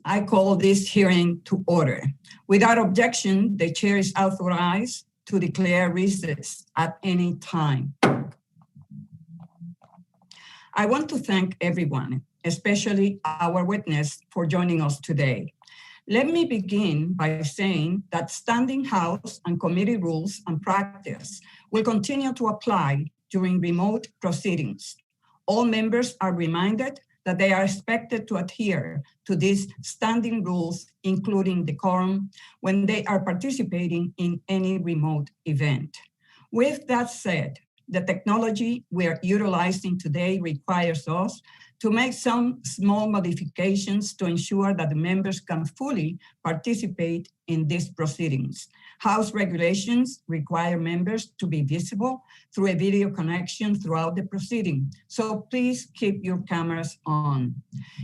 I call this hearing to order. Without objection, the chair is authorized to declare recess at any time. I want to thank everyone, especially our witness, for joining us today. Let me begin by saying that standing House and committee rules and practice will continue to apply during remote proceedings. All members are reminded that they are expected to adhere to these standing rules, including decorum, when they are participating in any remote event. With that said, the technology we are utilizing today requires us to make some small modifications to ensure that the members can fully participate in these proceedings. House regulations require members to be visible through a video connection throughout the proceeding, so please keep your cameras on.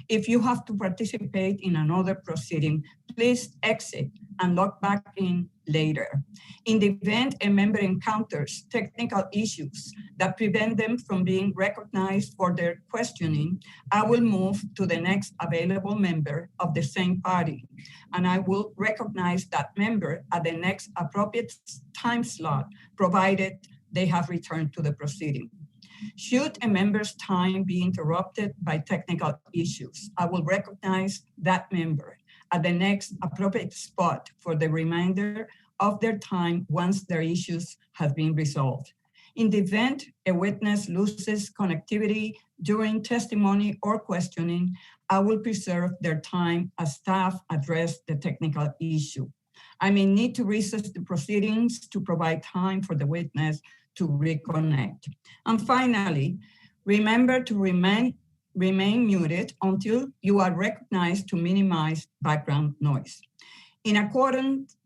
If you have to participate in another proceeding, please exit and log back in later. In the event a member encounters technical issues that prevent them from being recognized for their questioning, I will move to the next available member of the same party, and I will recognize that member at the next appropriate time slot, provided they have returned to the proceeding. Should a member's time be interrupted by technical issues, I will recognize that member at the next appropriate spot for the remainder of their time once their issues have been resolved. In the event a witness loses connectivity during testimony or questioning, I will preserve their time as staff address the technical issue. I may need to recess the proceedings to provide time for the witness to reconnect. And finally, remember to remain muted until you are recognized to minimize background noise. In accordance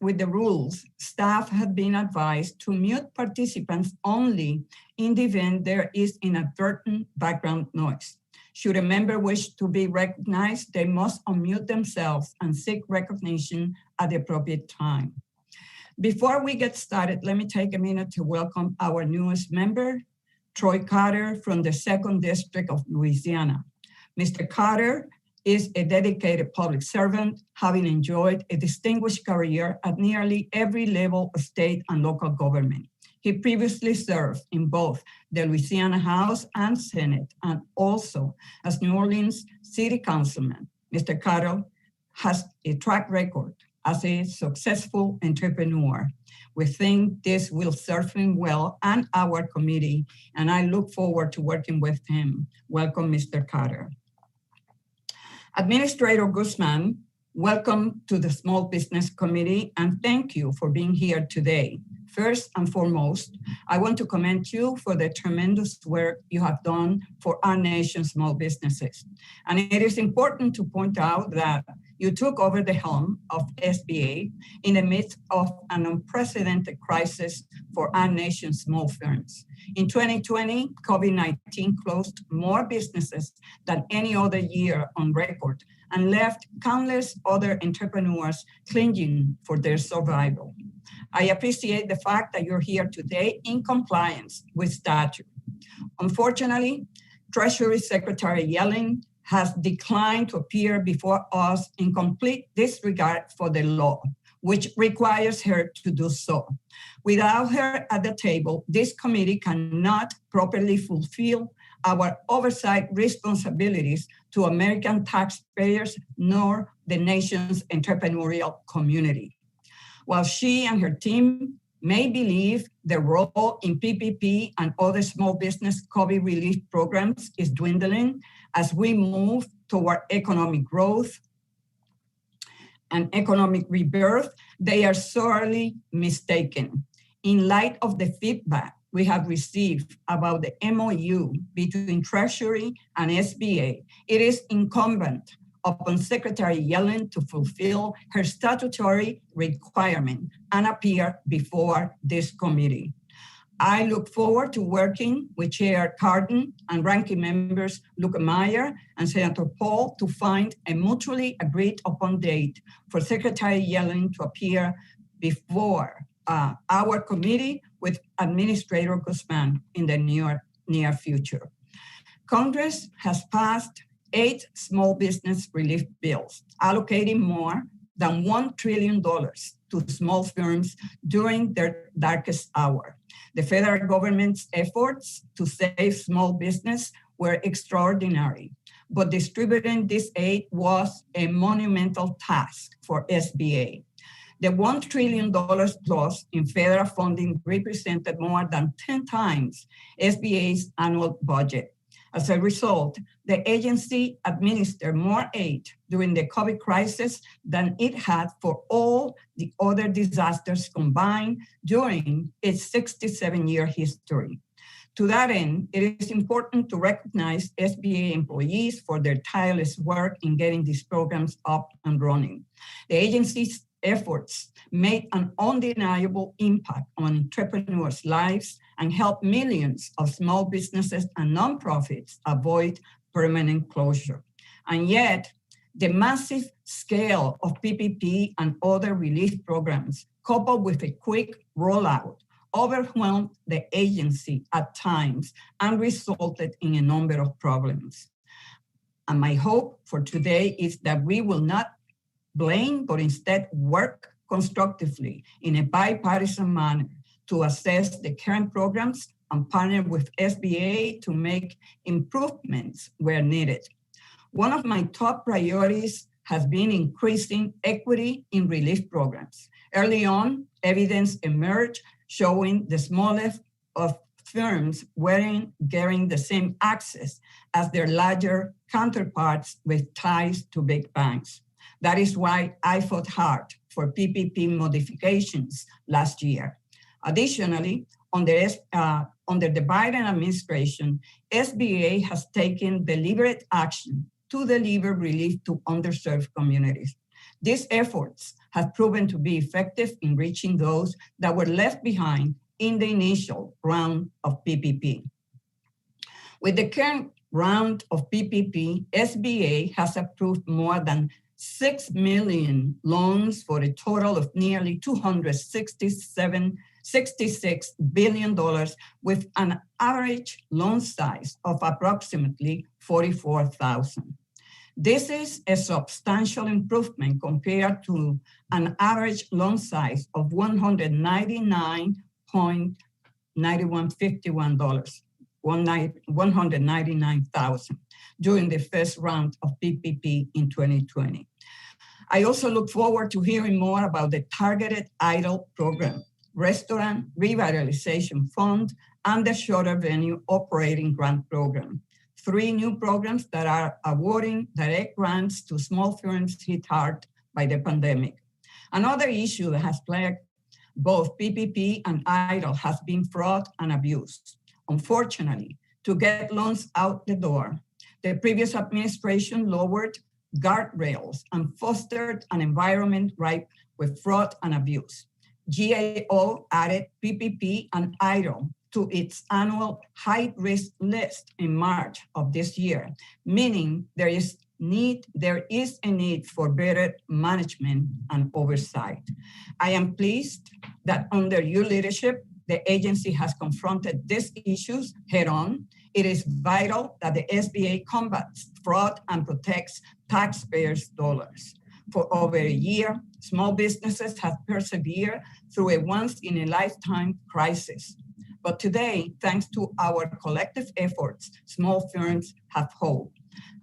with the rules, staff have been advised to mute participants only in the event there is inadvertent background noise. Should a member wish to be recognized, they must unmute themselves and seek recognition at the appropriate time. Before we get started, let me take a minute to welcome our newest member, Troy Carter from the 2nd District of Louisiana. Mr. Carter is a dedicated public servant, having enjoyed a distinguished career at nearly every level of state and local government. He previously served in both the Louisiana House and Senate, and also as New Orleans City Councilman. Mr. Carter has a track record as a successful entrepreneur. We think this will serve him well and our committee, and I look forward to working with him. Welcome, Mr. Carter. Administrator Guzman, welcome to the Small Business Committee, and thank you for being here today. First and foremost, I want to commend you for the tremendous work you have done for our nation's small businesses. And it is important to point out that you took over the helm of SBA in the midst of an unprecedented crisis for our nation's small firms. In 2020, COVID-19 closed more businesses than any other year on record and left countless other entrepreneurs clinging for their survival. I appreciate the fact that you're here today in compliance with statute. Unfortunately, Treasury Secretary Yellen has declined to appear before us in complete disregard for the law, which requires her to do so. Without her at the table, this committee cannot properly fulfill our oversight responsibilities to American taxpayers nor the nation's entrepreneurial community. While she and her team may believe their role in PPP and other small business COVID relief programs is dwindling as we move toward economic growth and economic rebirth, they are sorely mistaken. In light of the feedback we have received about the MOU between Treasury and SBA, it is incumbent upon Secretary Yellen to fulfill her statutory requirement and appear before this committee. I look forward to working with Chair Cardin and Ranking Members Lukemeyer and Senator Paul to find a mutually agreed upon date for Secretary Yellen to appear before our committee with Administrator Guzman in the near future. Congress has passed 8 small business relief bills, allocating more than $1 trillion to small firms during their darkest hour. The federal government's efforts to save small business were extraordinary, but distributing this aid was a monumental task for SBA. The $1 trillion plus in federal funding represented more than 10 times SBA's annual budget. As a result, the agency administered more aid during the COVID crisis than it had for all the other disasters combined during its 67-year history. To that end, it is important to recognize SBA employees for their tireless work in getting these programs up and running. The agency's efforts made an undeniable impact on entrepreneurs' lives and helped millions of small businesses and nonprofits avoid permanent closure. And yet, the massive scale of PPP and other relief programs, coupled with a quick rollout, overwhelmed the agency at times and resulted in a number of problems. And my hope for today is that we will not blame, but instead work constructively in a bipartisan manner to assess the current programs and partner with SBA to make improvements where needed. One of my top priorities has been increasing equity in relief programs. Early on, evidence emerged showing the smallest of firms weren't getting the same access as their larger counterparts with ties to big banks. That is why I fought hard for PPP modifications last year. Additionally, under the Biden administration, SBA has taken deliberate action to deliver relief to underserved communities. These efforts have proven to be effective in reaching those that were left behind in the initial round of PPP. With the current round of PPP, SBA has approved more than 6 million loans for a total of nearly $266 billion with an average loan size of approximately $44,000. This is a substantial improvement compared to an average loan size of $199,000 during the first round of PPP in 2020. I also look forward to hearing more about the Targeted EIDL program, Restaurant Revitalization Fund, and the Shuttered Venues Operating Grant program, 3 new programs that are awarding direct grants to small firms hit hard by the pandemic. Another issue that has plagued both PPP and EIDL has been fraud and abuse. Unfortunately, to get loans out the door, the previous administration lowered guardrails and fostered an environment ripe with fraud and abuse. GAO added PPP and EIDL to its annual high-risk list in March of this year, meaning there is a need for better management and oversight. I am pleased that under your leadership, the agency has confronted these issues head-on. It is vital that the SBA combats fraud and protects taxpayers' dollars. For over a year, small businesses have persevered through a once-in-a-lifetime crisis. But today, thanks to our collective efforts, small firms have hope.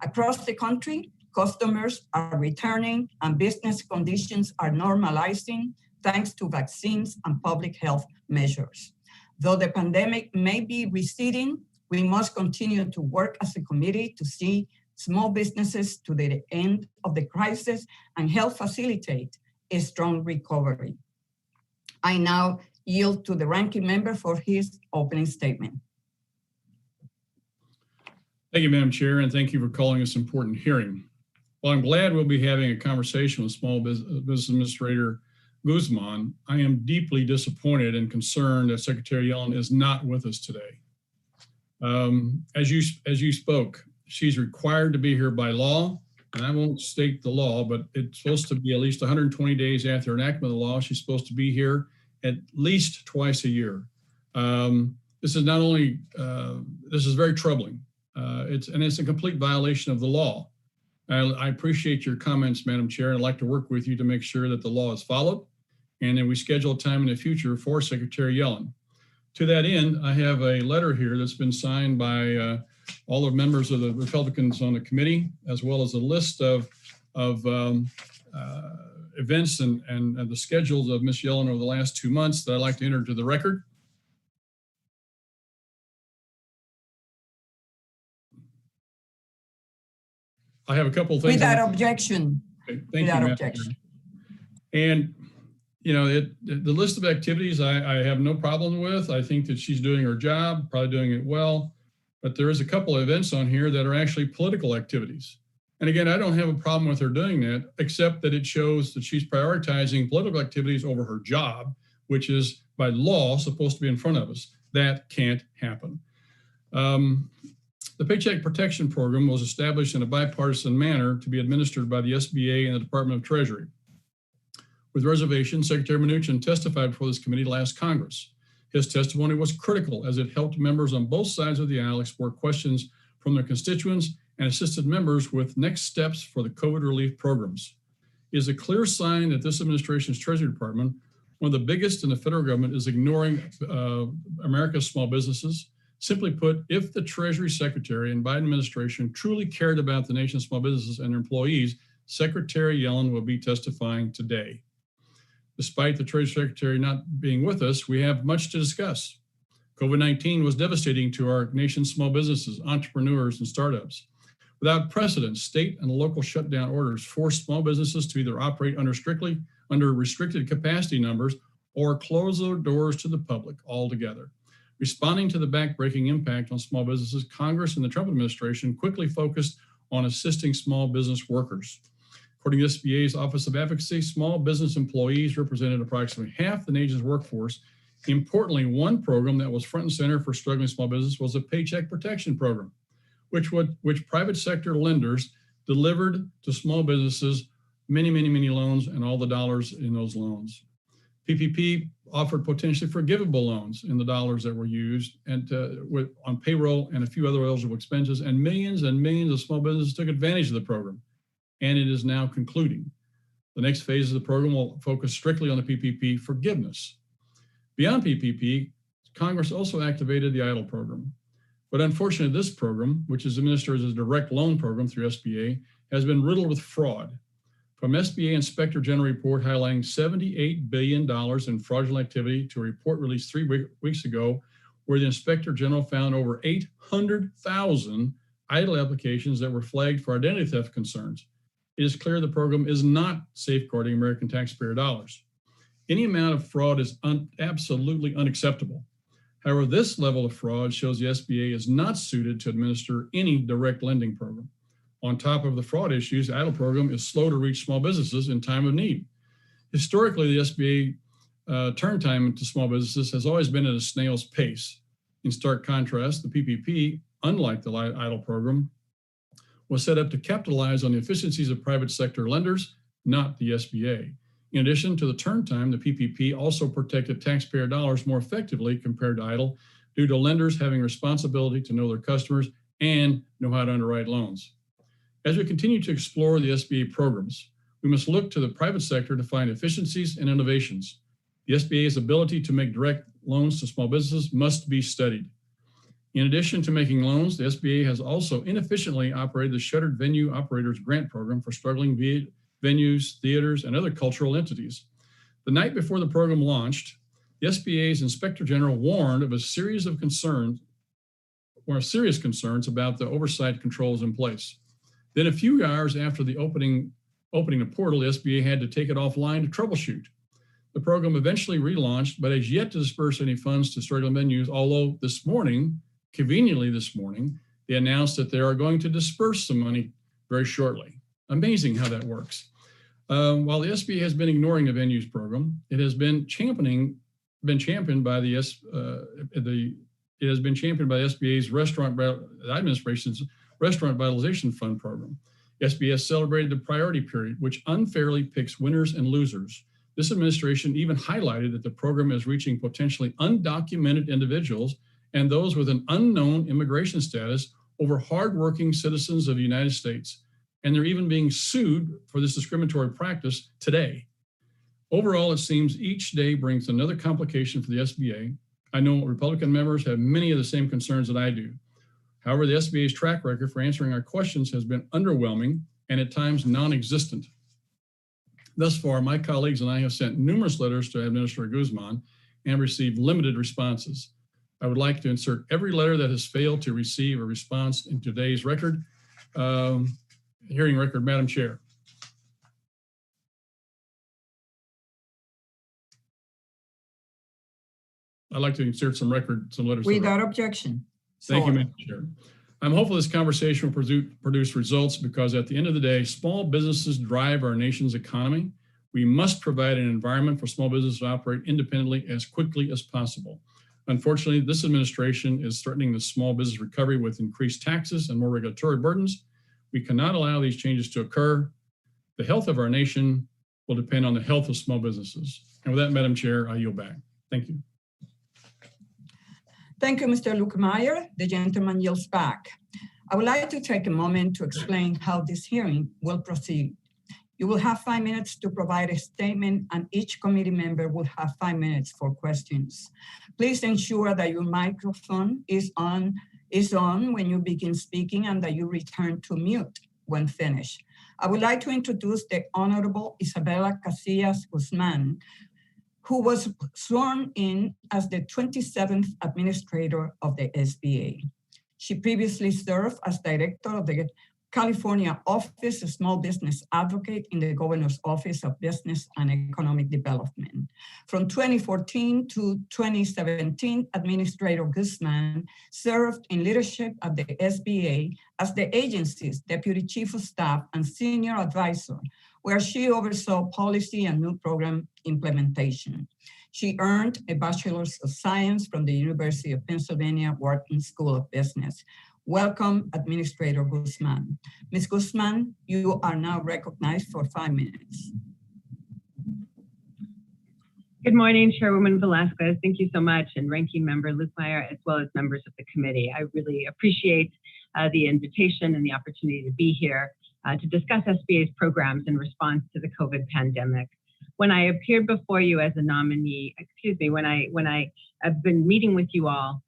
Across the country, customers are returning and business conditions are normalizing thanks to vaccines and public health measures. Though the pandemic may be receding, we must continue to work as a committee to see small businesses to the end of the crisis and help facilitate a strong recovery. I now yield to the ranking member for his opening statement. Thank you, Madam Chair, and thank you for calling this important hearing. While I'm glad we'll be having a conversation with Small Business Administrator Guzman, I am deeply disappointed and concerned that Secretary Yellen is not with us today. As you spoke, she's required to be here by law, and I won't state the law, but it's supposed to be at least 120 days after enactment of the law. She's supposed to be here at least twice a year. This is very troubling. It's a complete violation of the law. I appreciate your comments, Madam Chair. I'd like to work with you to make sure that the law is followed, and then we schedule time in the future for Secretary Yellen. To that end, I have a letter here that's been signed by all the members of the Republicans on the committee, as well as a list of events and the schedules of Ms. Yellen over the last 2 months that I'd like to enter to the record. I have a couple of things. Without objection. Okay, thank you, Without objection. And, you know, the list of activities I have no problem with. I think that she's doing her job, probably doing it well. But there is a couple of events on here that are actually political activities. And again, I don't have a problem with her doing that, except that it shows that she's prioritizing political activities over her job, which is by law supposed to be in front of us. That can't happen. The Paycheck Protection Program was established in a bipartisan manner to be administered by the SBA and the Department of Treasury. With reservation, Secretary Mnuchin testified before this committee last Congress. His testimony was critical as it helped members on both sides of the aisle explore questions from their constituents and assisted members with next steps for the COVID relief programs. It is a clear sign that this administration's Treasury Department, one of the biggest in the federal government, is ignoring America's small businesses. Simply put, if the Treasury Secretary and Biden administration truly cared about the nation's small businesses and their employees, Secretary Yellen will be testifying today. Despite the Treasury Secretary not being with us, we have much to discuss. COVID-19 was devastating to our nation's small businesses, entrepreneurs, and startups. Without precedent, state and local shutdown orders forced small businesses to either operate under restricted capacity numbers or close their doors to the public altogether. Responding to the backbreaking impact on small businesses, Congress and the Trump administration quickly focused on assisting small business workers. According to SBA's Office of Advocacy, small business employees represented approximately half the nation's workforce. Importantly, one program that was front and center for struggling small business was the Paycheck Protection Program, which private sector lenders delivered to small businesses many loans and all the dollars in those loans. PPP offered potentially forgivable loans in the dollars that were used and on payroll and a few other eligible expenses, and millions of small businesses took advantage of the program, and it is now concluding. The next phase of the program will focus strictly on the PPP forgiveness. Beyond PPP, Congress also activated the EIDL program. But unfortunately, this program, which is administered as a direct loan program through SBA, has been riddled with fraud. From SBA Inspector General report highlighting $78 billion in fraudulent activity to a report released 3 weeks ago, where the Inspector General found over 800,000 EIDL applications that were flagged for identity theft concerns. It is clear the program is not safeguarding American taxpayer dollars. Any amount of fraud is absolutely unacceptable. However, this level of fraud shows the SBA is not suited to administer any direct lending program. On top of the fraud issues, the EIDL program is slow to reach small businesses in time of need. Historically, the SBA turn time to small businesses has always been at a snail's pace. In stark contrast, the PPP, unlike the EIDL program, was set up to capitalize on the efficiencies of private sector lenders, not the SBA. In addition to the turn time, the PPP also protected taxpayer dollars more effectively compared to EIDL due to lenders having responsibility to know their customers and know how to underwrite loans. As we continue to explore the SBA programs, we must look to the private sector to find efficiencies and innovations. The SBA's ability to make direct loans to small businesses must be studied. In addition to making loans, the SBA has also inefficiently operated the Shuttered Venue Operators Grant Program for struggling venues, theaters, and other cultural entities. The night before the program launched, the SBA's Inspector General warned of a series of concerns, or serious concerns about the oversight controls in place. Then a few hours after the opening the portal, the SBA had to take it offline to troubleshoot. The program eventually relaunched, but has yet to disperse any funds to struggling venues, although this morning, conveniently this morning, they announced that they are going to disperse some money very shortly. Amazing how that works. While the SBA has been ignoring the venues program, it has been championed by the SBA's Restaurant Administration's Restaurant Revitalization Fund program. The SBA has celebrated the priority period, which unfairly picks winners and losers. This administration even highlighted that the program is reaching potentially undocumented individuals and those with an unknown immigration status over hardworking citizens of the United States, and they're even being sued for this discriminatory practice today. Overall, it seems each day brings another complication for the SBA. I know Republican members have many of the same concerns that I do. However, the SBA's track record for answering our questions has been underwhelming and at times non-existent. Thus far, my colleagues and I have sent numerous letters to Administrator Guzman and received limited responses. I would like to insert every letter that has failed to receive a response in today's record, hearing record, Madam Chair. I'd like to insert some letters. Without objection. Thank you, Madam Chair. I'm hopeful this conversation will produce results because at the end of the day, small businesses drive our nation's economy. We must provide an environment for small businesses to operate independently as quickly as possible. Unfortunately, this administration is threatening the small business recovery with increased taxes and more regulatory burdens. We cannot allow these changes to occur. The health of our nation will depend on the health of small businesses. And with that, Madam Chair, I yield back. Thank you. Thank you, Mr. Lukemire. The gentleman yields back. I would like to take a moment to explain how this hearing will proceed. You will have 5 minutes to provide a statement, and each committee member will have 5 minutes for questions. Please ensure that your microphone is on when you begin speaking and that you return to mute when finished. I would like to introduce the Honorable Isabella Casillas Guzman, who was sworn in as the 27th Administrator of the SBA. She previously served as Director of the California Office of Small Business Advocate in the Governor's Office of Business and Economic Development. From 2014 to 2017, Administrator Guzman served in leadership at the SBA as the agency's Deputy Chief of Staff and Senior Advisor, where she oversaw policy and new program implementation. She earned a Bachelor's of Science from the University of Pennsylvania Wharton School of Business. Welcome, Administrator Guzman. Ms. Guzman, you are now recognized for 5 minutes. Good morning, Chairwoman Velasquez. Thank you so much, and Ranking Member Lukemire, as well as members of the committee. I really appreciate the invitation and the opportunity to be here to discuss SBA's programs in response to the COVID pandemic. When I appeared before you as a nominee, when I have been meeting with you all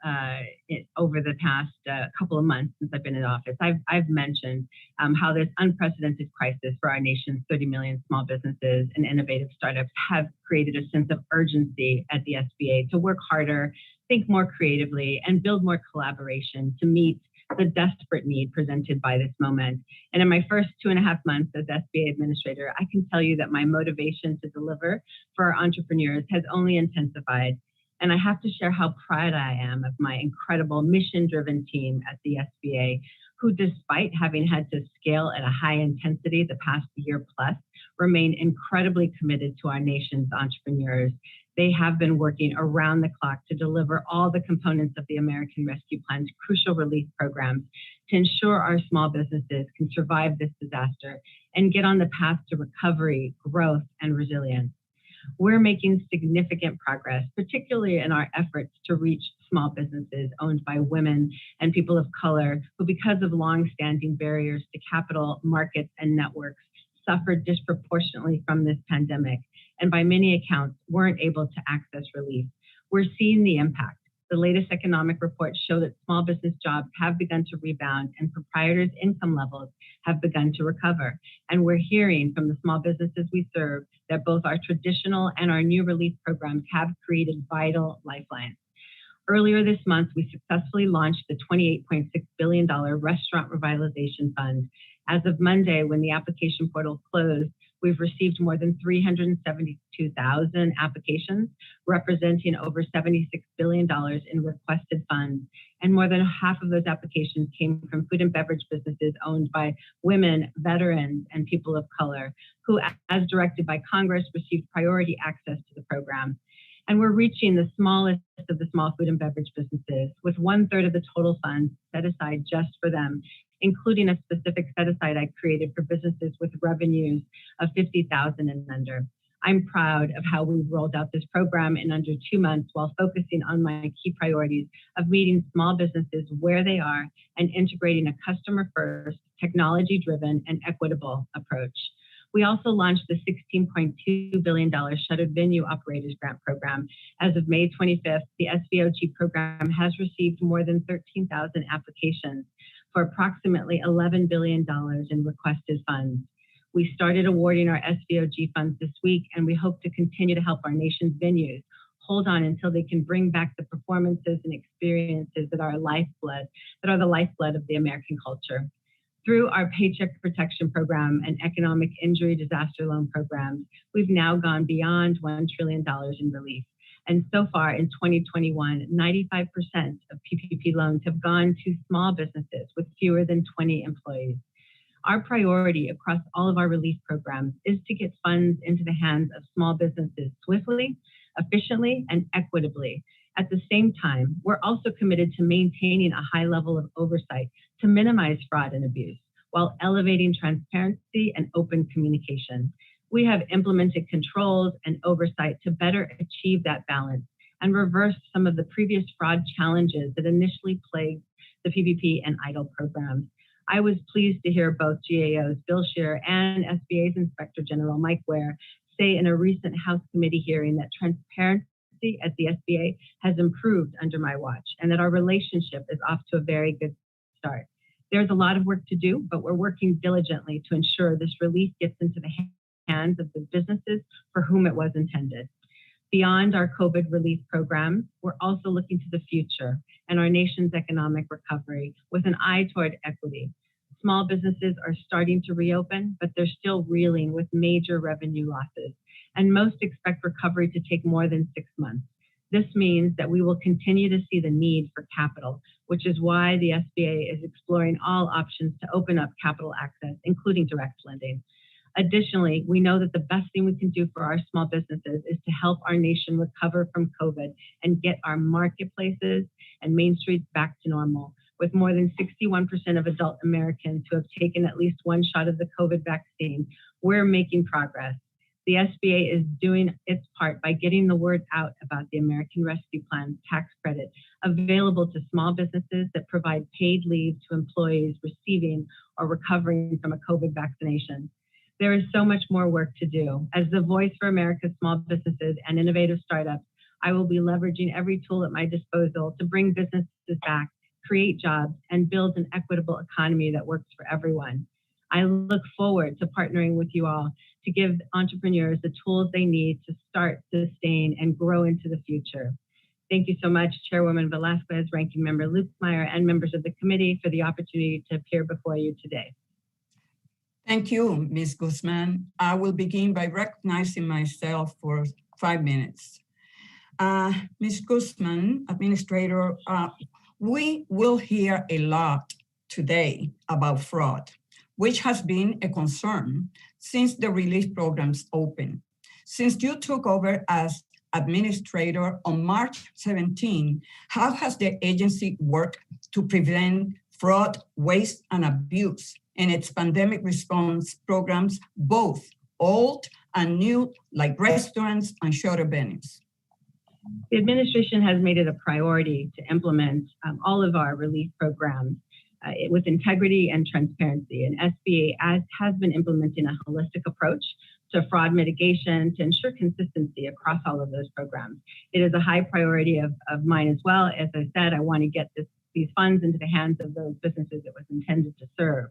over the past couple of months since I've been in office, I've mentioned how this unprecedented crisis for our nation's 30 million small businesses and innovative startups have created a sense of urgency at the SBA to work harder, think more creatively, and build more collaboration to meet the desperate need presented by this moment. And in my first 2.5 months as SBA Administrator, I can tell you that my motivation to deliver for our entrepreneurs has only intensified. And I have to share how proud I am of my incredible mission-driven team at the SBA, who, despite having had to scale at a high intensity the past year plus, remain incredibly committed to our nation's entrepreneurs. They have been working around the clock to deliver all the components of the American Rescue Plan's crucial relief programs to ensure our small businesses can survive this disaster and get on the path to recovery, growth, and resilience. We're making significant progress, particularly in our efforts to reach small businesses owned by women and people of color who, because of long-standing barriers to capital, markets, and networks, suffered disproportionately from this pandemic, and by many accounts weren't able to access relief. We're seeing the impact. The latest economic reports show that small business jobs have begun to rebound and proprietors' income levels have begun to recover. And we're hearing from the small businesses we serve that both our traditional and our new relief programs have created vital lifelines. Earlier this month, we successfully launched the $28.6 billion Restaurant Revitalization Fund. As of Monday, when the application portal closed, we've received more than 372,000 applications, representing over $76 billion in requested funds. And more than half of those applications came from food and beverage businesses owned by women, veterans, and people of color, who, as directed by Congress, received priority access to the program. And we're reaching the smallest of the small food and beverage businesses, with 1/3 of the total funds set aside just for them, including a specific set aside I created for businesses with revenues of $50,000 and under. I'm proud of how we've rolled out this program in under 2 months while focusing on my key priorities of meeting small businesses where they are and integrating a customer-first, technology-driven, and equitable approach. We also launched the $16.2 billion Shuttered Venue Operating Grant program. As of May 25th, the SVOG program has received more than 13,000 applications for approximately $11 billion in requested funds. We started awarding our SVOG funds this week, and we hope to continue to help our nation's venues hold on until they can bring back the performances and experiences that are the lifeblood of the American culture. Through our Paycheck Protection Program and Economic Injury Disaster Loan Programs, we've now gone beyond $1 trillion in relief. And so far in 2021, 95% of PPP loans have gone to small businesses with fewer than 20 employees. Our priority across all of our relief programs is to get funds into the hands of small businesses swiftly, efficiently, and equitably. At the same time, we're also committed to maintaining a high level of oversight to minimize fraud and abuse while elevating transparency and open communication. We have implemented controls and oversight to better achieve that balance and reverse some of the previous fraud challenges that initially plagued the PPP and EIDL programs. I was pleased to hear both GAO's Bill Scheer and SBA's Inspector General Mike Ware say in a recent House committee hearing that transparency at the SBA has improved under my watch and that our relationship is off to a very good start. There's a lot of work to do, but we're working diligently to ensure this relief gets into the hands of the businesses for whom it was intended. Beyond our COVID relief programs, we're also looking to the future and our nation's economic recovery with an eye toward equity. Small businesses are starting to reopen, but they're still reeling with major revenue losses, and most expect recovery to take more than 6 months. This means that we will continue to see the need for capital, which is why the SBA is exploring all options to open up capital access, including direct lending. Additionally, we know that the best thing we can do for our small businesses is to help our nation recover from COVID and get our marketplaces and main streets back to normal. With more than 61% of adult Americans who have taken at least one shot of the COVID vaccine, we're making progress. The SBA is doing its part by getting the word out about the American Rescue Plan tax credit available to small businesses that provide paid leave to employees receiving or recovering from a COVID vaccination. There is so much more work to do. As the voice for America's small businesses and innovative startups, I will be leveraging every tool at my disposal to bring businesses back, create jobs, and build an equitable economy that works for everyone. I look forward to partnering with you all to give entrepreneurs the tools they need to start, sustain, and grow into the future. Thank you so much, Chairwoman Velasquez, Ranking Member Lukemire, and members of the committee for the opportunity to appear before you today. Thank you, Ms. Guzman. I will begin by recognizing myself for 5 minutes. Ms. Guzman, Administrator, we will hear a lot today about fraud, which has been a concern since the relief programs opened. Since you took over as administrator on March 17, how has the agency worked to prevent fraud, waste, and abuse in its pandemic response programs, both old and new, like restaurants and shuttered venues? The administration has made it a priority to implement all of our relief programs with integrity and transparency. And SBA has been implementing a holistic approach to fraud mitigation to ensure consistency across all of those programs. It is a high priority of mine as well. As I said, I want to get these funds into the hands of those businesses it was intended to serve.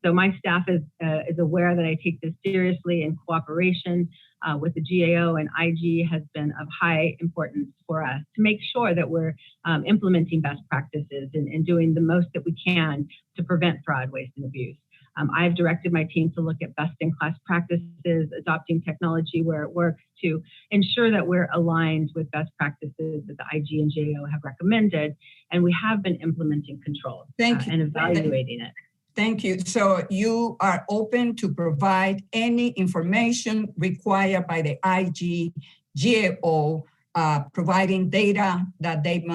So my staff is aware that I take this seriously, and cooperation with the GAO and IG has been of high importance for us to make sure that we're implementing best practices and doing the most that we can to prevent fraud, waste, and abuse. I've directed my team to look at best-in-class practices, adopting technology where it works to ensure that we're aligned with best practices that the IG and GAO have recommended, and we have been implementing controls and evaluating it. Thank you. So you are open to provide any information required by the IG, GAO, providing data that they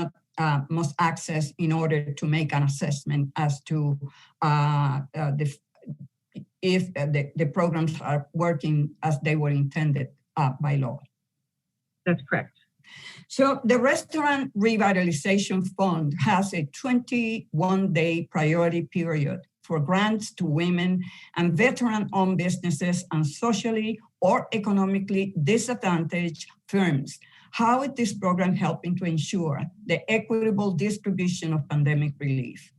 must access in order to make an assessment as to if the programs are working as they were intended by law. That's correct. So the Restaurant Revitalization Fund has a 21-day priority period for grants to women and veteran-owned businesses and socially or economically disadvantaged firms. How is this program helping to ensure the equitable distribution of pandemic relief?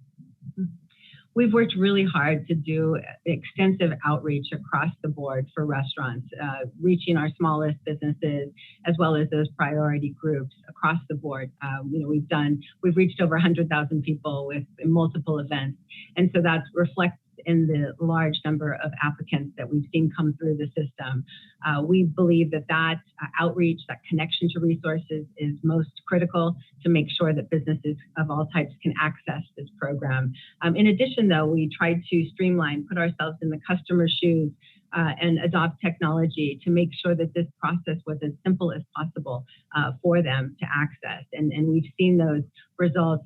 We've worked really hard to do extensive outreach across the board for restaurants, reaching our smallest businesses, as well as those priority groups across the board. We've reached over 100,000 people with multiple events. And so that reflects in the large number of applicants that we've seen come through the system. We believe that outreach, that connection to resources is most critical to make sure that businesses of all types can access this program. In addition, though, we tried to streamline, put ourselves in the customer's shoes, and adopt technology to make sure that this process was as simple as possible for them to access. And we've seen those results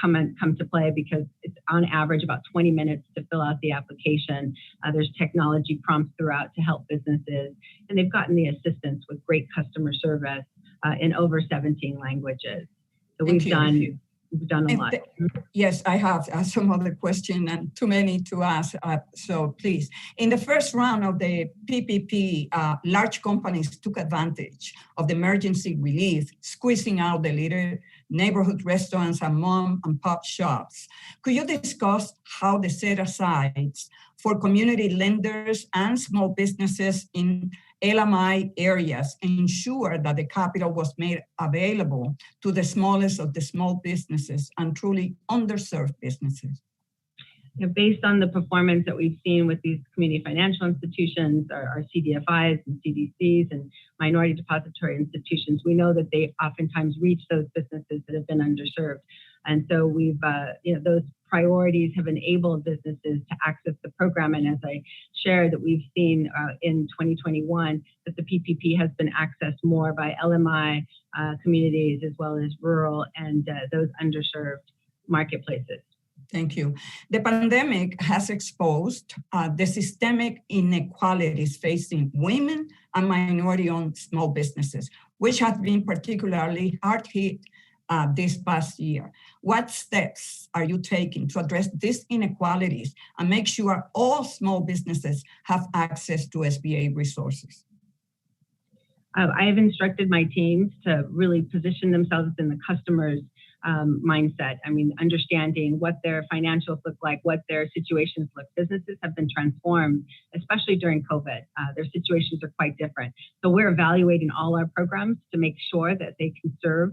come to play because it's on average about 20 minutes to fill out the application. There's technology prompts throughout to help businesses, and they've gotten the assistance with great customer service in over 17 languages. So we've done a lot. Yes, I have some other question and too many to ask, so please. In the first round of the PPP, large companies took advantage of the emergency relief, squeezing out the little neighborhood restaurants and mom and pop shops. Could you discuss how the set-asides for community lenders and small businesses in LMI areas ensure that the capital was made available to the smallest of the small businesses and truly underserved businesses? Based on the performance that we've seen with these community financial institutions, our CDFIs and CDCs and minority depository institutions, we know that they oftentimes reach those businesses that have been underserved. And so we've, those priorities have enabled businesses to access the program. And as I shared, that we've seen in 2021 that the PPP has been accessed more by LMI communities as well as rural and those underserved marketplaces. Thank you. The pandemic has exposed the systemic inequalities facing women and minority-owned small businesses, which have been particularly hard hit this past year. What steps are you taking to address these inequalities and make sure all small businesses have access to SBA resources? I have instructed my teams to really position themselves in the customer's mindset. I mean, understanding what their financials look like, what their situations look. Businesses have been transformed, especially during COVID. Their situations are quite different. So we're evaluating all our programs to make sure that they can serve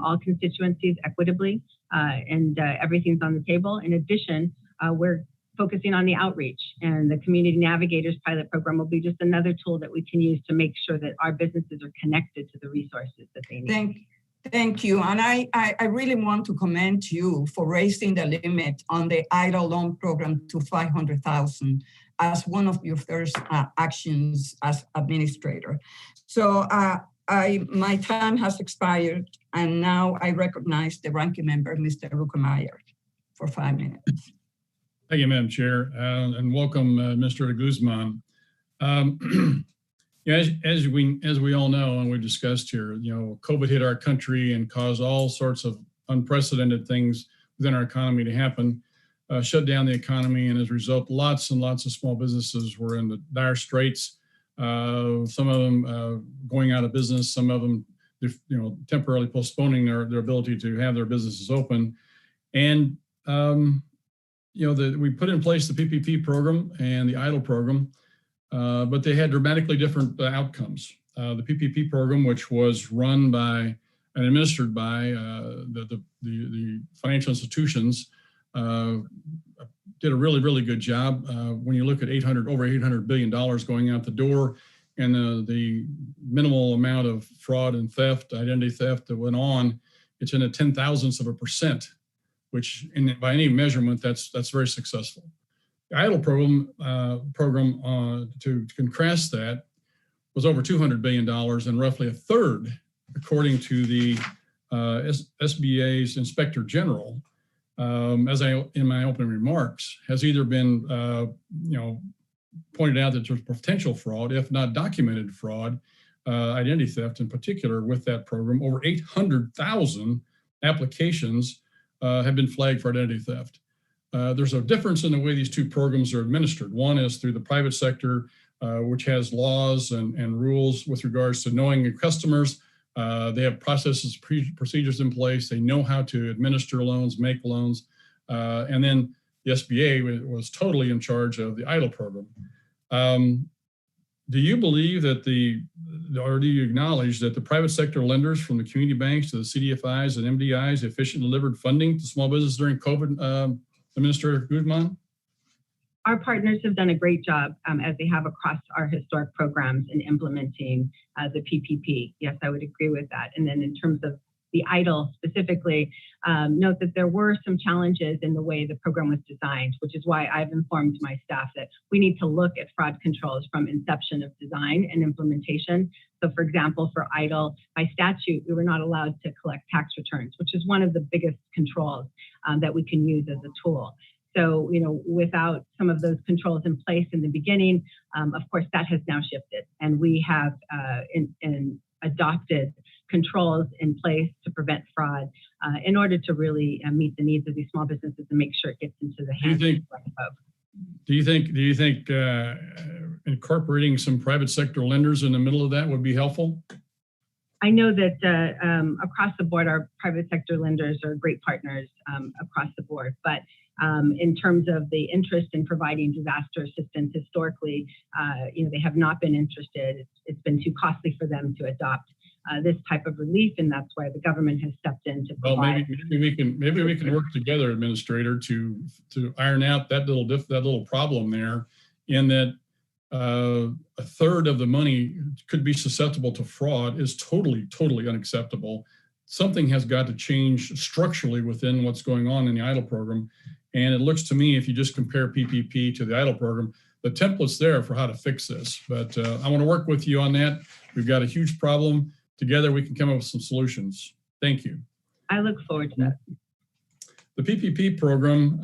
all constituencies equitably, and everything's on the table. In addition, we're focusing on the outreach, and the Community Navigators pilot program will be just another tool that we can use to make sure that our businesses are connected to the resources that they need. Thank you. And I really want to commend you for raising the limit on the EIDL loan program to $500,000 as one of your first actions as administrator. So my time has expired, and now I recognize the ranking member, Mr. Ruckemeyer, for 5 minutes. Thank you, Madam Chair, and welcome, Administrator Guzman. As we all know, and we discussed here, COVID hit our country and caused all sorts of unprecedented things within our economy to happen, shut down the economy, and as a result, lots and lots of small businesses were in the dire straits. Some of them going out of business, some of them, temporarily postponing their ability to have their businesses open, and we put in place the PPP program and the EIDL program. But they had dramatically different outcomes. The PPP program, which was run by and administered by the financial institutions, did a really, really good job. When you look at over $800 billion going out the door, and the minimal amount of fraud and theft, identity theft that went on, it's in a 0.010%, which by any measurement, that's very successful. The EIDL program, to contrast that, was over $200 billion, and roughly a third, according to the SBA's Inspector General, in my opening remarks, has either been pointed out that there's potential fraud, if not documented fraud, identity theft in particular with that program. Over 800,000 applications have been flagged for identity theft. There's a difference in the way these two programs are administered. One is through the private sector, which has laws and rules with regards to knowing your customers. They have processes, procedures in place. They know how to administer loans, make loans. And then the SBA was totally in charge of the EIDL program. Do you believe that or do you acknowledge that the private sector lenders, from the community banks to the CDFIs and MDIs, efficiently delivered funding to small business during COVID, Administrator Guzman? Our partners have done a great job, as they have across our historic programs, in implementing the PPP. Yes, I would agree with that. And then in terms of the EIDL specifically, note that there were some challenges in the way the program was designed, which is why I've informed my staff that we need to look at fraud controls from inception of design and implementation. So for example, for EIDL, by statute, we were not allowed to collect tax returns, which is one of the biggest controls that we can use as a tool. So, without some of those controls in place in the beginning, of course, that has now shifted. And we have adopted controls in place to prevent fraud in order to really meet the needs of these small businesses and make sure it gets into the hands of the folks. Do you think incorporating some private sector lenders in the middle of that would be helpful? I know that across the board, our private sector lenders are great partners across the board. But in terms of the interest in providing disaster assistance historically, they have not been interested. It's been too costly for them to adopt this type of relief, and that's why the government has stepped in to provide. Well, maybe we can work together, Administrator, to iron out that little problem there, in that a third of the money could be susceptible to fraud is totally unacceptable. Something has got to change structurally within what's going on in the EIDL program. And it looks to me, if you just compare PPP to the EIDL program, the template's there for how to fix this. But I want to work with you on that. We've got a huge problem. Together, we can come up with some solutions. Thank you. I look forward to that. The PPP program,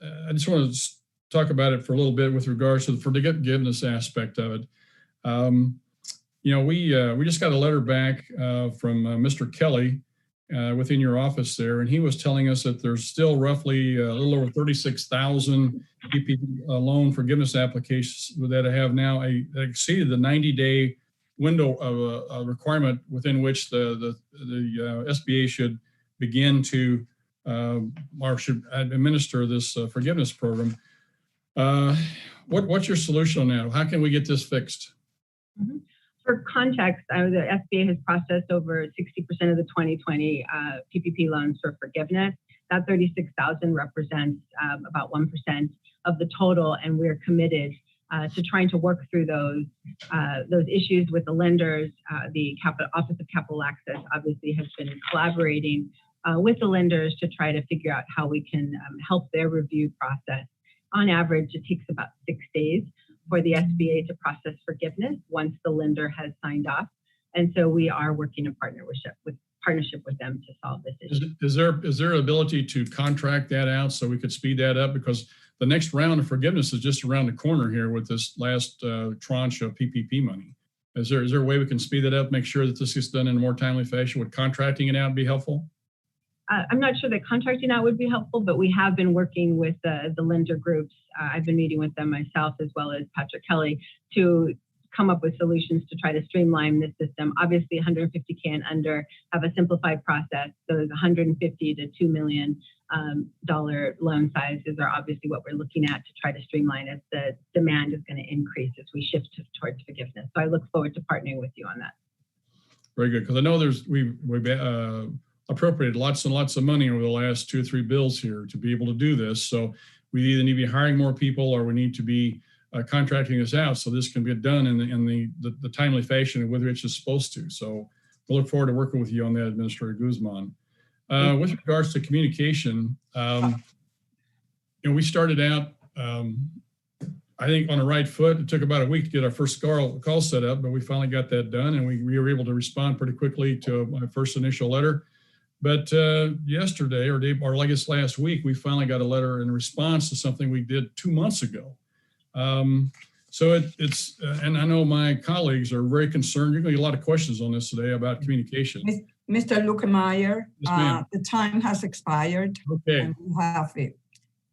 I just want to talk about it for a little bit with regards to the forgiveness aspect of it. We just got a letter back from Mr. Kelly within your office there, and he was telling us that there's still roughly a little over 36,000 PPP loan forgiveness applications that have now exceeded the 90-day window of a requirement within which the SBA should begin to or should administer this forgiveness program. What's your solution on that? How can we get this fixed? Mm-hmm. For context, the SBA has processed over 60% of the 2020 PPP loans for forgiveness. That 36,000 represents about 1% of the total, and we're committed to trying to work through those issues with the lenders. The Office of Capital Access obviously has been collaborating with the lenders to try to figure out how we can help their review process. On average, it takes about 6 days for the SBA to process forgiveness once the lender has signed off. And so we are working in partnership with them to solve this issue. Is there an ability to contract that out so we could speed that up? Because the next round of forgiveness is just around the corner here with this last tranche of PPP money. Is there a way we can speed that up, make sure that this gets done in a more timely fashion? Would contracting it out be helpful? I'm not sure that contracting out would be helpful, but we have been working with the lender groups. I've been meeting with them myself, as well as Patrick Kelly, to come up with solutions to try to streamline this system. Obviously, 150K and under have a simplified process. Those 150 to $2 million loan sizes are obviously what we're looking at to try to streamline as the demand is going to increase as we shift towards forgiveness. So I look forward to partnering with you on that. Very good, because I know we've appropriated lots and lots of money over the last 2 or 3 bills here to be able to do this. So we either need to be hiring more people or we need to be contracting this out so this can get done in the timely fashion with which it's supposed to. So we look forward to working with you on that, Administrator Guzman. With regards to communication, we started out, I think, on the right foot. It took about a week to get our first call set up, but we finally got that done, and we were able to respond pretty quickly to my first initial letter. But yesterday, or I guess last week, we finally got a letter in response to something we did 2 months ago. So it's, and I know my colleagues are very concerned. You're going to get a lot of questions on this today about communication. Mr. Lukemeyer, Yes, the time has expired. Okay. And we have it.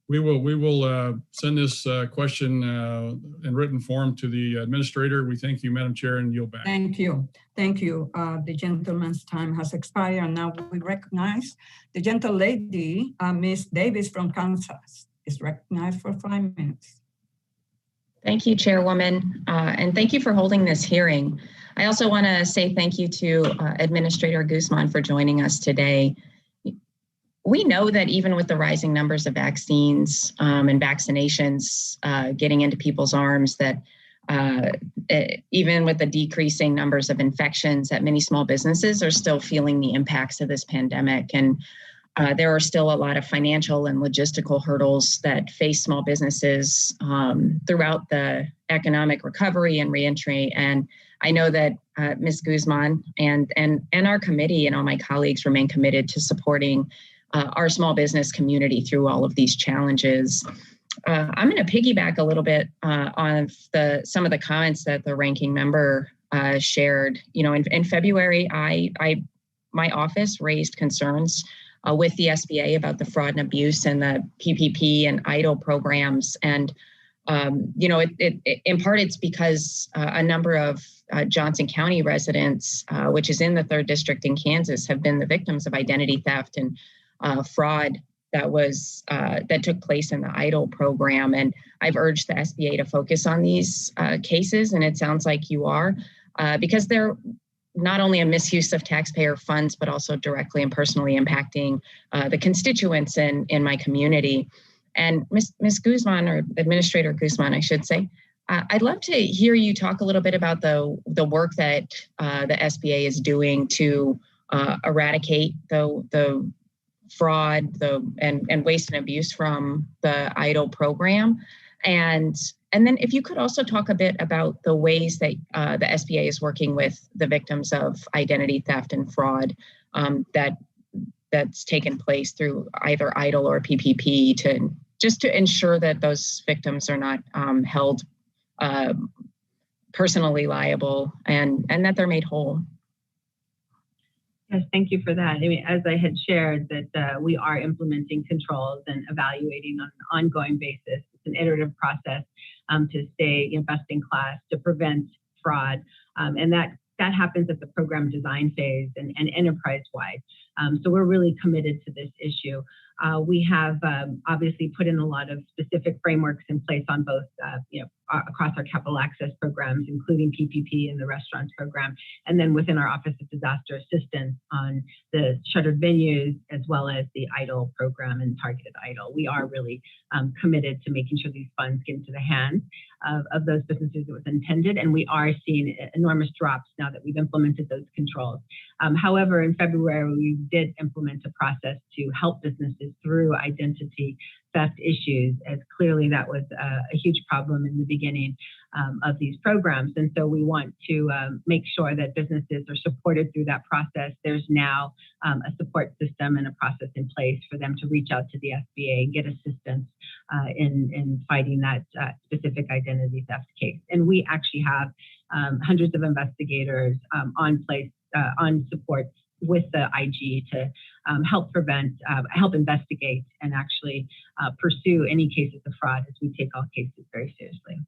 We will send this question in written form to the administrator. We thank you, Madam Chair, and yield back. Thank you. Thank you. The gentleman's time has expired. And now we recognize the gentle lady, Ms. Davis from Kansas, is recognized for 5 minutes. Thank you, Chairwoman, and thank you for holding this hearing. I also want to say thank you to Administrator Guzman for joining us today. We know that even with the rising numbers of vaccines and vaccinations getting into people's arms, that even with the decreasing numbers of infections, that many small businesses are still feeling the impacts of this pandemic. And there are still a lot of financial and logistical hurdles that face small businesses throughout the economic recovery and reentry. And I know that Ms. Guzman and our committee and all my colleagues remain committed to supporting our small business community through all of these challenges. I'm going to piggyback a little bit on some of the comments that the ranking member shared. You know, in February, my office raised concerns with the SBA about the fraud and abuse and the PPP and EIDL programs. And, you know, in part, it's because a number of Johnson County residents, which is in the 3rd District in Kansas, have been the victims of identity theft and fraud that took place in the EIDL program. And I've urged the SBA to focus on these cases, and it sounds like you are, because they're not only a misuse of taxpayer funds, but also directly and personally impacting the constituents in my community. And Ms. Guzman, or Administrator Guzman, I should say, I'd love to hear you talk a little bit about the work that the SBA is doing to eradicate the fraud and waste and abuse from the EIDL program. And then if you could also talk a bit about the ways that the SBA is working with the victims of identity theft and fraud that's taken place through either EIDL or PPP to ensure that those victims are not held personally liable and that they're made whole. Yes, thank you for that. I mean, as I had shared, that we are implementing controls and evaluating on an ongoing basis. It's an iterative process to stay best in class, to prevent fraud. And that happens at the program design phase and enterprise-wide. So we're really committed to this issue. We have obviously put in a lot of specific frameworks in place on both, across our capital access programs, including PPP and the restaurants program, and then within our Office of Disaster Assistance on the Shuttered Venues, as well as the EIDL program and targeted EIDL. We are really committed to making sure these funds get into the hands of those businesses it was intended, and we are seeing enormous drops now that we've implemented those controls. However, in February, we did implement a process to help businesses through identity theft issues, as clearly that was a huge problem in the beginning of these programs. And so we want to make sure that businesses are supported through that process. There's now a support system and a process in place for them to reach out to the SBA and get assistance in fighting that specific identity theft case. And we actually have hundreds of investigators on place, on support with the IG to help prevent, help investigate, and actually pursue any cases of fraud, as we take all cases very seriously.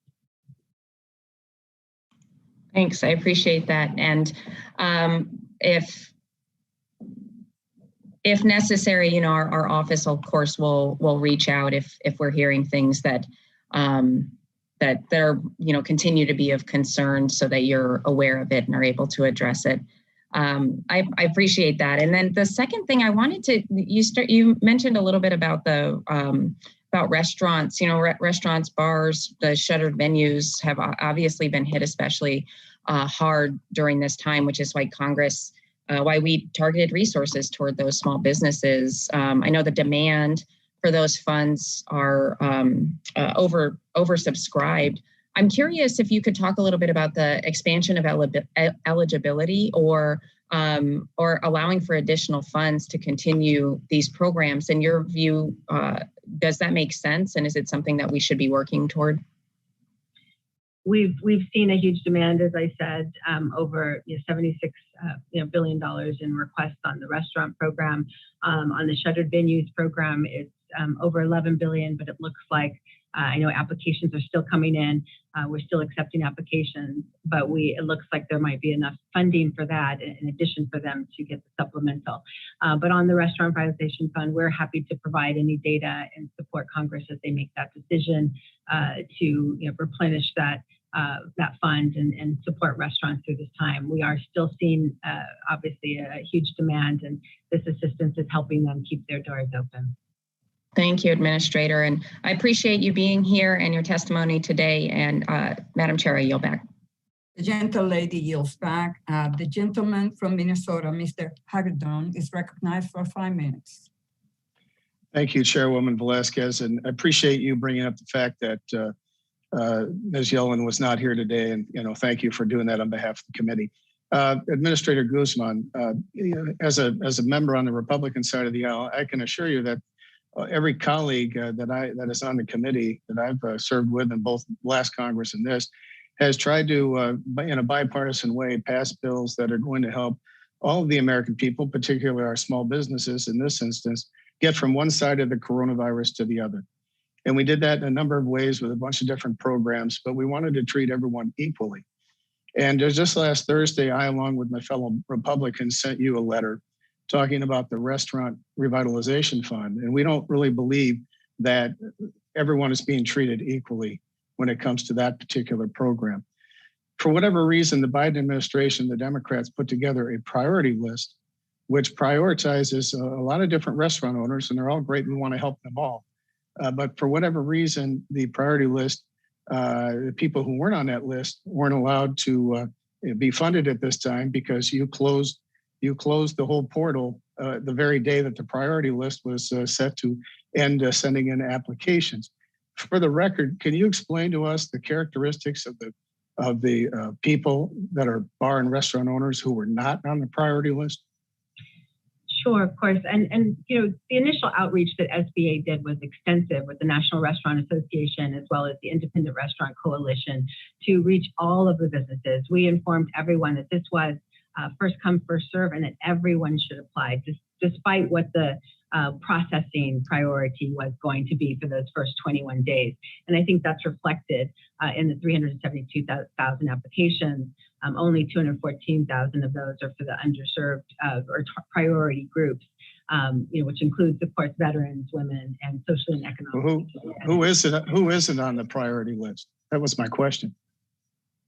Thanks, I appreciate that. And if necessary, our office, of course, will reach out if we're hearing things that that are continue to be of concern, so that you're aware of it and are able to address it. I appreciate that. And then the second thing I wanted to, you mentioned a little bit about about restaurants. Restaurants, bars, the shuttered venues have obviously been hit especially hard during this time, which is why Congress, why we targeted resources toward those small businesses. I know the demand for those funds are oversubscribed. I'm curious if you could talk a little bit about the expansion of eligibility or allowing for additional funds to continue these programs. In your view, does that make sense? And is it something that we should be working toward? We've seen a huge demand, as I said, over $76 billion in requests on the restaurant program. On the Shuttered Venues program, it's over 11 billion, but it looks like I know applications are still coming in. We're still accepting applications, but it looks like there might be enough funding for that in addition for them to get the supplemental. But on the Restaurant Revitalization Fund, we're happy to provide any data and support Congress as they make that decision to replenish that fund and support restaurants through this time. We are still seeing obviously a huge demand, and this assistance is helping them keep their doors open. Thank you, Administrator. And I appreciate you being here and your testimony today. And Madam Chair, I yield back. The gentle lady yields back. The gentleman from Minnesota, Mr. Hagedorn, is recognized for 5 minutes. Thank you, Chairwoman Velasquez. And I appreciate you bringing up the fact that Ms. Yellen was not here today. And, thank you for doing that on behalf of the committee. Administrator Guzman, as a member on the Republican side of the aisle, I can assure you that every colleague that is on the committee that I've served with in both last Congress and this has tried to, in a bipartisan way, pass bills that are going to help all of the American people, particularly our small businesses in this instance, get from one side of the coronavirus to the other. And we did that in a number of ways with a bunch of different programs, but we wanted to treat everyone equally. And just last Thursday, I, along with my fellow Republicans, sent you a letter talking about the Restaurant Revitalization Fund. And we don't really believe that everyone is being treated equally when it comes to that particular program. For whatever reason, the Biden administration, the Democrats, put together a priority list, which prioritizes a lot of different restaurant owners, and they're all great. We want to help them all. But for whatever reason, the priority list, the people who weren't on that list weren't allowed to be funded at this time because you closed the whole portal the very day that the priority list was set to end sending in applications. For the record, can you explain to us the characteristics of the people that are bar and restaurant owners who were not on the priority list? Sure, of course. And the initial outreach that SBA did was extensive with the National Restaurant Association as well as the Independent Restaurant Coalition to reach all of the businesses. We informed everyone that this was first come, first serve, and that everyone should apply, despite what the processing priority was going to be for those first 21 days. And I think that's reflected in the 372,000 applications. Only 214,000 of those are for the underserved or priority groups, which includes, of course, veterans, women, and socially and economically. Who isn't on the priority list? That was my question.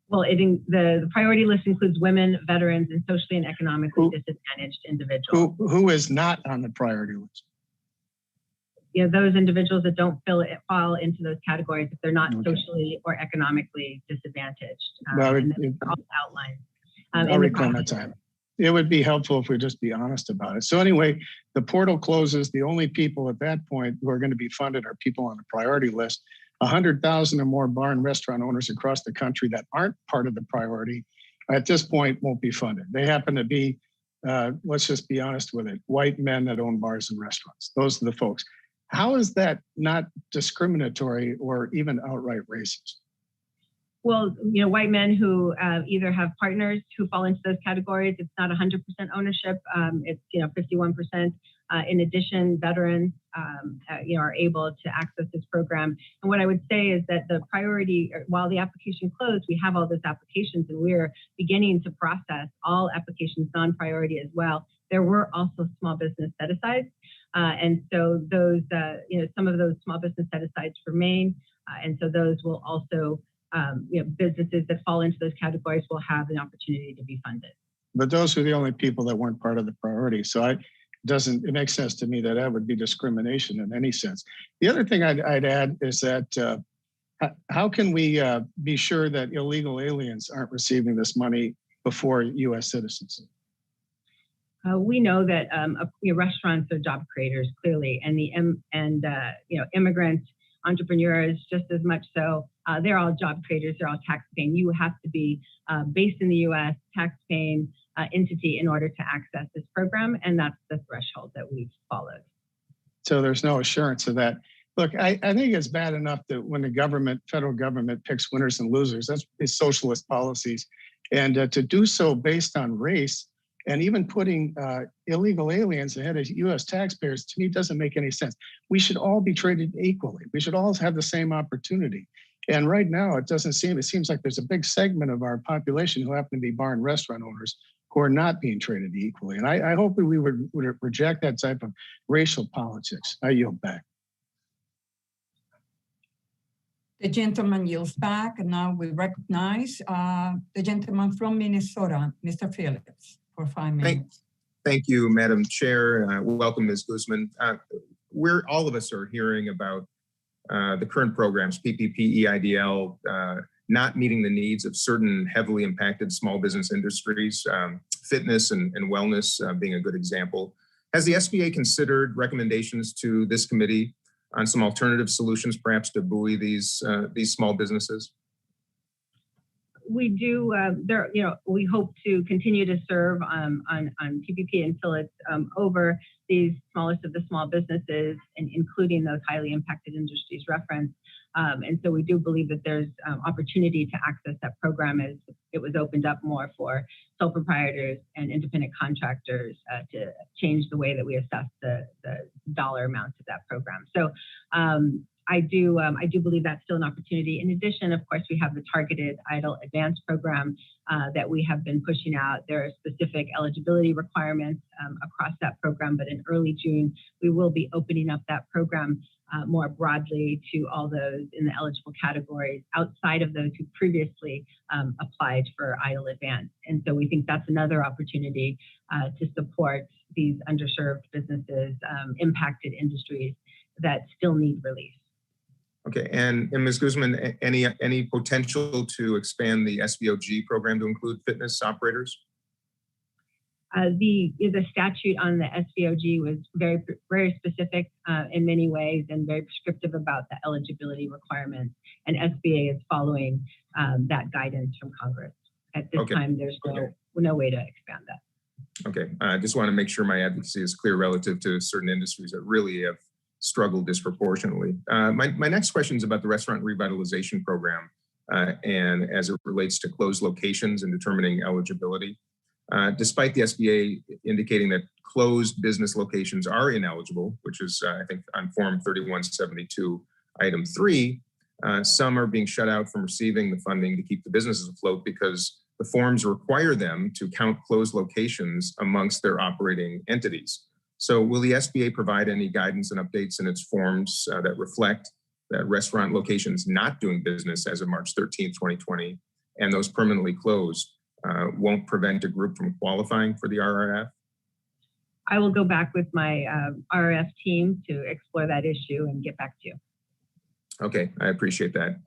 Well, the priority list includes women, veterans, and socially and economically disadvantaged individuals. Who is not on the priority list? Those individuals that don't fall into those categories if they're not socially or economically disadvantaged. Well, and they're all outlined. I'll reclaim that time. It would be helpful if we just be honest about it. So anyway, the portal closes. The only people at that point who are going to be funded are people on the priority list. 100,000 or more bar and restaurant owners across the country that aren't part of the priority at this point won't be funded. They happen to be, let's just be honest with it, white men that own bars and restaurants. Those are the folks. How is that not discriminatory or even outright racist? Well, white men who either have partners who fall into those categories, it's not 100% ownership. It's 51%. In addition, veterans are able to access this program. And what I would say is that the priority, while the application closed, we have all those applications, and we're beginning to process all applications non-priority as well. There were also small business set-asides, and so those, some of those small business set-asides remain, and so those will also. Businesses that fall into those categories will have an opportunity to be funded. But those are the only people that weren't part of the priority. So it makes sense to me that would be discrimination in any sense. The other thing I'd add is that how can we be sure that illegal aliens aren't receiving this money before U.S. citizens? We know that restaurants are job creators, clearly, and immigrant entrepreneurs just as much so. They're all job creators. They're all tax paying. You have to be based in the U.S. tax paying entity in order to access this program, and that's the threshold that we've followed. So there's no assurance of that. Look, I think it's bad enough that when the federal government picks winners and losers, that's socialist policies. And to do so based on race and even putting illegal aliens ahead of US taxpayers, to me, doesn't make any sense. We should all be treated equally. We should all have the same opportunity. And right now, it seems like there's a big segment of our population who happen to be bar and restaurant owners who are not being treated equally. And I hope we would reject that type of racial politics. I yield back. The gentleman yields back, and now we recognize the gentleman from Minnesota, Mr. Phillips, for 5 minutes. Thank you, Madam Chair. Welcome, Ms. Guzman. All of us are hearing about the current programs, PPP, EIDL, not meeting the needs of certain heavily impacted small business industries, fitness and wellness being a good example. Has the SBA considered recommendations to this committee on some alternative solutions, perhaps to buoy these small businesses? We do. We hope to continue to serve on PPP until it's over these smallest of the small businesses, and including those highly impacted industries referenced. And so we do believe that there's opportunity to access that program as it was opened up more for sole proprietors and independent contractors to change the way that we assess the dollar amounts of that program. So I do believe that's still an opportunity. In addition, of course, we have the targeted EIDL advance program that we have been pushing out. There are specific eligibility requirements across that program, but in early June, we will be opening up that program more broadly to all those in the eligible categories outside of those who previously applied for EIDL advance. And so we think that's another opportunity to support these underserved businesses, impacted industries that still need relief. Okay, and Ms. Guzman, any potential to expand the SVOG program to include fitness operators? The statute on the SVOG was very, very specific in many ways and very prescriptive about the eligibility requirements. And SBA is following that guidance from Congress. At this time, there's no way to expand that. Okay, I just want to make sure my advocacy is clear relative to certain industries that really have struggled disproportionately. My next question is about the Restaurant Revitalization Program and as it relates to closed locations and determining eligibility. Despite the SBA indicating that closed business locations are ineligible, which is, I think, on Form 3172, Item 3, some are being shut out from receiving the funding to keep the businesses afloat because the forms require them to count closed locations amongst their operating entities. So will the SBA provide any guidance and updates in its forms that reflect that restaurant locations not doing business as of March 13th, 2020, and those permanently closed won't prevent a group from qualifying for the RRF? I will go back with my RRF team to explore that issue and get back to you. Okay, I appreciate that.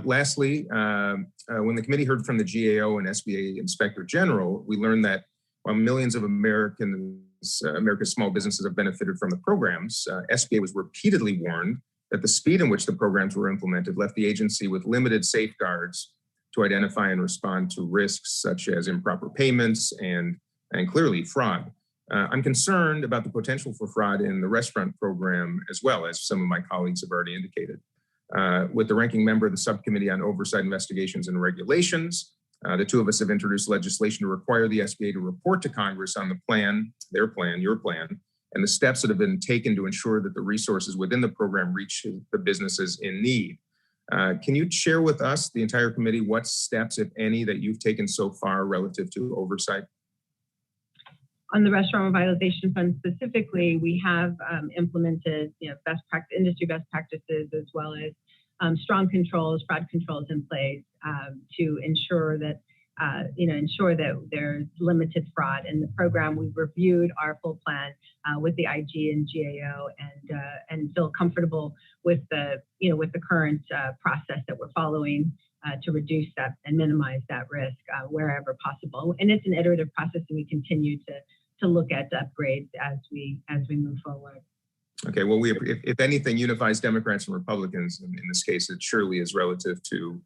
Lastly, when the committee heard from the GAO and SBA Inspector General, we learned that while millions of America's small businesses have benefited from the programs, SBA was repeatedly warned that the speed in which the programs were implemented left the agency with limited safeguards to identify and respond to risks such as improper payments and clearly fraud. I'm concerned about the potential for fraud in the restaurant program as well, as some of my colleagues have already indicated. With the ranking member of the Subcommittee on Oversight, Investigations, and Regulations, the two of us have introduced legislation to require the SBA to report to Congress on the plan, their plan, your plan, and the steps that have been taken to ensure that the resources within the program reach the businesses in need. Can you share with us, the entire committee, what steps, if any, that you've taken so far relative to oversight? On the Restaurant Revitalization Fund specifically, we have implemented industry best practices as well as strong controls, fraud controls in place to ensure that there's limited fraud in the program. We've reviewed our full plan with the IG and GAO and feel comfortable with the current process that we're following to reduce that and minimize that risk wherever possible. And it's an iterative process, and we continue to look at upgrades as we move forward. Okay, well, if anything unifies Democrats and Republicans, in this case, it surely is relative to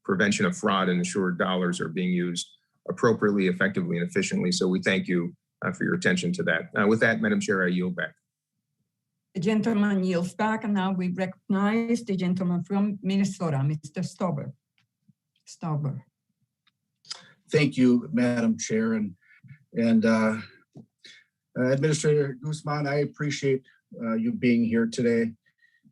prevention of fraud and ensure dollars are being used appropriately, effectively, and efficiently. So we thank you for your attention to that. With that, Madam Chair, I yield back. gentleman yields back, and now we recognize the gentleman from Minnesota, Mr. Stauber. Thank you, Madam Chair, and Administrator Guzman, I appreciate you being here today.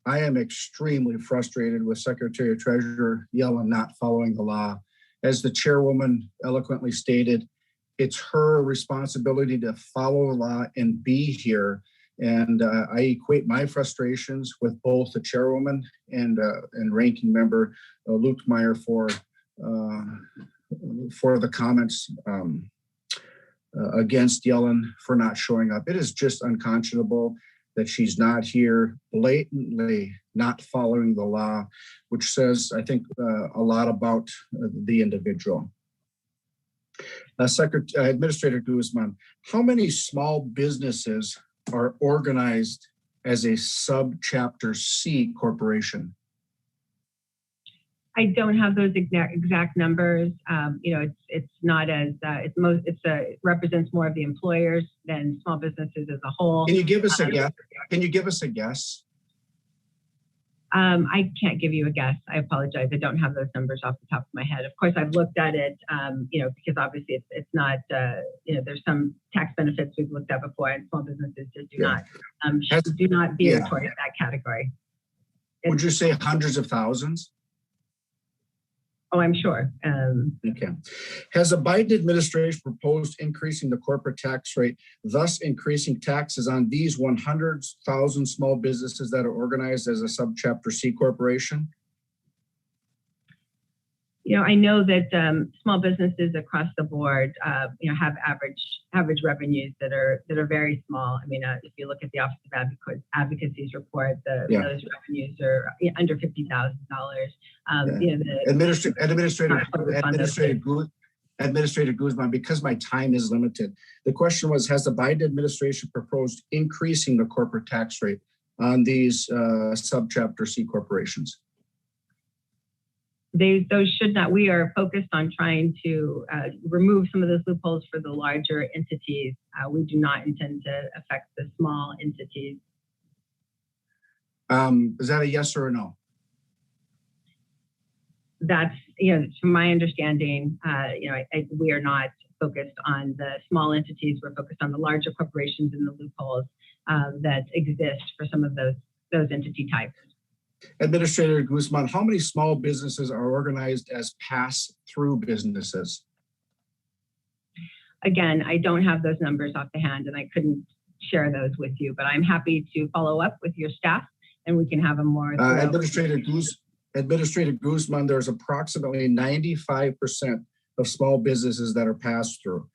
I am extremely frustrated with Secretary Treasurer Yellen not following the law. As the chairwoman eloquently stated, it's her responsibility to follow the law and be here. And I equate my frustrations with both the chairwoman and ranking member Lukemeyer for the comments against Yellen for not showing up. It is just unconscionable that she's not here, blatantly not following the law, which says, I think, a lot about the individual. Administrator Guzman, how many small businesses are organized as a subchapter C corporation? I don't have those exact numbers. It's not as it represents more of the employers than small businesses as a whole. Can you give us a guess? Can you give us a guess? I can't give you a guess. I apologize. I don't have those numbers off the top of my head. Of course, I've looked at it, because obviously it's not, there's some tax benefits we've looked at before, and small businesses just do not veer towards that category. Would you say hundreds of thousands? Oh, I'm sure. Okay. Has the Biden administration proposed increasing the corporate tax rate, thus increasing taxes on these 100,000 small businesses that are organized as a subchapter C corporation? I know that small businesses across the board, have average revenues that are very small. I mean, if you look at the Office of Advocacy's report, those revenues are under $50,000. Administrator Guzman, because my time is limited, the question was: has the Biden administration proposed increasing the corporate tax rate on these subchapter C corporations? Those should not. We are focused on trying to remove some of those loopholes for the larger entities. We do not intend to affect the small entities. Is that a yes or a no? That's, from my understanding, we are not focused on the small entities. We're focused on the larger corporations and the loopholes that exist for some of those entity types. Administrator Guzman, how many small businesses are organized as pass-through businesses? Again, I don't have those numbers off the hand, and I couldn't share those with you, but I'm happy to follow up with your staff, and we can have a more Administrator Guzman, there's approximately 95% of small businesses that are pass-through.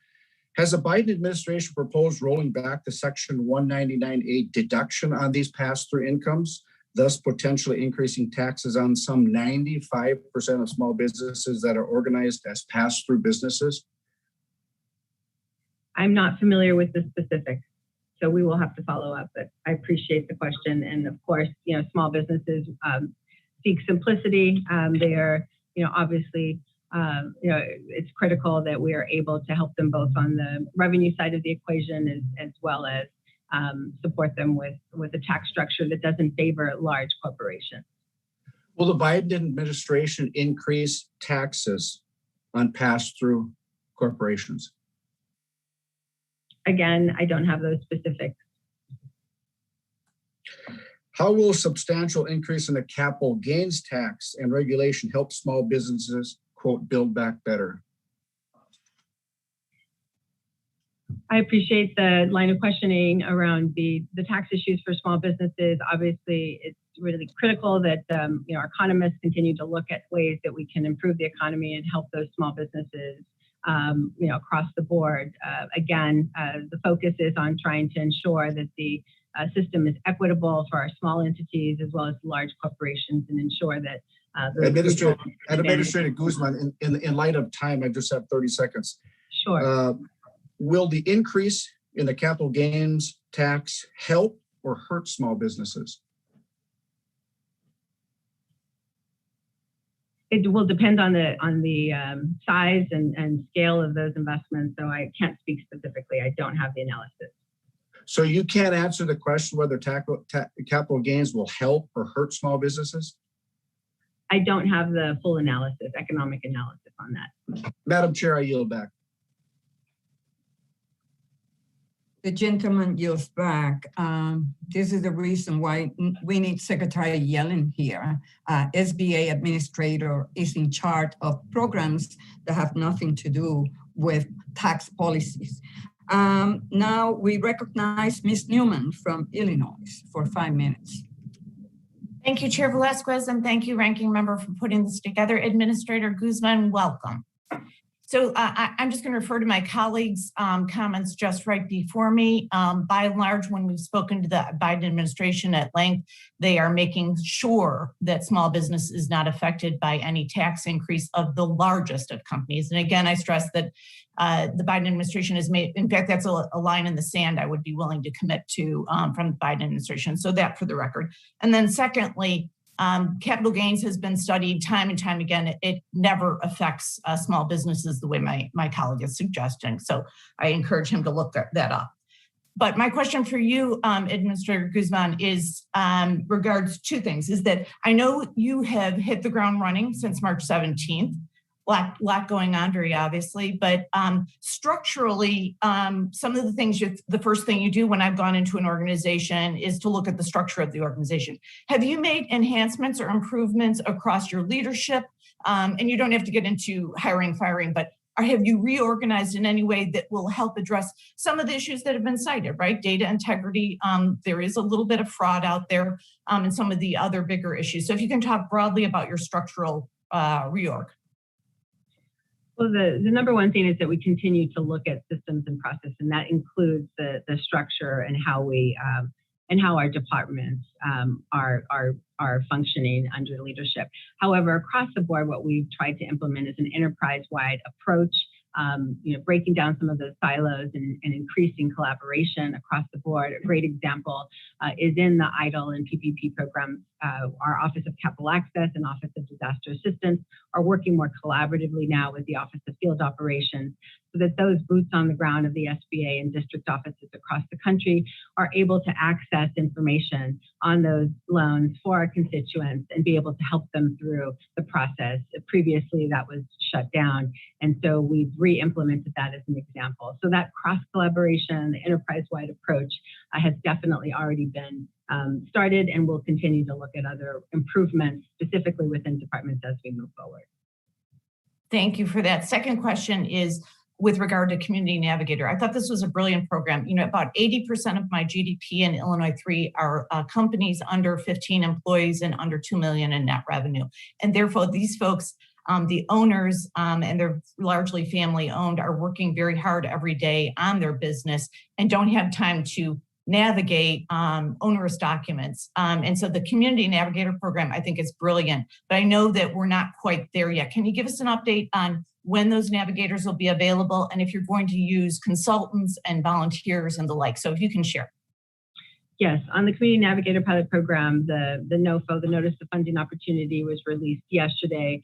Has the Biden administration proposed rolling back the Section 199A deduction on these pass-through incomes, thus potentially increasing taxes on some 95% of small businesses that are organized as pass-through businesses? I'm not familiar with the specifics, so we will have to follow up, but I appreciate the question. And of course, small businesses seek simplicity. They are, obviously, it's critical that we are able to help them both on the revenue side of the equation as well as support them with a tax structure that doesn't favor large corporations. Will the Biden administration increase taxes on pass-through corporations? Again, I don't have those specifics. How will a substantial increase in the capital gains tax and regulation help small businesses, quote, build back better? I appreciate the line of questioning around the tax issues for small businesses. Obviously, it's really critical that our economists continue to look at ways that we can improve the economy and help those small businesses across the board. Again, the focus is on trying to ensure that the system is equitable for our small entities as well as large corporations, and ensure that Administrator Guzman, in light of time, I just have 30 seconds. Sure. Will the increase in the capital gains tax help or hurt small businesses? It will depend on the size and scale of those investments, so I can't speak specifically. I don't have the analysis. So you can't answer the question whether capital gains will help or hurt small businesses? I don't have the full analysis, economic analysis on that. Madam Chair, I yield back. The gentleman yields back. This is the reason why we need Secretary Yellen here. SBA administrator is in charge of programs that have nothing to do with tax policies. Now we recognize Ms. Newman from Illinois for 5 minutes. Thank you, Chair Velasquez, and thank you, Ranking Member, for putting this together. Administrator Guzman, welcome. So I'm just going to refer to my colleagues' comments just right before me. By and large, when we've spoken to the Biden administration at length, they are making sure that small business is not affected by any tax increase of the largest of companies. And again, I stress that the Biden administration has made, in fact, that's a line in the sand I would be willing to commit to from the Biden administration. So that for the record. And then secondly, capital gains has been studied time and time again. It never affects small businesses the way my colleague is suggesting. So I encourage him to look that up. But my question for you, Administrator Guzman, is regards two things. Is that I know you have hit the ground running since March 17th. Lot going on, very obviously, but structurally, some of the things, the first thing you do when I've gone into an organization is to look at the structure of the organization. Have you made enhancements or improvements across your leadership? And you don't have to get into hiring, firing, but have you reorganized in any way that will help address some of the issues that have been cited, right? Data integrity, there is a little bit of fraud out there, and some of the other bigger issues. So if you can talk broadly about your structural reorg. Well, the number one thing is that we continue to look at systems and process, and that includes the structure and how we and how our departments are functioning under leadership. However, across the board, what we've tried to implement is an enterprise-wide approach. Breaking down some of those silos and increasing collaboration across the board. A great example is in the EIDL and PPP programs. Our Office of Capital Access and Office of Disaster Assistance are working more collaboratively now with the Office of Field Operations so that those boots on the ground of the SBA and district offices across the country are able to access information on those loans for our constituents and be able to help them through the process. Previously, that was shut down. And so we've re-implemented that as an example. So that cross-collaboration, the enterprise-wide approach has definitely already been started, and we'll continue to look at other improvements specifically within departments as we move forward. Thank you for that. Second question is with regard to Community Navigator. I thought this was a brilliant program. About 80% of my GDP in Illinois 3 are companies under 15 employees and under 2 million in net revenue. And therefore, these folks, the owners, and they're largely family owned, are working very hard every day on their business and don't have time to navigate onerous documents. And so the Community Navigator program, I think, is brilliant, but I know that we're not quite there yet. Can you give us an update on when those navigators will be available and if you're going to use consultants and volunteers and the like? So if you can share. Yes, on the Community Navigator pilot program, the NOFO, the Notice of Funding Opportunity, was released yesterday.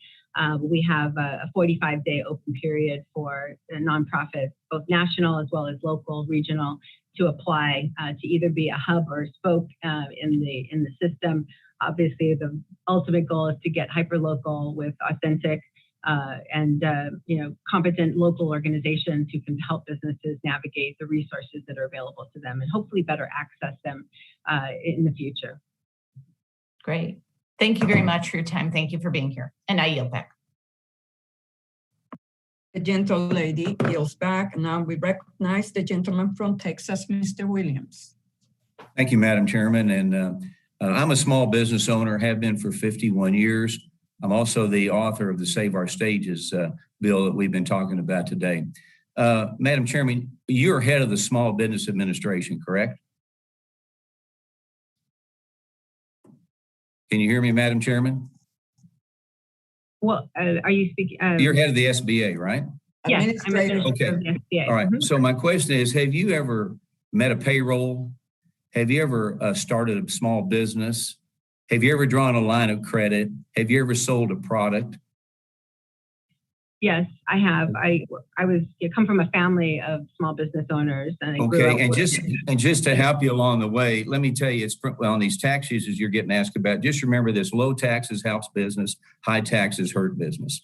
We have a 45-day open period for nonprofits, both national as well as local, regional, to apply to either be a hub or a spoke in the system. Obviously, the ultimate goal is to get hyperlocal with authentic and competent local organizations who can help businesses navigate the resources that are available to them and hopefully better access them in the future. Great. Thank you very much for your time. Thank you for being here. And I yield back. The gentle lady yields back. Now we recognize the gentleman from Texas, Mr. Williams. Thank you, Madam Chairman. And I'm a small business owner, have been for 51 years. I'm also the author of the Save Our Stages bill that we've been talking about today. Madam Chairman, you're head of the Small Business Administration, correct? Can you hear me, Madam Chairman? Well, are you speaking? You're head of the SBA, right? Yes, I'm okay. Of the SBA. All right. So my question is, have you ever met a payroll? Have you ever started a small business? Have you ever drawn a line of credit? Have you ever sold a product? Yes, I have. I come from a family of small business owners. And okay, and just to help you along the way, let me tell you, it's on these tax issues you're getting asked about. Just remember this: low taxes helps business, high taxes hurt business.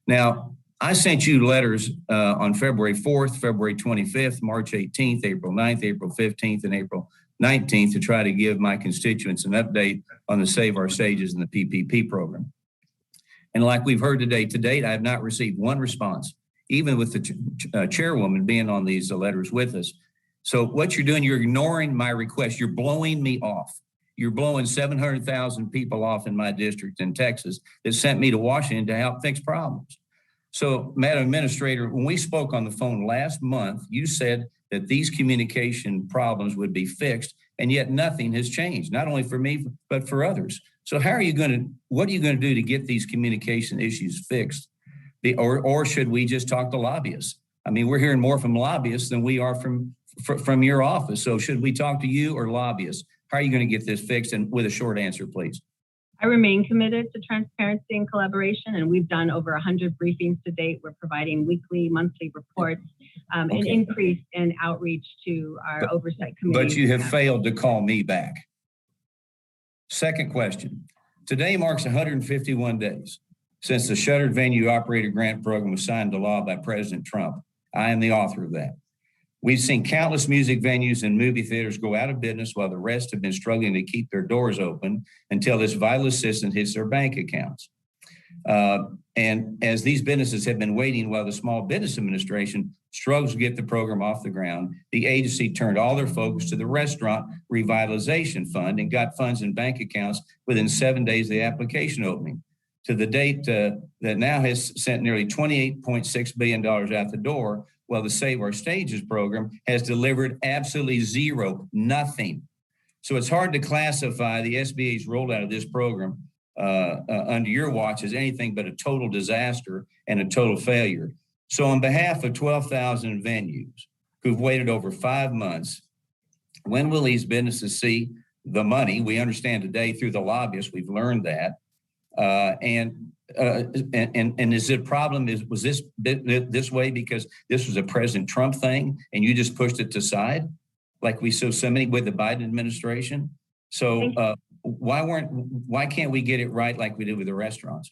Now, I sent you letters on February 4th, February 25th, March 18th, April 9th, April 15th, and April 19th to try to give my constituents an update on the Save Our Stages and the PPP program. And like we've heard today, to date, I have not received one response, even with the chairwoman being on these letters with us. So what you're doing, you're ignoring my request. You're blowing me off. You're blowing 700,000 people off in my district in Texas that sent me to Washington to help fix problems. So, Madam Administrator, when we spoke on the phone last month, you said that these communication problems would be fixed, and yet nothing has changed, not only for me, but for others. So what are you going to do to get these communication issues fixed? Or should we just talk to lobbyists? I mean, we're hearing more from lobbyists than we are from your office. So should we talk to you or lobbyists? How are you going to get this fixed? And with a short answer, please. I remain committed to transparency and collaboration, and we've done over 100 briefings to date. We're providing weekly, monthly reports, an increase in outreach to our oversight committee. But you have failed to call me back. Second question. Today marks 151 days since the Shuttered Venue Operating Grant program was signed into law by President Trump. I am the author of that. We've seen countless music venues and movie theaters go out of business while the rest have been struggling to keep their doors open until this vital assistance hits their bank accounts. And as these businesses have been waiting while the Small Business Administration struggles to get the program off the ground, the agency turned all their focus to the Restaurant Revitalization Fund and got funds in bank accounts within 7 days of the application opening. To the date that now has sent nearly $28.6 billion out the door, while the Save Our Stages program has delivered absolutely zero, nothing. So it's hard to classify the SBA's rollout of this program under your watch as anything but a total disaster and a total failure. So on behalf of 12,000 venues who've waited over 5 months, when will these businesses see the money? We understand today through the lobbyists, we've learned that. And is it a problem? Was this way because this was a President Trump thing and you just pushed it to side like we saw so many with the Biden administration? So why can't we get it right like we did with the restaurants?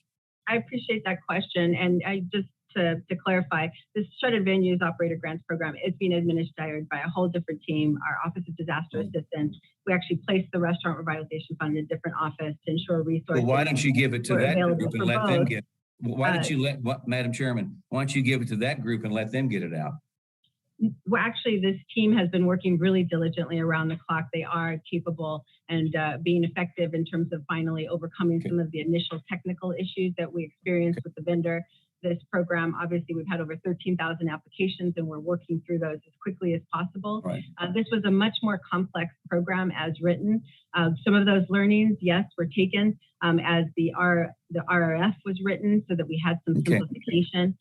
I appreciate that question. And I just to clarify, this Shuttered Venues Operating Grants program is being administered by a whole different team, our Office of Disaster Assistance. We actually placed the Restaurant Revitalization Fund in a different office to ensure resources. Well, why don't you give it to that group and let them get? Why don't you Madam Chairman? Why don't you give it to that group and let them get it out? Well, actually, this team has been working really diligently around the clock. They are capable and being effective in terms of finally overcoming some of the initial technical issues that we experienced with the vendor. This program, obviously, we've had over 13,000 applications and we're working through those as quickly as possible. Right. This was a much more complex program as written. Some of those learnings, yes, were taken as the RRF was written so that we had some simplification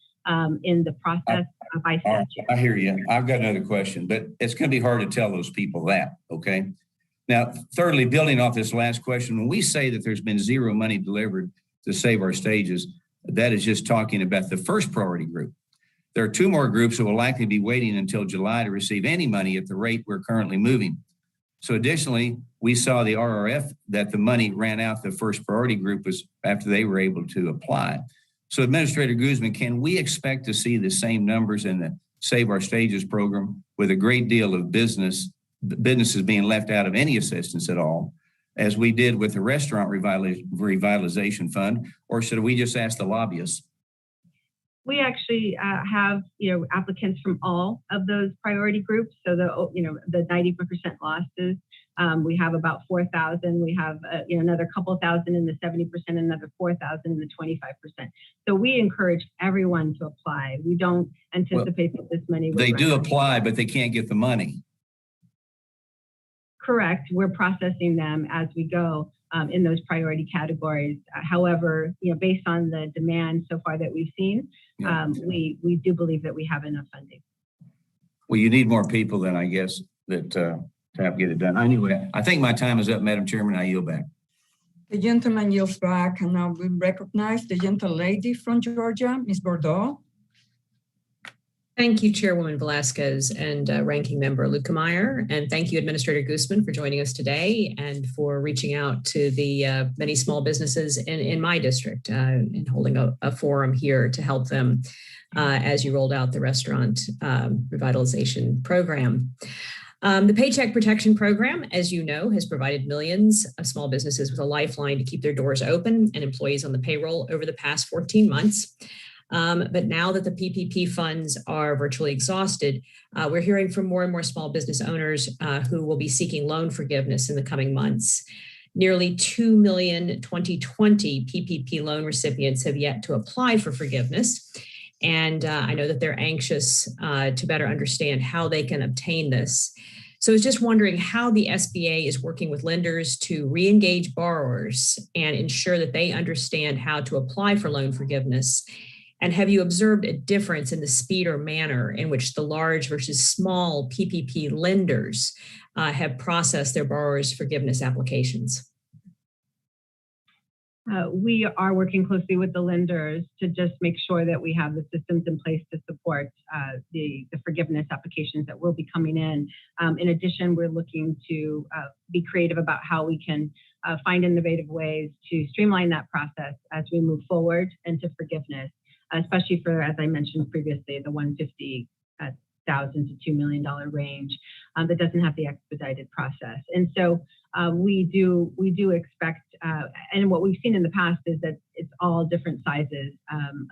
in the process by statute. I hear you. I've got another question, but it's going to be hard to tell those people that, okay? Now, thirdly, building off this last question, when we say that there's been zero money delivered to Save Our Stages, that is just talking about the first priority group. There are 2 more groups that will likely be waiting until July to receive any money at the rate we're currently moving. So additionally, we saw the RRF that the money ran out the first priority group was after they were able to apply. So Administrator Guzman, can we expect to see the same numbers in the Save Our Stages program with a great deal of businesses being left out of any assistance at all, as we did with the Restaurant Revitalization Fund, or should we just ask the lobbyists? We actually have applicants from all of those priority groups. So the 90% losses, we have about 4,000. We have another couple thousand in the 70%, another 4,000 in the 25%. So we encourage everyone to apply. We don't anticipate that this money. They do apply, but they can't get the money. Correct. We're processing them as we go in those priority categories. However, based on the demand so far that we've seen, we do believe that we have enough funding. Well, you need more people then, I guess, that to help get it done. Anyway, I think my time is up, Madam Chairman. I yield back. The gentleman yields back, and now we recognize the gentle lady from Georgia, Ms. Bordeaux. Thank you, Chairwoman Velasquez and Ranking Member Lukemeyer. And thank you, Administrator Guzman, for joining us today and for reaching out to the many small businesses in my district and holding a forum here to help them as you rolled out the restaurant revitalization program. The Paycheck Protection Program, as you know, has provided millions of small businesses with a lifeline to keep their doors open and employees on the payroll over the past 14 months. But now that the PPP funds are virtually exhausted, we're hearing from more and more small business owners who will be seeking loan forgiveness in the coming months. Nearly 2 million 2020 PPP loan recipients have yet to apply for forgiveness. And I know that they're anxious to better understand how they can obtain this. So I was just wondering how the SBA is working with lenders to re-engage borrowers and ensure that they understand how to apply for loan forgiveness. And have you observed a difference in the speed or manner in which the large versus small PPP lenders have processed their borrowers' forgiveness applications? We are working closely with the lenders to just make sure that we have the systems in place to support the forgiveness applications that will be coming in. In addition, we're looking to be creative about how we can find innovative ways to streamline that process as we move forward into forgiveness, especially for, as I mentioned previously, the $150,000 to $2 million range that doesn't have the expedited process. And so we do expect, and what we've seen in the past is that it's all different sizes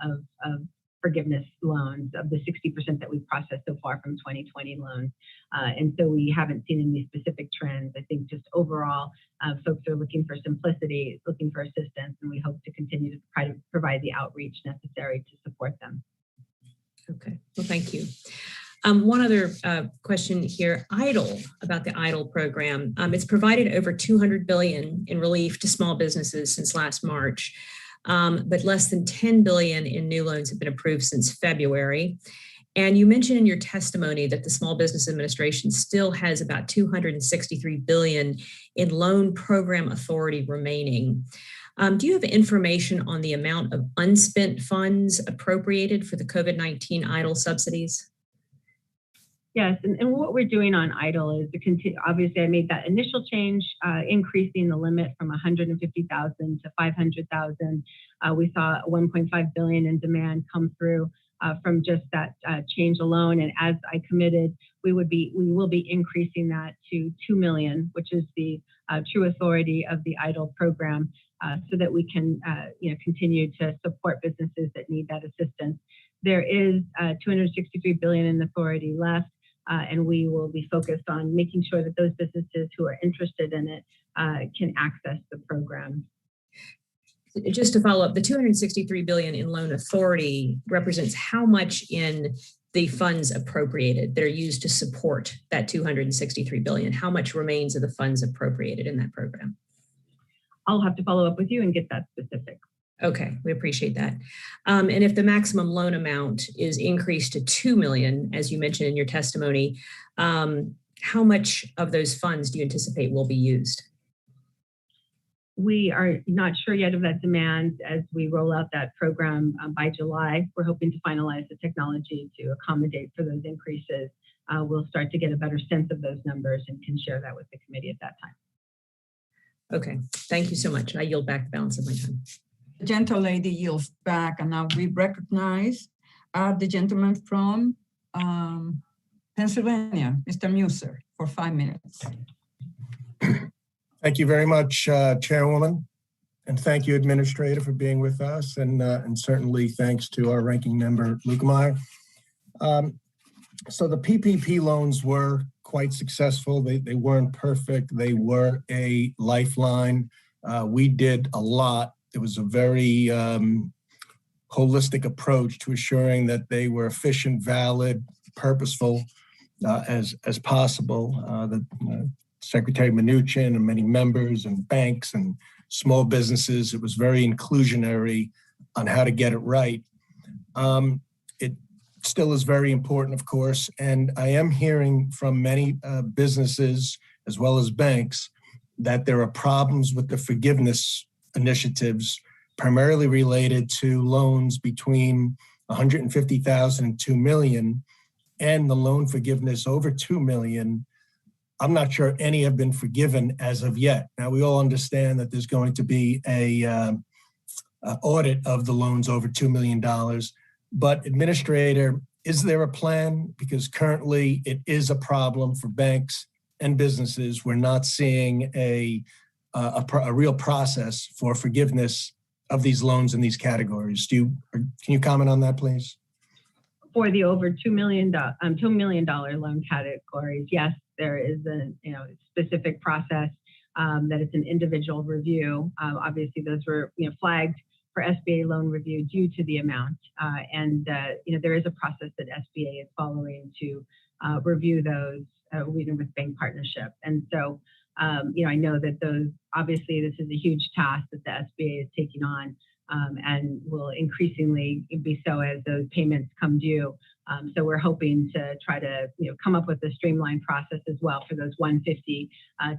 of forgiveness loans of the 60% that we've processed so far from 2020 loans. And so we haven't seen any specific trends. I think just overall, folks are looking for simplicity, looking for assistance, and we hope to continue to try to provide the outreach necessary to support them. Okay, well, thank you. One other question here, EIDL, about the EIDL program. It's provided over $200 billion in relief to small businesses since last March, but less than $10 billion in new loans have been approved since February. And you mentioned in your testimony that the Small Business Administration still has about $263 billion in loan program authority remaining. Do you have information on the amount of unspent funds appropriated for the COVID-19 EIDL subsidies? Yes, and what we're doing on EIDL is to continue. Obviously, I made that initial change, increasing the limit from 150,000 to 500,000. We saw 1.5 billion in demand come through from just that change alone. And as I committed, we will be increasing that to 2 million, which is the true authority of the EIDL program, so that we can continue to support businesses that need that assistance. There is 263 billion in authority left. And we will be focused on making sure that those businesses who are interested in it can access the program. Just to follow up, the 263 billion in loan authority represents how much in the funds appropriated that are used to support that 263 billion? How much remains of the funds appropriated in that program? I'll have to follow up with you and get that specific. Okay, we appreciate that. And if the maximum loan amount is increased to 2 million, as you mentioned in your testimony, how much of those funds do you anticipate will be used? We are not sure yet of that demand as we roll out that program by July. We're hoping to finalize the technology to accommodate for those increases. We'll start to get a better sense of those numbers and can share that with the committee at that time. Okay, thank you so much. I yield back the balance of my time. The gentle lady yields back, and now we recognize the gentleman from Pennsylvania, Mr. Muser, for 5 minutes. Thank you very much, Chairwoman, and thank you, Administrator, for being with us, and certainly thanks to our ranking member, Lukemeyer. So the PPP loans were quite successful. They weren't perfect. They were a lifeline. We did a lot. It was a very holistic approach to assuring that they were efficient, valid, purposeful as possible. Secretary Mnuchin and many members and banks and small businesses, it was very inclusionary on how to get it right. It still is very important, of course, and I am hearing from many businesses as well as banks that there are problems with the forgiveness initiatives, primarily related to loans between $150,000 and $2 million, and the loan forgiveness over $2 million. I'm not sure any have been forgiven as of yet. Now, we all understand that there's going to be a audit of the loans over $2 million. But Administrator, is there a plan? Because currently it is a problem for banks and businesses. We're not seeing a real process for forgiveness of these loans in these categories. Can you comment on that, please? For the over $2 million loan categories, yes, there is a specific process that it's an individual review. Obviously, those were flagged for SBA loan review due to the amount, and there is a process that SBA is following to review those with bank partnership. And so, I know that obviously this is a huge task that the SBA is taking on, and will increasingly be so as those payments come due. So we're hoping to try to come up with a streamlined process as well for those 150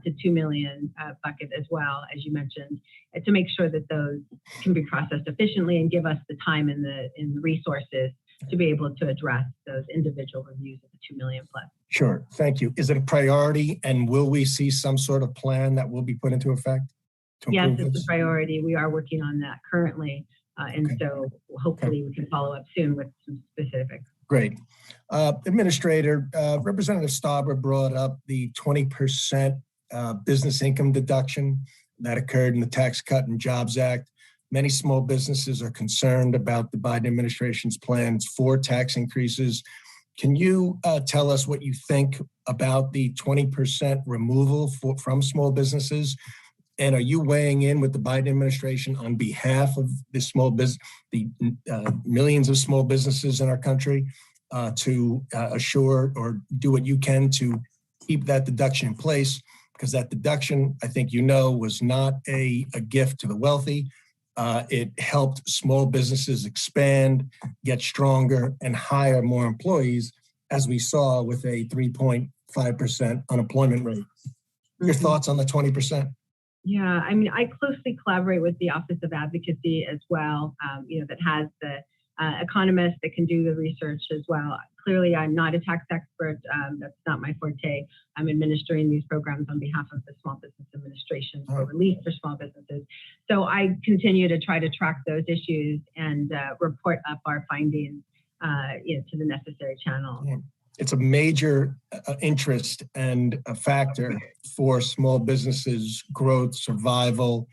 to 2 million bucket as well, as you mentioned, to make sure that those can be processed efficiently and give us the time and the resources to be able to address those individual reviews of the 2 million plus. Sure, thank you. Is it a priority, and will we see some sort of plan that will be put into effect? Yes, it's a priority. We are working on that currently. And so hopefully we can follow up soon with some specifics. Great. Administrator, Representative Stauber brought up the 20% business income deduction that occurred in the Tax Cut and Jobs Act. Many small businesses are concerned about the Biden administration's plans for tax increases. Can you tell us what you think about the 20% removal from small businesses? And are you weighing in with the Biden administration on behalf of the millions of small businesses in our country to assure or do what you can to keep that deduction in place? Because that deduction, I think was not a gift to the wealthy. It helped small businesses expand, get stronger, and hire more employees, as we saw with a 3.5% unemployment rate. Your thoughts on the 20%? Yeah, I mean, I closely collaborate with the Office of Advocacy as well, that has the economists that can do the research as well. Clearly, I'm not a tax expert. That's not my forte. I'm administering these programs on behalf of the Small Business Administration for relief for small businesses. So I continue to try to track those issues and report up our findings, to the necessary channel. Yeah. It's a major interest and a factor for small businesses' growth, survival,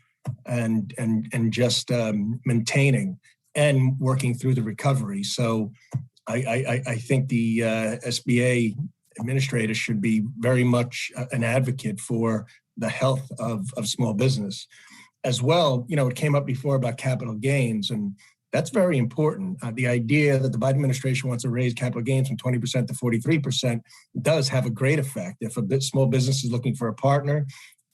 and just maintaining and working through the recovery. So I think the SBA administrator should be very much an advocate for the health of small business. As well, it came up before about capital gains, and that's very important. The idea that the Biden administration wants to raise capital gains from 20% to 43% does have a great effect. If a small business is looking for a partner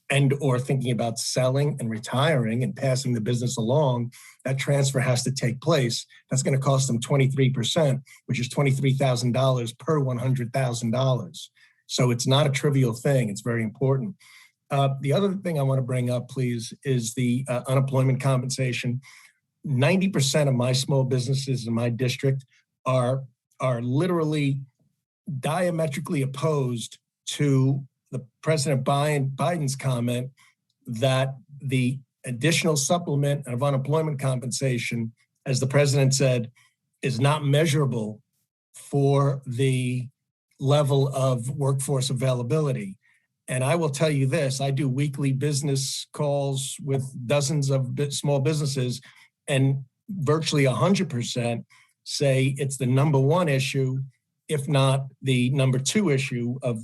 and or thinking about selling and retiring and passing the business along, that transfer has to take place. That's going to cost them 23%, which is $23,000 per $100,000. So it's not a trivial thing. It's very important. The other thing I want to bring up, please, is the unemployment compensation. 90% of my small businesses in my district are literally diametrically opposed to the President Biden's comment that the additional supplement of unemployment compensation, as the president said, is not measurable for the level of workforce availability. And I will tell you this, I do weekly business calls with dozens of small businesses, and virtually 100% say it's the number one issue, if not the number two issue of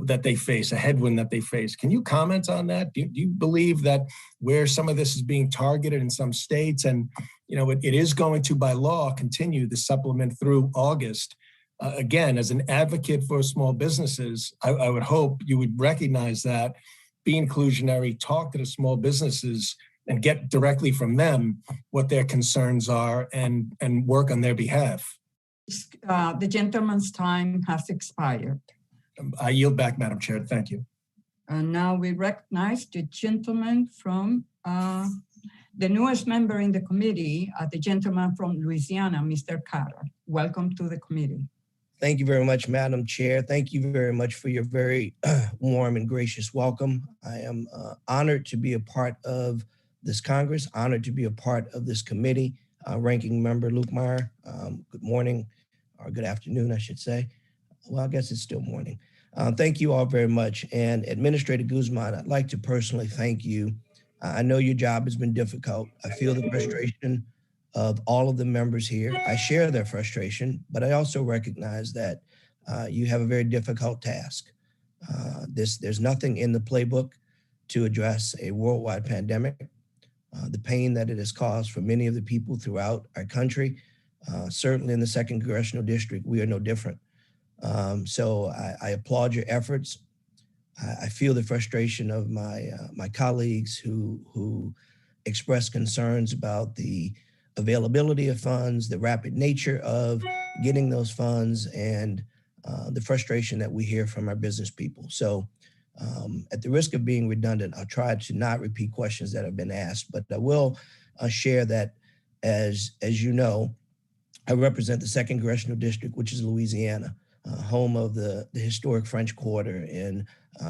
that they face, a headwind that they face. Can you comment on that? Do you believe that where some of this is being targeted in some states, and it is going to, by law, continue the supplement through August? Again, as an advocate for small businesses, I would hope you would recognize that, be inclusionary, talk to the small businesses, and get directly from them what their concerns are and work on their behalf. The gentleman's time has expired. I yield back, Madam Chair. Thank you. And now we recognize the gentleman from the newest member in the committee, the gentleman from Louisiana, Mr. Carter. Welcome to the committee. Thank you very much, Madam Chair. Thank you very much for your very warm and gracious welcome. I am honored to be a part of this Congress, honored to be a part of this committee. Ranking Member Lukemire, good morning, or good afternoon, I should say. Well, I guess it's still morning. Thank you all very much. And Administrator Guzman, I'd like to personally thank you. I know your job has been difficult. I feel the frustration of all of the members here. I share their frustration, but I also recognize that you have a very difficult task. There's nothing in the playbook to address a worldwide pandemic. The pain that it has caused for many of the people throughout our country, certainly in the 2nd Congressional District, we are no different. So I applaud your efforts. I feel the frustration of my colleagues who express concerns about the availability of funds, the rapid nature of getting those funds, and the frustration that we hear from our business people. So at the risk of being redundant, I'll try to not repeat questions that have been asked, but I will share that as you know, I represent the 2nd Congressional District, which is Louisiana, home of the historic French Quarter and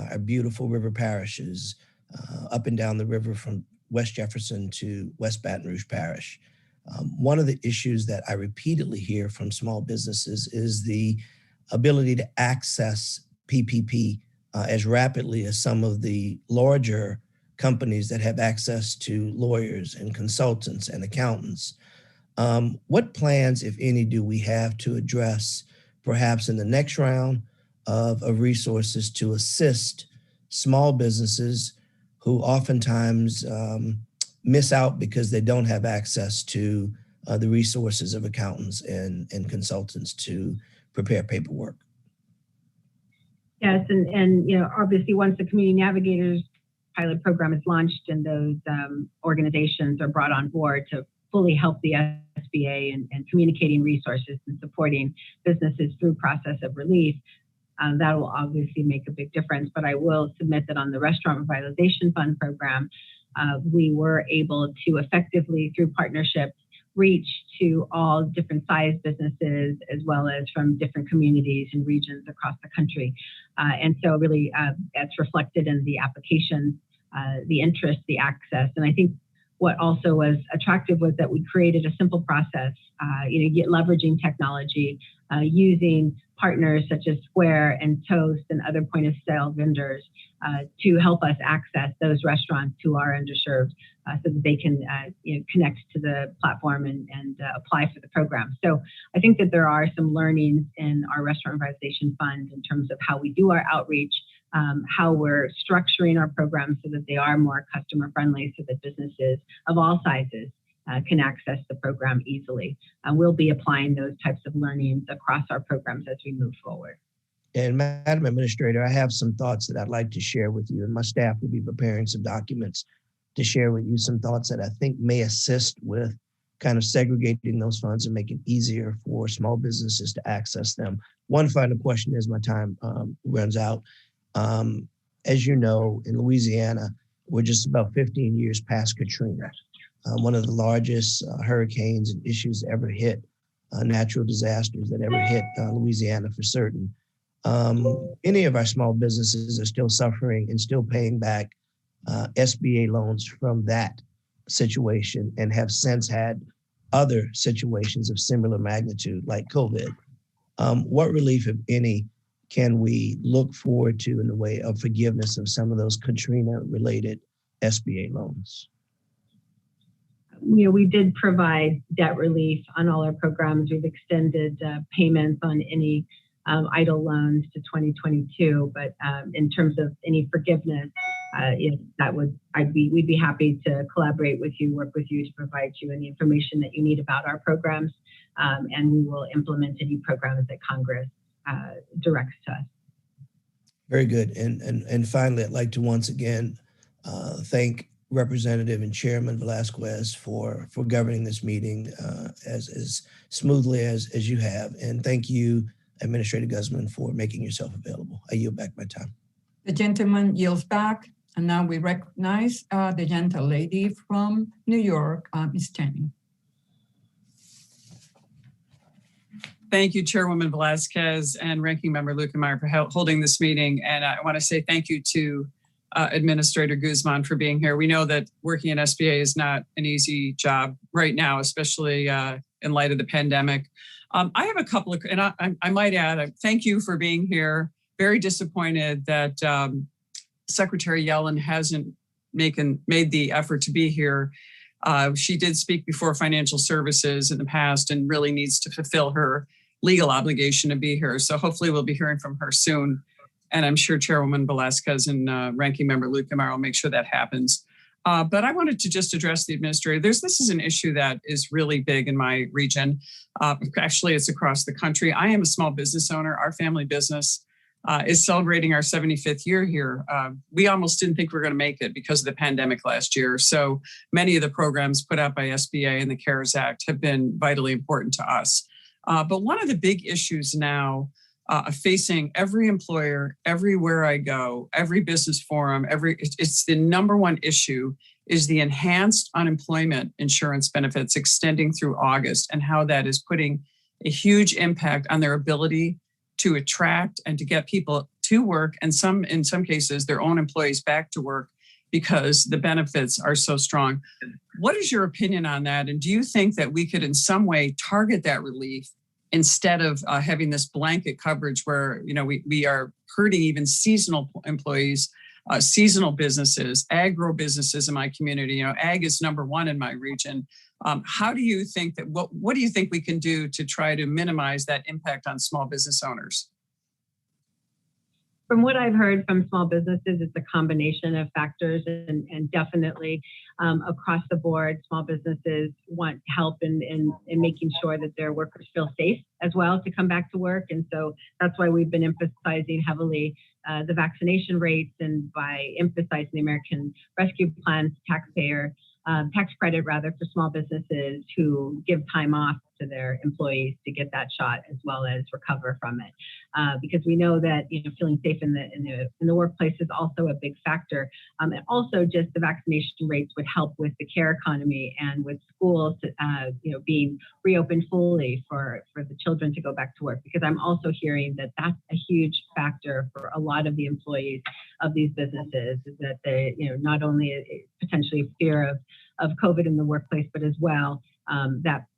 our beautiful river parishes up and down the river from West Jefferson to West Baton Rouge Parish. One of the issues that I repeatedly hear from small businesses is the ability to access PPP as rapidly as some of the larger companies that have access to lawyers and consultants and accountants. What plans, if any, do we have to address perhaps in the next round of resources to assist small businesses who oftentimes miss out because they don't have access to the resources of accountants and consultants to prepare paperwork? Yes, and you know, obviously once the Community Navigators pilot program is launched and those organizations are brought on board to fully help the SBA and communicating resources and supporting businesses through process of relief, that will obviously make a big difference. But I will submit that on the Restaurant Revitalization Fund program, we were able to effectively, through partnerships, reach to all different size businesses as well as from different communities and regions across the country. And so really that's reflected in the applications, the interest, the access. And I think what also was attractive was that we created a simple process, leveraging technology, using partners such as Square and Toast and other point of sale vendors to help us access those restaurants who are underserved so that they can connect to the platform and apply for the program. So I think that there are some learnings in our Restaurant Revitalization Fund in terms of how we do our outreach, how we're structuring our programs so that they are more customer friendly so that businesses of all sizes can access the program easily. We'll be applying those types of learnings across our programs as we move forward. And Madam Administrator, I have some thoughts that I'd like to share with you, and my staff will be preparing some documents to share with you, some thoughts that I think may assist with kind of segregating those funds and make it easier for small businesses to access them. One final question as my time runs out. As you know, in Louisiana, we're just about 15 years past Katrina, one of the largest hurricanes and issues ever hit, natural disasters that ever hit Louisiana for certain. Many of our small businesses are still suffering and still paying back SBA loans from that situation and have since had other situations of similar magnitude like COVID. What relief, if any, can we look forward to in the way of forgiveness of some of those Katrina-related SBA loans? We did provide debt relief on all our programs. We've extended payments on any EIDL loans to 2022, but in terms of any forgiveness, we'd be happy to collaborate with you, work with you to provide you any information that you need about our programs, and we will implement any programs that Congress directs to us. Very good. And finally, I'd like to once again thank Representative and Chairman Velasquez for governing this meeting as smoothly as you have. And thank you, Administrator Guzman, for making yourself available. I yield back my time. The gentleman yields back, and now we recognize the gentle lady from New York, Ms. Channing. Thank you, Chairwoman Velasquez and Ranking Member Lukemeyer for holding this meeting. And I want to say thank you to Administrator Guzman for being here. We know that working at SBA is not an easy job right now, especially in light of the pandemic. I have a couple of, and I might add, thank you for being here. Very disappointed that Secretary Yellen hasn't made the effort to be here. She did speak before Financial Services in the past and really needs to fulfill her legal obligation to be here. So hopefully we'll be hearing from her soon. And I'm sure Chairwoman Velasquez and Ranking Member Lukemeyer will make sure that happens. But I wanted to just address the administrator. This is an issue that is really big in my region. Actually, it's across the country. I am a small business owner. Our family business is celebrating our 75th year here. We almost didn't think we were going to make it because of the pandemic last year. So many of the programs put out by SBA and the CARES Act have been vitally important to us. But one of the big issues now facing every employer, everywhere I go, every business forum, it's the number one issue is the enhanced unemployment insurance benefits extending through August and how that is putting a huge impact on their ability to attract and to get people to work, and in some cases, their own employees back to work because the benefits are so strong. What is your opinion on that? And do you think that we could in some way target that relief instead of having this blanket coverage where, you know, we are hurting even seasonal employees, seasonal businesses, agro businesses in my community? You know, ag is number one in my region. How do you think that, what do you think we can do to try to minimize that impact on small business owners? From what I've heard from small businesses, it's a combination of factors, and definitely across the board, small businesses want help in making sure that their workers feel safe as well to come back to work. And so that's why we've been emphasizing heavily the vaccination rates, and by emphasizing the American Rescue Plan's tax credit rather for small businesses who give time off to their employees to get that shot as well as recover from it, because we know that, you know, feeling safe in the workplace is also a big factor, and also just the vaccination rates would help with the care economy and with schools being reopened fully for the children to go back to work, because I'm also hearing that that's a huge factor for a lot of the employees of these businesses, is that they, you know, not only potentially fear of COVID in the workplace, but as well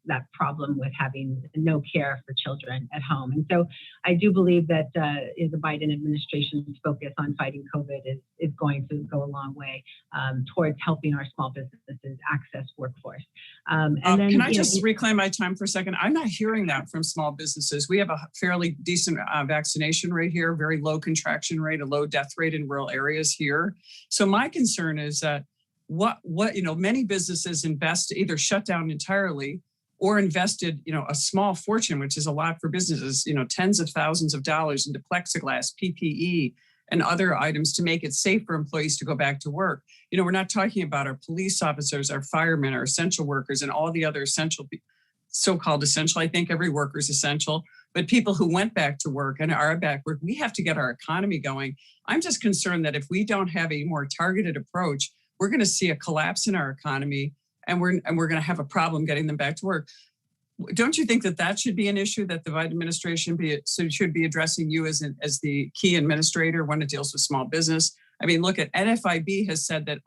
that problem with having no care for children at home. And so I do believe that the Biden administration's focus on fighting COVID is going to go a long way towards helping our small businesses access workforce. And then, can I just reclaim my time for a second? I'm not hearing that from small businesses. We have a fairly decent vaccination rate here, very low contraction rate, a low death rate in rural areas here. So my concern is that many businesses either shut down entirely or invested, a small fortune, which is a lot for businesses, tens of thousands of dollars into plexiglass, PPE, and other items to make it safe for employees to go back to work. We're not talking about our police officers, our firemen, our essential workers, and all the other essential, so-called essential. I think every worker is essential, but people who went back to work and are back work, we have to get our economy going. I'm just concerned that if we don't have a more targeted approach, we're going to see a collapse in our economy, and we're going to have a problem getting them back to work. Don't you think that should be an issue that the Biden administration should be addressing you as the key administrator when it deals with small business? I mean, look at NFIB has said that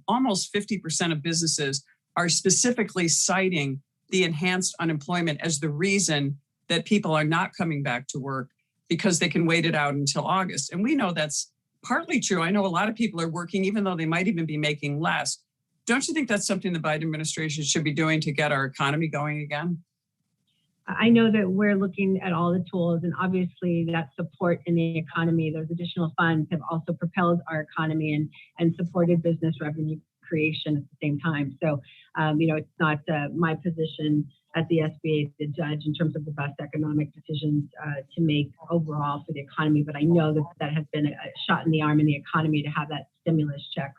almost 50% of businesses are specifically citing the enhanced unemployment as the reason that people are not coming back to work, because they can wait it out until August. And we know that's partly true. I know a lot of people are working, even though they might even be making less. Don't you think that's something the Biden administration should be doing to get our economy going again? I know that we're looking at all the tools, and obviously that support in the economy, those additional funds have also propelled our economy and supported business revenue creation at the same time. So, it's not my position at the SBA to judge in terms of the best economic decisions to make overall for the economy, but I know that has been a shot in the arm in the economy to have that stimulus check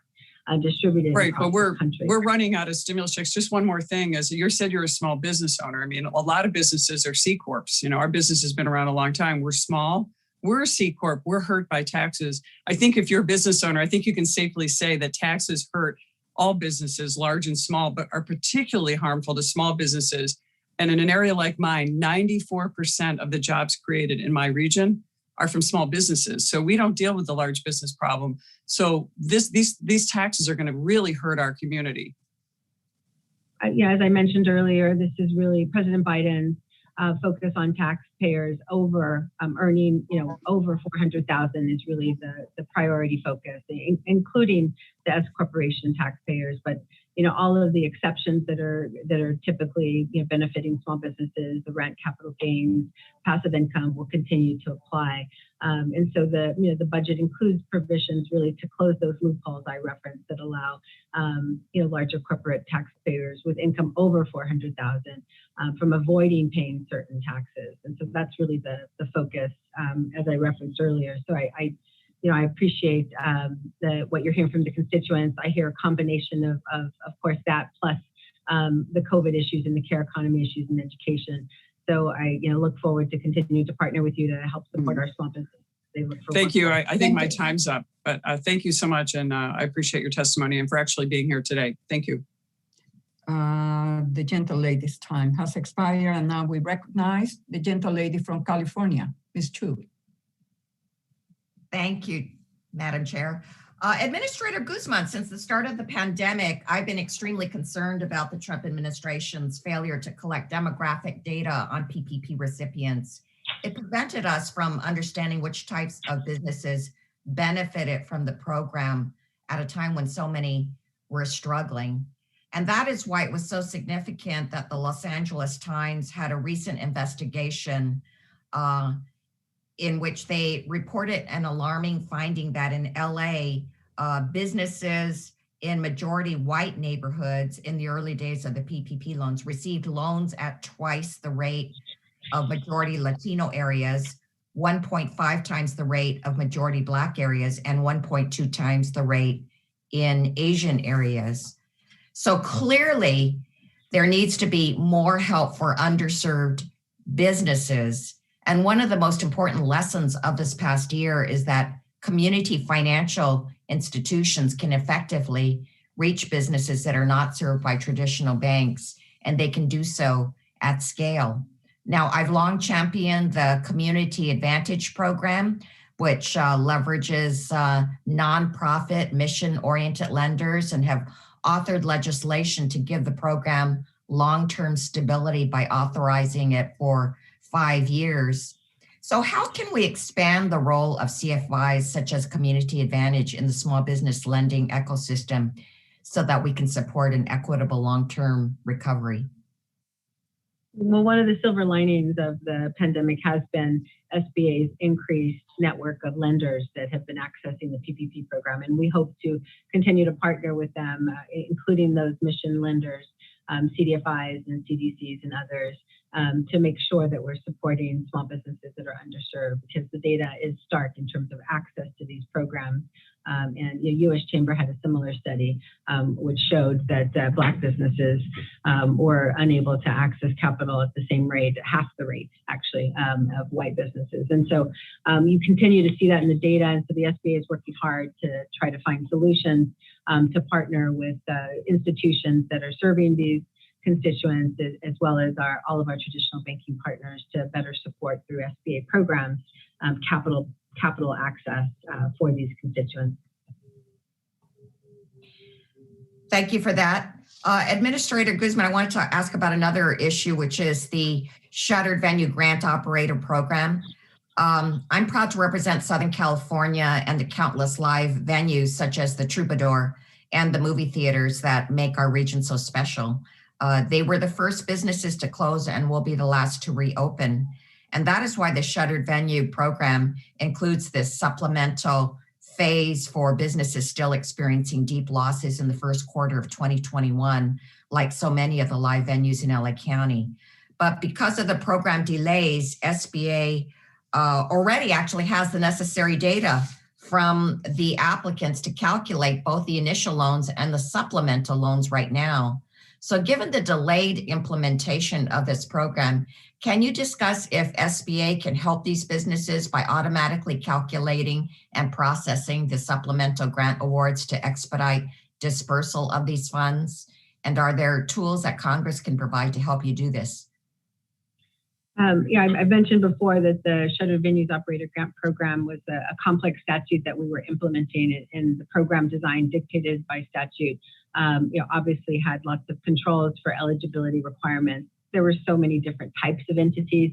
distributed. Right, but we're running out of stimulus checks. Just one more thing, as you said, you're a small business owner. I mean, a lot of businesses are C Corps. Our business has been around a long time. We're small, we're a C Corp, we're hurt by taxes. I think if you're a business owner, I think you can safely say that taxes hurt all businesses, large and small, but are particularly harmful to small businesses. And in an area like mine, 94% of the jobs created in my region are from small businesses. So we don't deal with the large business problem. So these taxes are going to really hurt our community. Yeah, as I mentioned earlier, this is really President Biden's focus on taxpayers over earning, over $400,000 is really the priority focus, including the S corporation taxpayers. But all of the exceptions that are typically benefiting small businesses, the rent, capital gains, passive income will continue to apply. And so the budget includes provisions really to close those loopholes I referenced that allow larger corporate taxpayers with income over $400,000 from avoiding paying certain taxes. And so that's really the focus, as I referenced earlier. So I appreciate what you're hearing from the constituents. I hear a combination of course, that plus the COVID issues and the care economy issues in education. So I look forward to continuing to partner with you to help support our small business. Thank you. I think my time's up, but thank you so much. And I appreciate your testimony and for actually being here today. Thank you. The gentle lady's time has expired, and now we recognize the gentle lady from California, Ms. Chu. Thank you, Madam Chair. Administrator Guzman, since the start of the pandemic, I've been extremely concerned about the Trump administration's failure to collect demographic data on PPP recipients. It prevented us from understanding which types of businesses benefited from the program at a time when so many were struggling. And that is why it was so significant that the Los Angeles Times had a recent investigation in which they reported an alarming finding that in LA, businesses in majority white neighborhoods in the early days of the PPP loans received loans at twice the rate of majority Latino areas, 1.5 times the rate of majority Black areas, and 1.2 times the rate in Asian areas. So clearly, there needs to be more help for underserved businesses. And one of the most important lessons of this past year is that community financial institutions can effectively reach businesses that are not served by traditional banks, and they can do so at scale. Now, I've long championed the Community Advantage program, which leverages nonprofit mission-oriented lenders, and have authored legislation to give the program long-term stability by authorizing it for 5 years. So how can we expand the role of CFIs such as Community Advantage in the small business lending ecosystem so that we can support an equitable long-term recovery? Well, one of the silver linings of the pandemic has been SBA's increased network of lenders that have been accessing the PPP program. And we hope to continue to partner with them, including those mission lenders, CDFIs and CDCs and others, to make sure that we're supporting small businesses that are underserved, because the data is stark in terms of access to these programs. And the U.S. Chamber had a similar study which showed that Black businesses were unable to access capital at the same rate, half the rate actually, of white businesses. And so you continue to see that in the data. And so the SBA is working hard to try to find solutions to partner with institutions that are serving these constituents, as well as all of our traditional banking partners, to better support through SBA programs capital access for these constituents. Thank you for that. Administrator Guzman, I wanted to ask about another issue, which is the Shuttered Venue Grant Operator Program. I'm proud to represent Southern California and the countless live venues such as the Troubadour and the movie theaters that make our region so special. They were the first businesses to close and will be the last to reopen. And that is why the Shuttered Venue program includes this supplemental phase for businesses still experiencing deep losses in the first quarter of 2021, like so many of the live venues in LA County. But because of the program delays, SBA already actually has the necessary data from the applicants to calculate both the initial loans and the supplemental loans right now. So given the delayed implementation of this program, Can you discuss if SBA can help these businesses by automatically calculating and processing the supplemental grant awards to expedite dispersal of these funds? And are there tools that Congress can provide to help you do this? Yeah, I've mentioned before that the Shuttered Venues Operating Grant program was a complex statute that we were implementing, and the program design dictated by statute, obviously had lots of controls for eligibility requirements. There were so many different types of entities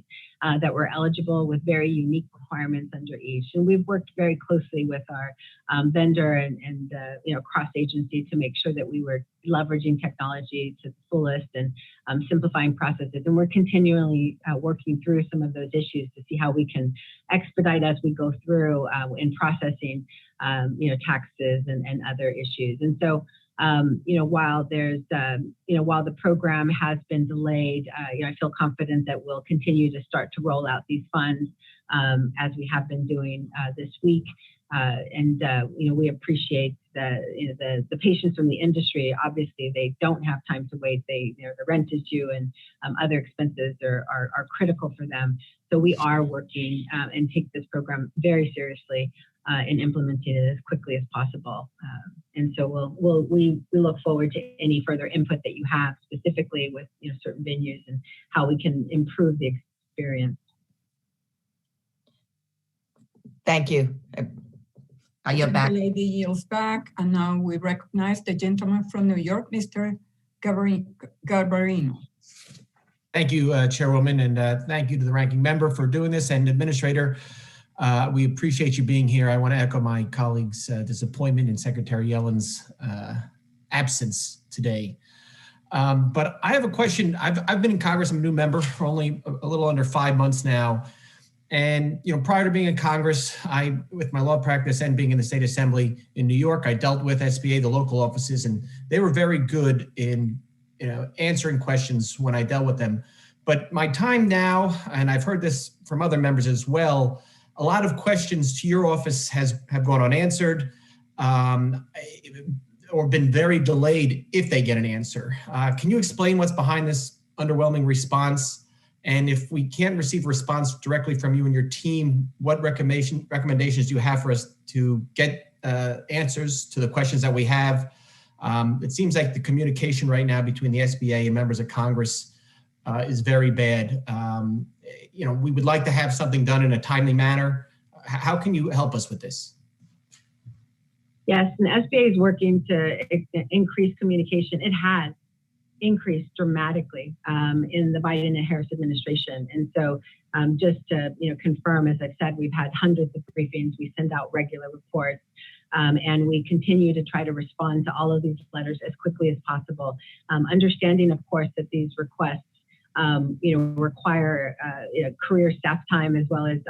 that were eligible with very unique requirements under each. And we've worked very closely with our vendor and cross-agency to make sure that we were leveraging technology to the fullest and simplifying processes. And we're continually working through some of those issues to see how we can expedite as we go through in processing, taxes and other issues. And so, while the program has been delayed, I feel confident that we'll continue to start to roll out these funds as we have been doing this week. We appreciate the patience from the industry. Obviously, they don't have time to wait. The rent is due, and other expenses are critical for them. So we are working and take this program very seriously and implementing it as quickly as possible. And so we look forward to any further input that you have specifically with certain venues and how we can improve the experience. Thank you. I yield back. The lady yields back, and now we recognize the gentleman from New York, Mr. Garbarino. Thank you, Chairwoman, and thank you to the ranking member for doing this, and Administrator. We appreciate you being here. I want to echo my colleagues' disappointment in Secretary Yellen's absence today. But I have a question. I've been in Congress. I'm a new member for only a little under 5 months now. And prior to being in Congress, with my law practice and being in the State Assembly in New York, I dealt with SBA, the local offices, and they were very good in answering questions when I dealt with them. But my time now, and I've heard this from other members as well, a lot of questions to your office have gone unanswered or been very delayed if they get an answer. Can you explain what's behind this underwhelming response? And if we can't receive a response directly from you and your team, what recommendations do you have for us to get answers to the questions that we have? It seems like the communication right now between the SBA and members of Congress is very bad. We would like to have something done in a timely manner. How can you help us with this? Yes, and the SBA is working to increase communication. It has increased dramatically in the Biden and Harris administration. And so just to confirm, as I've said, we've had hundreds of briefings. We send out regular reports. And we continue to try to respond to all of these letters as quickly as possible. Understanding, of course, that these requests require career staff time as well as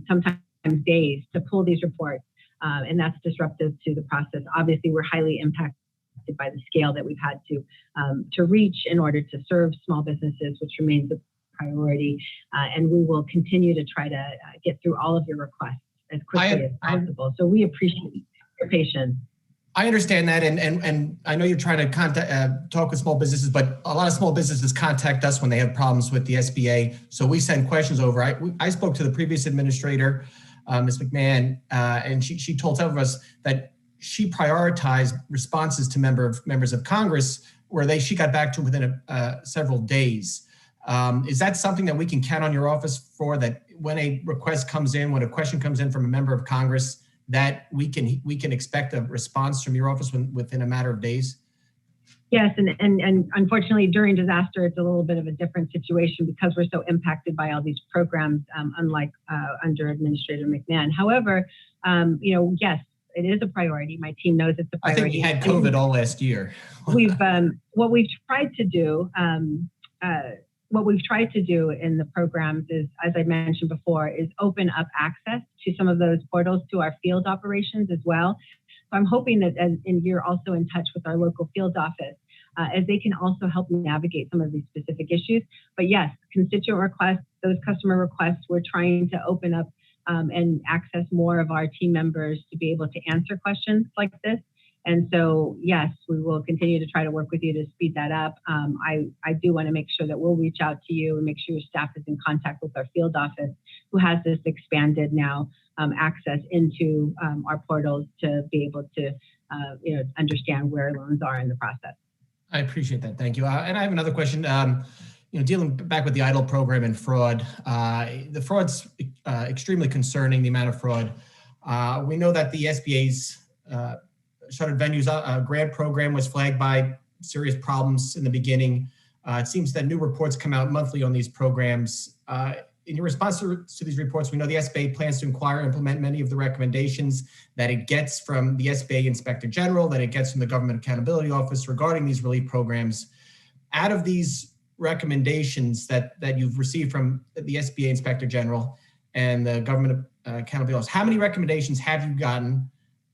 sometimes days to pull these reports, and that's disruptive to the process. Obviously, we're highly impacted by the scale that we've had to reach in order to serve small businesses, which remains a priority. And we will continue to try to get through all of your requests as quickly as possible. So we appreciate your patience. I understand that, and I know you're trying to talk with small businesses, but a lot of small businesses contact us when they have problems with the SBA. So we send questions over. I spoke to the previous administrator, Ms. McMahon, and she told some of us that she prioritized responses to members of Congress where she got back to within several days. Is that something that we can count on your office for, that when a request comes in, when a question comes in from a member of Congress, that we can expect a response from your office within a matter of days? Yes, and unfortunately during disaster, it's a little bit of a different situation because we're so impacted by all these programs, unlike under Administrator McMahon. However, yes, it is a priority. My team knows it's a priority. I think we had COVID all last year. What we've tried to do in the programs is, as I mentioned before, is open up access to some of those portals to our field operations as well. So I'm hoping that, and you're also in touch with our local field office, as they can also help navigate some of these specific issues. But yes, constituent requests, those customer requests, we're trying to open up and access more of our team members to be able to answer questions like this. And so, yes, we will continue to try to work with you to speed that up. I do want to make sure that we'll reach out to you and make sure your staff is in contact with our field office, who has this expanded now access into our portals to be able to understand where loans are in the process. I appreciate that. Thank you. And I have another question. Dealing back with the EIDL program and fraud, the fraud's extremely concerning, the amount of fraud. We know that the SBA's Shuttered Venues Grant program was flagged by serious problems in the beginning. It seems that new reports come out monthly on these programs. In your response to these reports, we know the SBA plans to inquire and implement many of the recommendations that it gets from the SBA Inspector General, that it gets from the Government Accountability Office regarding these relief programs. Out of these recommendations that you've received from the SBA Inspector General and the Government Accountability Office, how many recommendations have you gotten,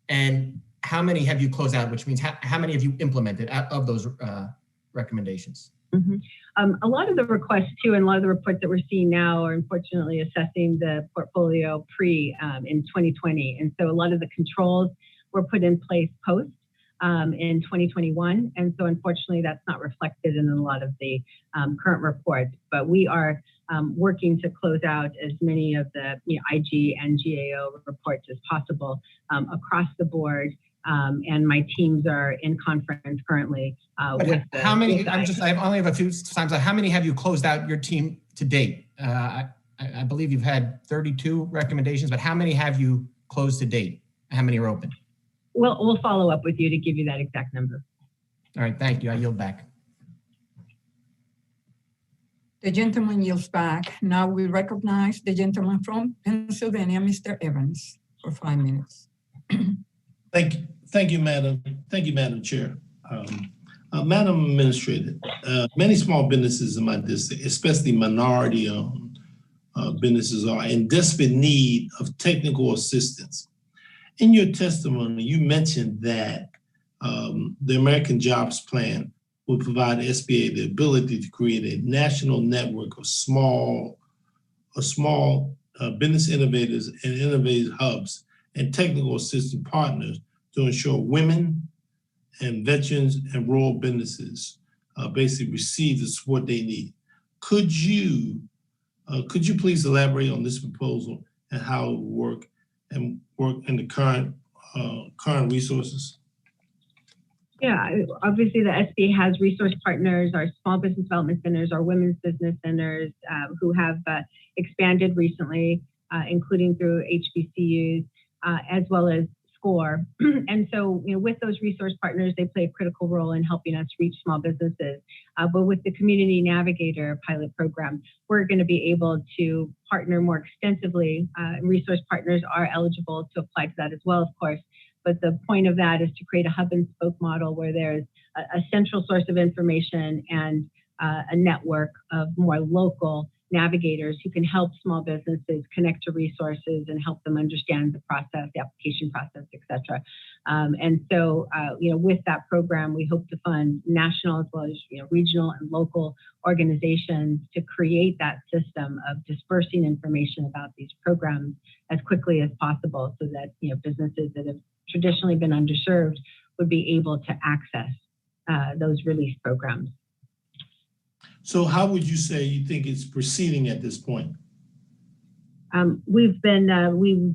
and how many have you closed out, which means how many have you implemented of those recommendations? Mm-hmm. A lot of the requests too, and a lot of the reports that we're seeing now are unfortunately assessing the portfolio in 2020. And so a lot of the controls were put in place post in 2021. And so unfortunately that's not reflected in a lot of the current reports, but we are working to close out as many of the IG and GAO reports as possible across the board. And my teams are in conference currently. How many? I only have a few times. How many have you closed out your team to date? I believe you've had 32 recommendations, but how many have you closed to date? How many are open? Well, we'll follow up with you to give you that exact number. All right, thank you. I yield back. The gentleman yields back. Now we recognize the gentleman from Pennsylvania, Mr. Evans, for 5 minutes. Thank you, Madam. Thank you, Madam Chair. Madam Administrator, many small businesses in my district, especially minority-owned businesses, are in desperate need of technical assistance. In your testimony, you mentioned that the American Jobs Plan will provide SBA the ability to create a national network of small business innovators and innovative hubs and technical assistance partners to ensure women and veterans and rural businesses basically receive the support they need. Could you please elaborate on this proposal and how it will work in the current resources? Yeah, obviously the SBA has resource partners, our small business development centers, our women's business centers who have expanded recently, including through HBCUs, as well as SCORE. And so, with those resource partners, they play a critical role in helping us reach small businesses. But with the Community Navigator pilot program, we're going to be able to partner more extensively. Resource partners are eligible to apply to that as well, of course. But the point of that is to create a hub and spoke model where there's a central source of information and a network of more local navigators who can help small businesses connect to resources and help them understand the process, the application process, et cetera. And so, with that program, we hope to fund national as well as regional and local organizations to create that system of dispersing information about these programs as quickly as possible so that businesses that have traditionally been underserved would be able to access those relief programs. So how would you say you think it's proceeding at this point? We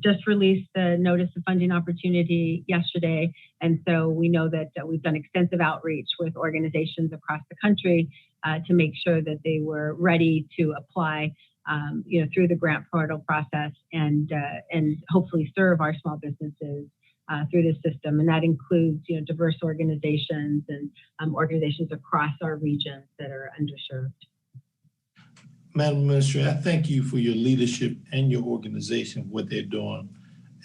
just released the notice of funding opportunity yesterday. And so we know that we've done extensive outreach with organizations across the country to make sure that they were ready to apply through the grant portal process and hopefully serve our small businesses through the system. And that includes, diverse organizations and organizations across our regions that are underserved. Madam Administrator, I thank you for your leadership and your organization, what they're doing.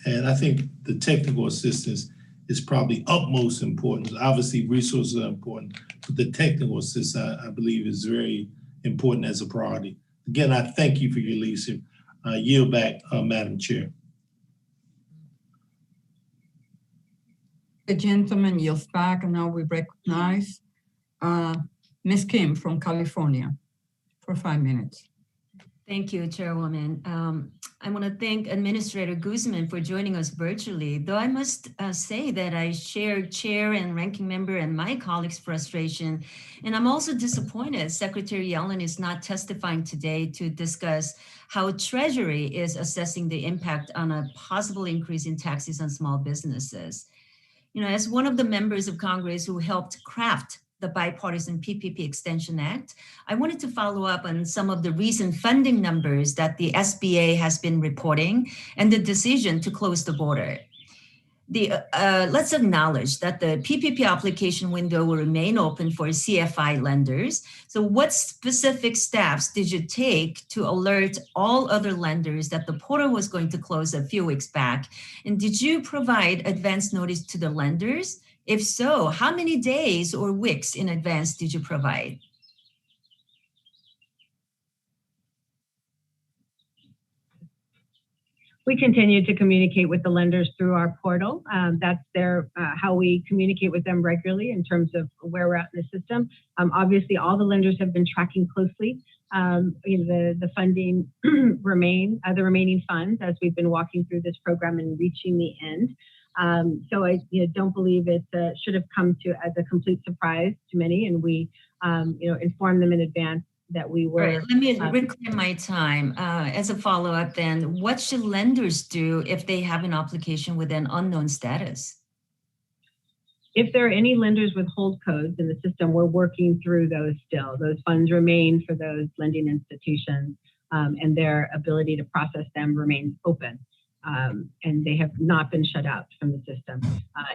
And I think the technical assistance is probably utmost importance. Obviously, resources are important, but the technical assistance, I believe, is very important as a priority. Again, I thank you for your leadership. Yield back, Madam Chair. The gentleman yields back, and now we recognize Ms. Kim from California for 5 minutes. Thank you, Chairwoman. I want to thank Administrator Guzman for joining us virtually, though I must say that I share Chair and Ranking Member and my colleagues' frustration, and I'm also disappointed Secretary Yellen is not testifying today to discuss how Treasury is assessing the impact on a possible increase in taxes on small businesses. You know, as one of the members of Congress who helped craft the bipartisan PPP Extension Act, I wanted to follow up on some of the recent funding numbers that the SBA has been reporting and the decision to close the border. Let's acknowledge that the PPP application window will remain open for CFI lenders. So what specific steps did you take to alert all other lenders that the portal was going to close a few weeks back? And did you provide advance notice to the lenders? If so, how many days or weeks in advance did you provide? We continue to communicate with the lenders through our portal. That's how we communicate with them regularly in terms of where we're at in the system. Obviously, all the lenders have been tracking closely the funding the remaining funds as we've been walking through this program and reaching the end. So I don't believe it should have come as a complete surprise to many, and we informed them in advance that we were. Right, let me reclaim my time. As a follow-up then, what should lenders do if they have an application with an unknown status? If there are any lenders with hold codes in the system, we're working through those still. Those funds remain for those lending institutions, and their ability to process them remains open. And they have not been shut out from the system.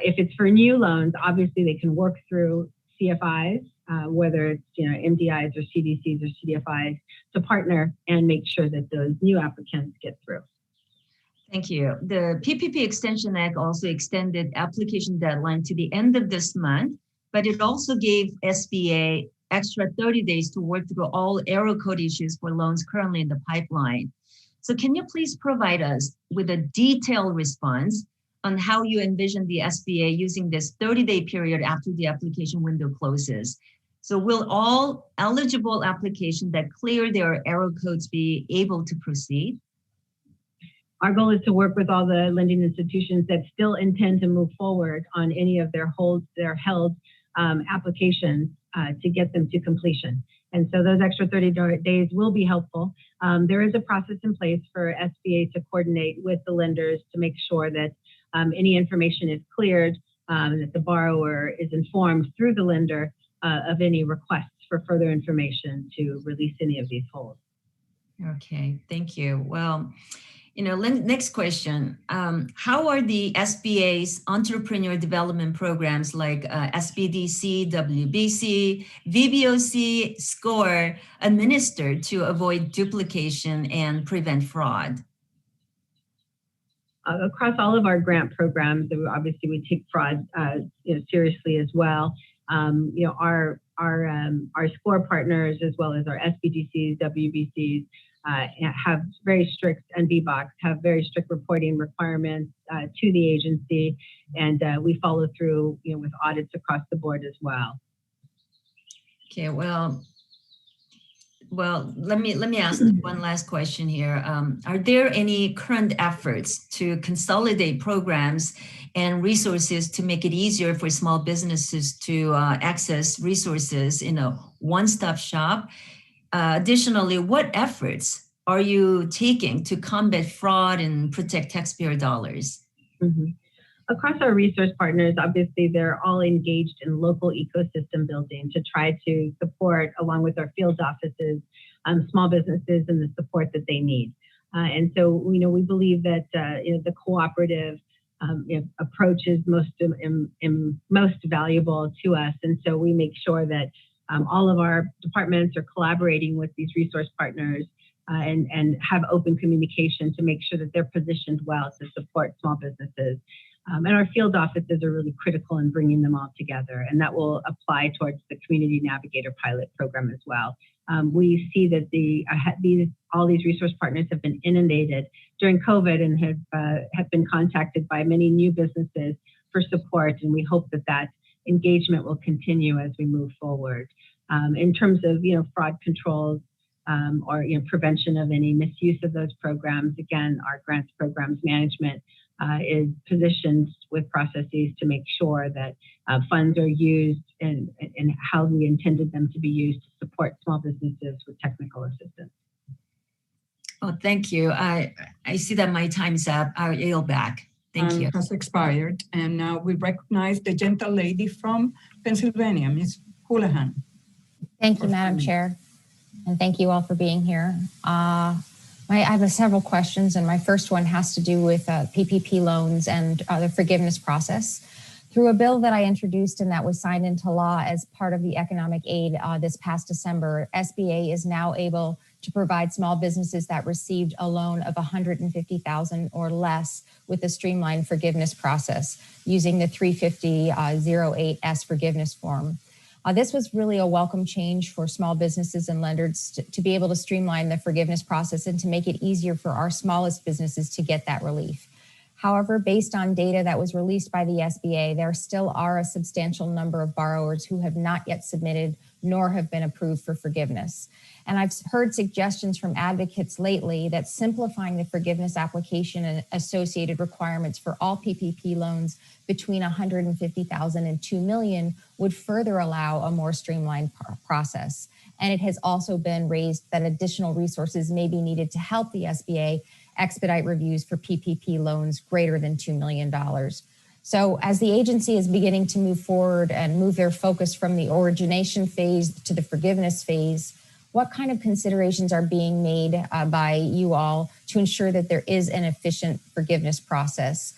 If it's for new loans, obviously they can work through CFIs, whether it's MDIs or CDCs or CDFIs, to partner and make sure that those new applicants get through. Thank you. The PPP Extension Act also extended application deadline to the end of this month, but it also gave SBA extra 30 days to work through all error code issues for loans currently in the pipeline. So can you please provide us with a detailed response on how you envision the SBA using this 30-day period after the application window closes? So will all eligible applications that clear their error codes be able to proceed? Our goal is to work with all the lending institutions that still intend to move forward on any of their held applications to get them to completion. And so those extra 30 days will be helpful. There is a process in place for SBA to coordinate with the lenders to make sure that any information is cleared, and that the borrower is informed through the lender of any requests for further information to release any of these holds. Okay, thank you. Well, next question. How are the SBA's entrepreneur development programs like SBDC, WBC, VBOC, SCORE administered to avoid duplication and prevent fraud? Across all of our grant programs, obviously we take fraud seriously as well. Our SCORE partners, as well as our SBDCs, WBCs, have very strict, and VBOX have very strict reporting requirements to the agency, and we follow through with audits across the board as well. Okay, well, let me ask one last question here. Are there any current efforts to consolidate programs and resources to make it easier for small businesses to access resources in a one-stop shop? Additionally, what efforts are you taking to combat fraud and protect taxpayer dollars? Mm-hmm. Across our resource partners, obviously, they're all engaged in local ecosystem building to try to support, along with our field offices, small businesses and the support that they need. And so, we believe that the cooperative approach is most valuable to us. And so we make sure that all of our departments are collaborating with these resource partners and have open communication to make sure that they're positioned well to support small businesses. And our field offices are really critical in bringing them all together, and that will apply towards the Community Navigator pilot program as well. We see that all these resource partners have been inundated during COVID and have been contacted by many new businesses for support, and we hope that engagement will continue as we move forward. In terms of fraud controls, or prevention of any misuse of those programs. Again, our grants programs management is positioned with processes to make sure that funds are used and how we intended them to be used to support small businesses with technical assistance. Oh, thank you. I see that my time's up. I'll yield back. Thank you. Has expired. And now we recognize the gentle lady from Pennsylvania, Ms. Houlihan. Thank you, Madam Chair. And thank you all for being here. I have several questions, and my first one has to do with PPP loans and the forgiveness process. Through a bill that I introduced and that was signed into law as part of the economic aid this past December, SBA is now able to provide small businesses that received a loan of $150,000 or less with a streamlined forgiveness process using the 350-08S forgiveness form. This was really a welcome change for small businesses and lenders to be able to streamline the forgiveness process and to make it easier for our smallest businesses to get that relief. However, based on data that was released by the SBA, there still are a substantial number of borrowers who have not yet submitted nor have been approved for forgiveness. And I've heard suggestions from advocates lately that simplifying the forgiveness application and associated requirements for all PPP loans between $150,000 and $2 million would further allow a more streamlined process. And it has also been raised that additional resources may be needed to help the SBA expedite reviews for PPP loans greater than $2 million. So as the agency is beginning to move forward and move their focus from the origination phase to the forgiveness phase, what kind of considerations are being made by you all to ensure that there is an efficient forgiveness process?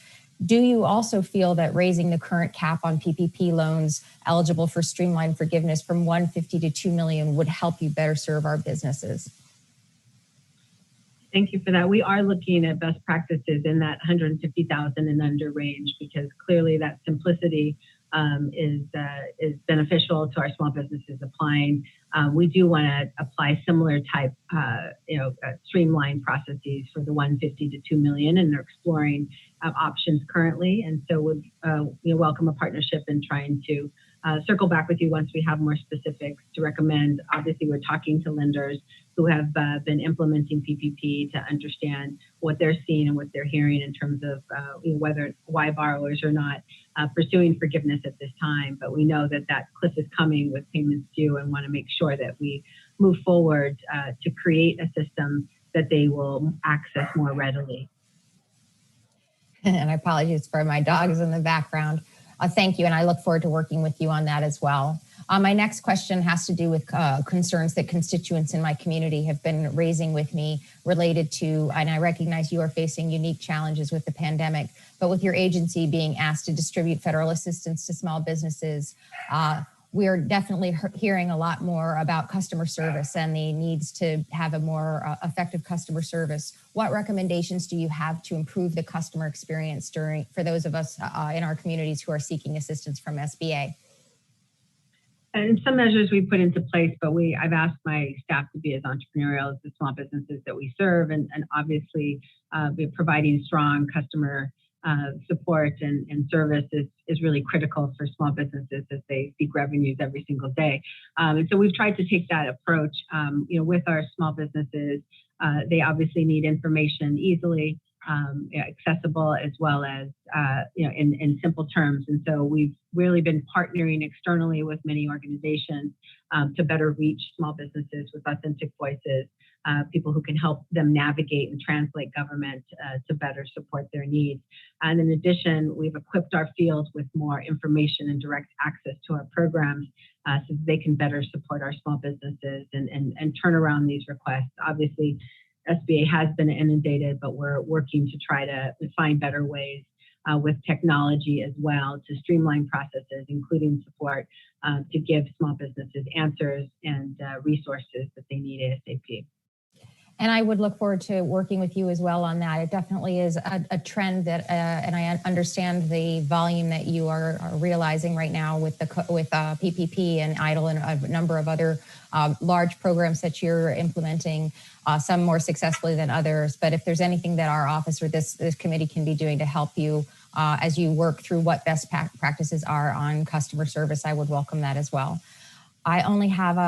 Do you also feel that raising the current cap on PPP loans eligible for streamlined forgiveness from $150 to $2 million would help you better serve our businesses? Thank you for that. We are looking at best practices in that 150,000 and under range, because clearly that simplicity is beneficial to our small businesses applying. We do want to apply similar type, streamlined processes for the 150 to 2 million, and they're exploring options currently. And so we welcome a partnership in trying to circle back with you once we have more specifics to recommend. Obviously, we're talking to lenders who have been implementing PPP to understand what they're seeing and what they're hearing in terms of why borrowers are not pursuing forgiveness at this time. But we know that that cliff is coming with payments due, and want to make sure that we move forward to create a system that they will access more readily. And I apologize for my dogs in the background. Thank you, and I look forward to working with you on that as well. My next question has to do with concerns that constituents in my community have been raising with me related to, and I recognize you are facing unique challenges with the pandemic, but with your agency being asked to distribute federal assistance to small businesses, we are definitely hearing a lot more about customer service and the needs to have a more effective customer service. What recommendations do you have to improve the customer experience for those of us in our communities who are seeking assistance from SBA? And some measures we put into place, but I've asked my staff to be as entrepreneurial as the small businesses that we serve, and obviously providing strong customer support and service is really critical for small businesses as they seek revenues every single day. And so we've tried to take that approach, with our small businesses. They obviously need information easily accessible, as well as in simple terms. And so we've really been partnering externally with many organizations to better reach small businesses with authentic voices, people who can help them navigate and translate government to better support their needs. And in addition, we've equipped our field with more information and direct access to our programs so that they can better support our small businesses and turn around these requests. Obviously, SBA has been inundated, but we're working to try to find better ways with technology as well to streamline processes, including support to give small businesses answers and resources that they need ASAP. And I would look forward to working with you as well on that. It definitely is a trend that, and I understand the volume that you are realizing right now with PPP and EIDL and a number of other large programs that you're implementing, some more successfully than others. But if there's anything that our office or this committee can be doing to help you as you work through what best practices are on customer service, I would welcome that as well. I only have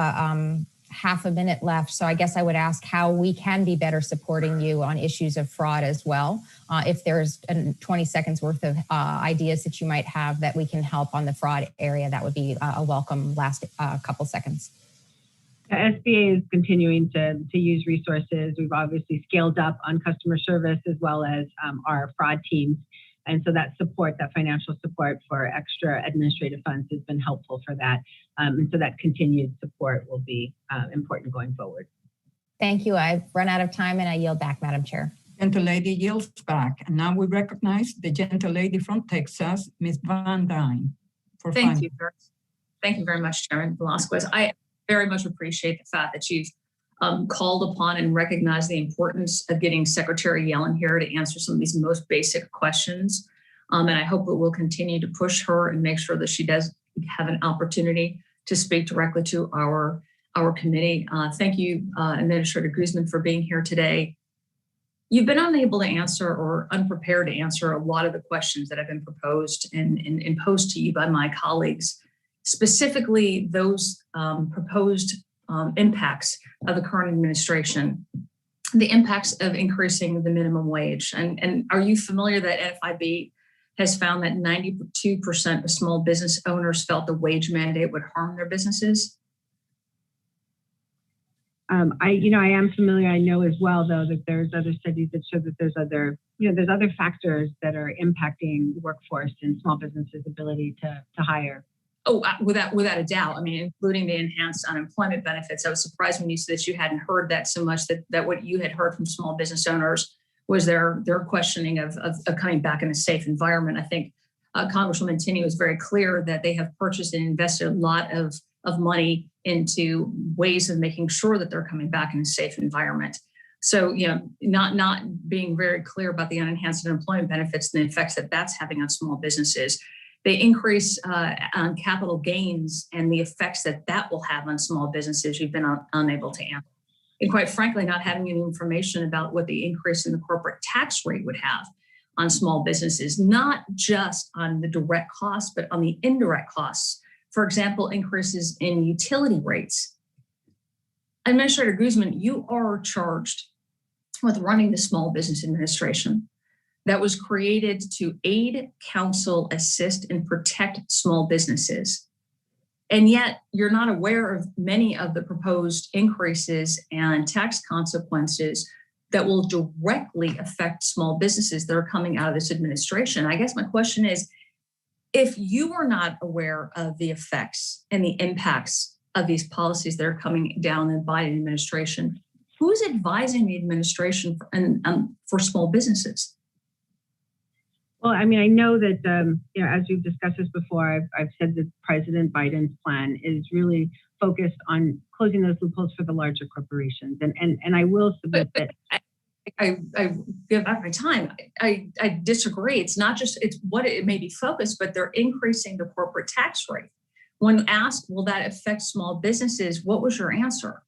half a minute left. So I guess I would ask how we can be better supporting you on issues of fraud as well. If there's 20 seconds worth of ideas that you might have that we can help on the fraud area, that would be a welcome last couple seconds. SBA is continuing to use resources. We've obviously scaled up on customer service as well as our fraud teams. And so that support, that financial support for extra administrative funds has been helpful for that. And so that continued support will be important going forward. Thank you. I've run out of time and I yield back, Madam Chair. Gentle lady yields back. And now we recognize the gentle lady from Texas, Ms. Van Dyne. Thank you very much, Chairman Velasquez. I very much appreciate the fact that you've called upon and recognized the importance of getting Secretary Yellen here to answer some of these most basic questions. And I hope that we'll continue to push her and make sure that she does have an opportunity to speak directly to our committee. Thank you, Administrator Guzman, for being here today. You've been unable to answer or unprepared to answer a lot of the questions that have been proposed and posed to you by my colleagues, specifically those proposed impacts of the current administration, the impacts of increasing the minimum wage. And are you familiar that NFIB has found that 92% of small business owners felt the wage mandate would harm their businesses? I am familiar. I know as well, though, that there's other studies that show that there's other factors that are impacting the workforce and small businesses' ability to hire. Oh, without a doubt. I mean, including the enhanced unemployment benefits. I was surprised when you said that you hadn't heard that so much, that what you had heard from small business owners was their questioning of coming back in a safe environment. I think Congresswoman Tinney was very clear that they have purchased and invested a lot of money into ways of making sure that they're coming back in a safe environment. So, not being very clear about the unenhanced unemployment benefits and the effects that that's having on small businesses. The increase on capital gains and the effects that will have on small businesses, you've been unable to answer. And quite frankly, not having any information about what the increase in the corporate tax rate would have on small businesses, not just on the direct costs, but on the indirect costs. For example, increases in utility rates. Administrator Guzman, you are charged with running the Small Business Administration that was created to aid, counsel, assist, and protect small businesses. And yet you're not aware of many of the proposed increases and tax consequences that will directly affect small businesses that are coming out of this administration. I guess my question is, if you are not aware of the effects and the impacts of these policies that are coming down the Biden administration, who's advising the administration for small businesses? Well, I mean, I know that, as we've discussed this before, I've said that President Biden's plan is really focused on closing those loopholes for the larger corporations. And I will submit that. I give back my time. I disagree. It's not just, it's what it may be focused, but they're increasing the corporate tax rate. When asked, will that affect small businesses? What was your answer?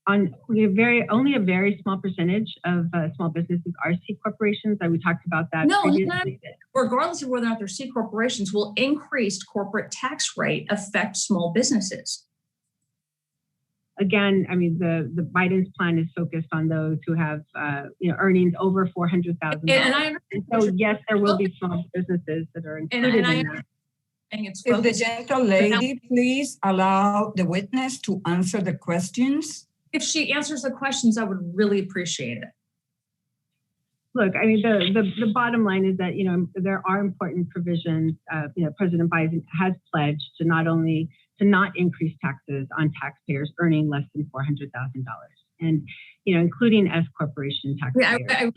Only a very small percentage of small businesses are C corporations. We talked about that. No, regardless of whether or not they're C corporations, will increased corporate tax rate affect small businesses? Again, I mean, the Biden's plan is focused on those who have earnings over $400,000. And so yes, there will be small businesses that are included in that. If the gentle lady please allow the witness to answer the questions. If she answers the questions, I would really appreciate it. Look, I mean, the bottom line is that, there are important provisions. President Biden has pledged to not increase taxes on taxpayers earning less than $400,000, and including S corporation taxpayers.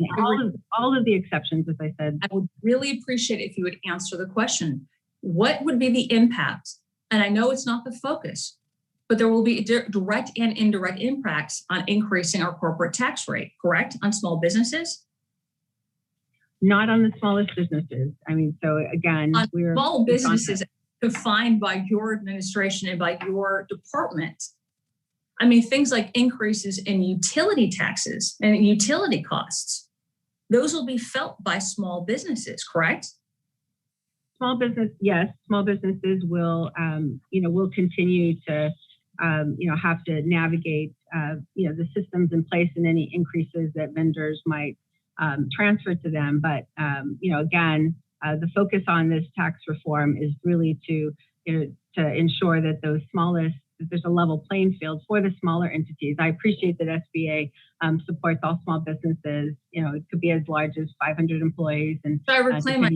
All of the exceptions, as I said. I would really appreciate it if you would answer the question: what would be the impact? And I know it's not the focus, but there will be direct and indirect impacts on increasing our corporate tax rate, correct? On small businesses? Not on the smallest businesses. I mean, so again, we're small businesses defined by your administration and by your department. I mean, things like increases in utility taxes and utility costs, those will be felt by small businesses, correct? small businesses will, will continue to, have to navigate, the systems in place and any increases that vendors might transfer to them. But, again, the focus on this tax reform is really to ensure that there's a level playing field for the smaller entities. I appreciate that SBA supports all small businesses. It could be as large as 500 employees. And so I reclaim my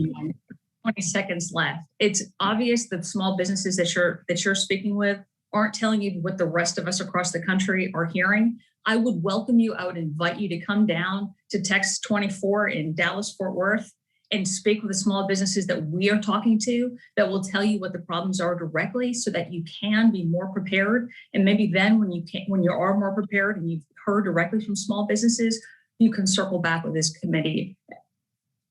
20 seconds left. It's obvious that small businesses that you're speaking with aren't telling you what the rest of us across the country are hearing. I would welcome you. I would invite you to come down to Texas 24 in Dallas, Fort Worth, and speak with the small businesses that we are talking to that will tell you what the problems are directly so that you can be more prepared. And maybe then when you are more prepared and you've heard directly from small businesses, you can circle back with this committee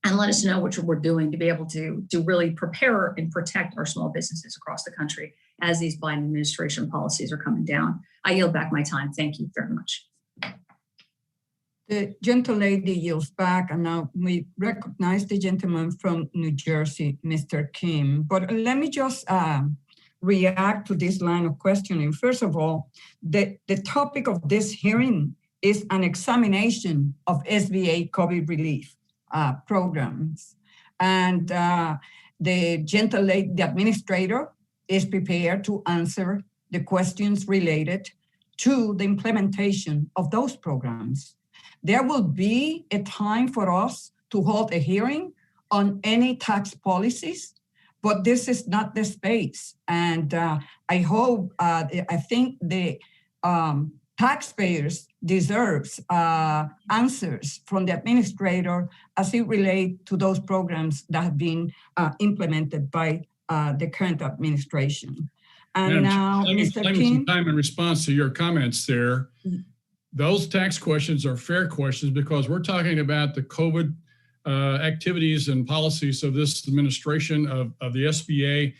and let us know what we're doing to be able to really prepare and protect our small businesses across the country as these Biden administration policies are coming down. I yield back my time. Thank you very much. The gentlelady yields back, and now we recognize the gentleman from New Jersey, Mr. Kim. But let me just react to this line of questioning. First of all, the topic of this hearing is an examination of SBA COVID relief programs. And the gentlelady, the administrator, is prepared to answer the questions related to the implementation of those programs. There will be a time for us to hold a hearing on any tax policies, but this is not the space. And I think the taxpayers deserves answers from the administrator as it relates to those programs that have been implemented by the current administration. And now, Mr. Kim, some time in response to your comments there. Those tax questions are fair questions because we're talking about the COVID activities and policies of this administration of the SBA,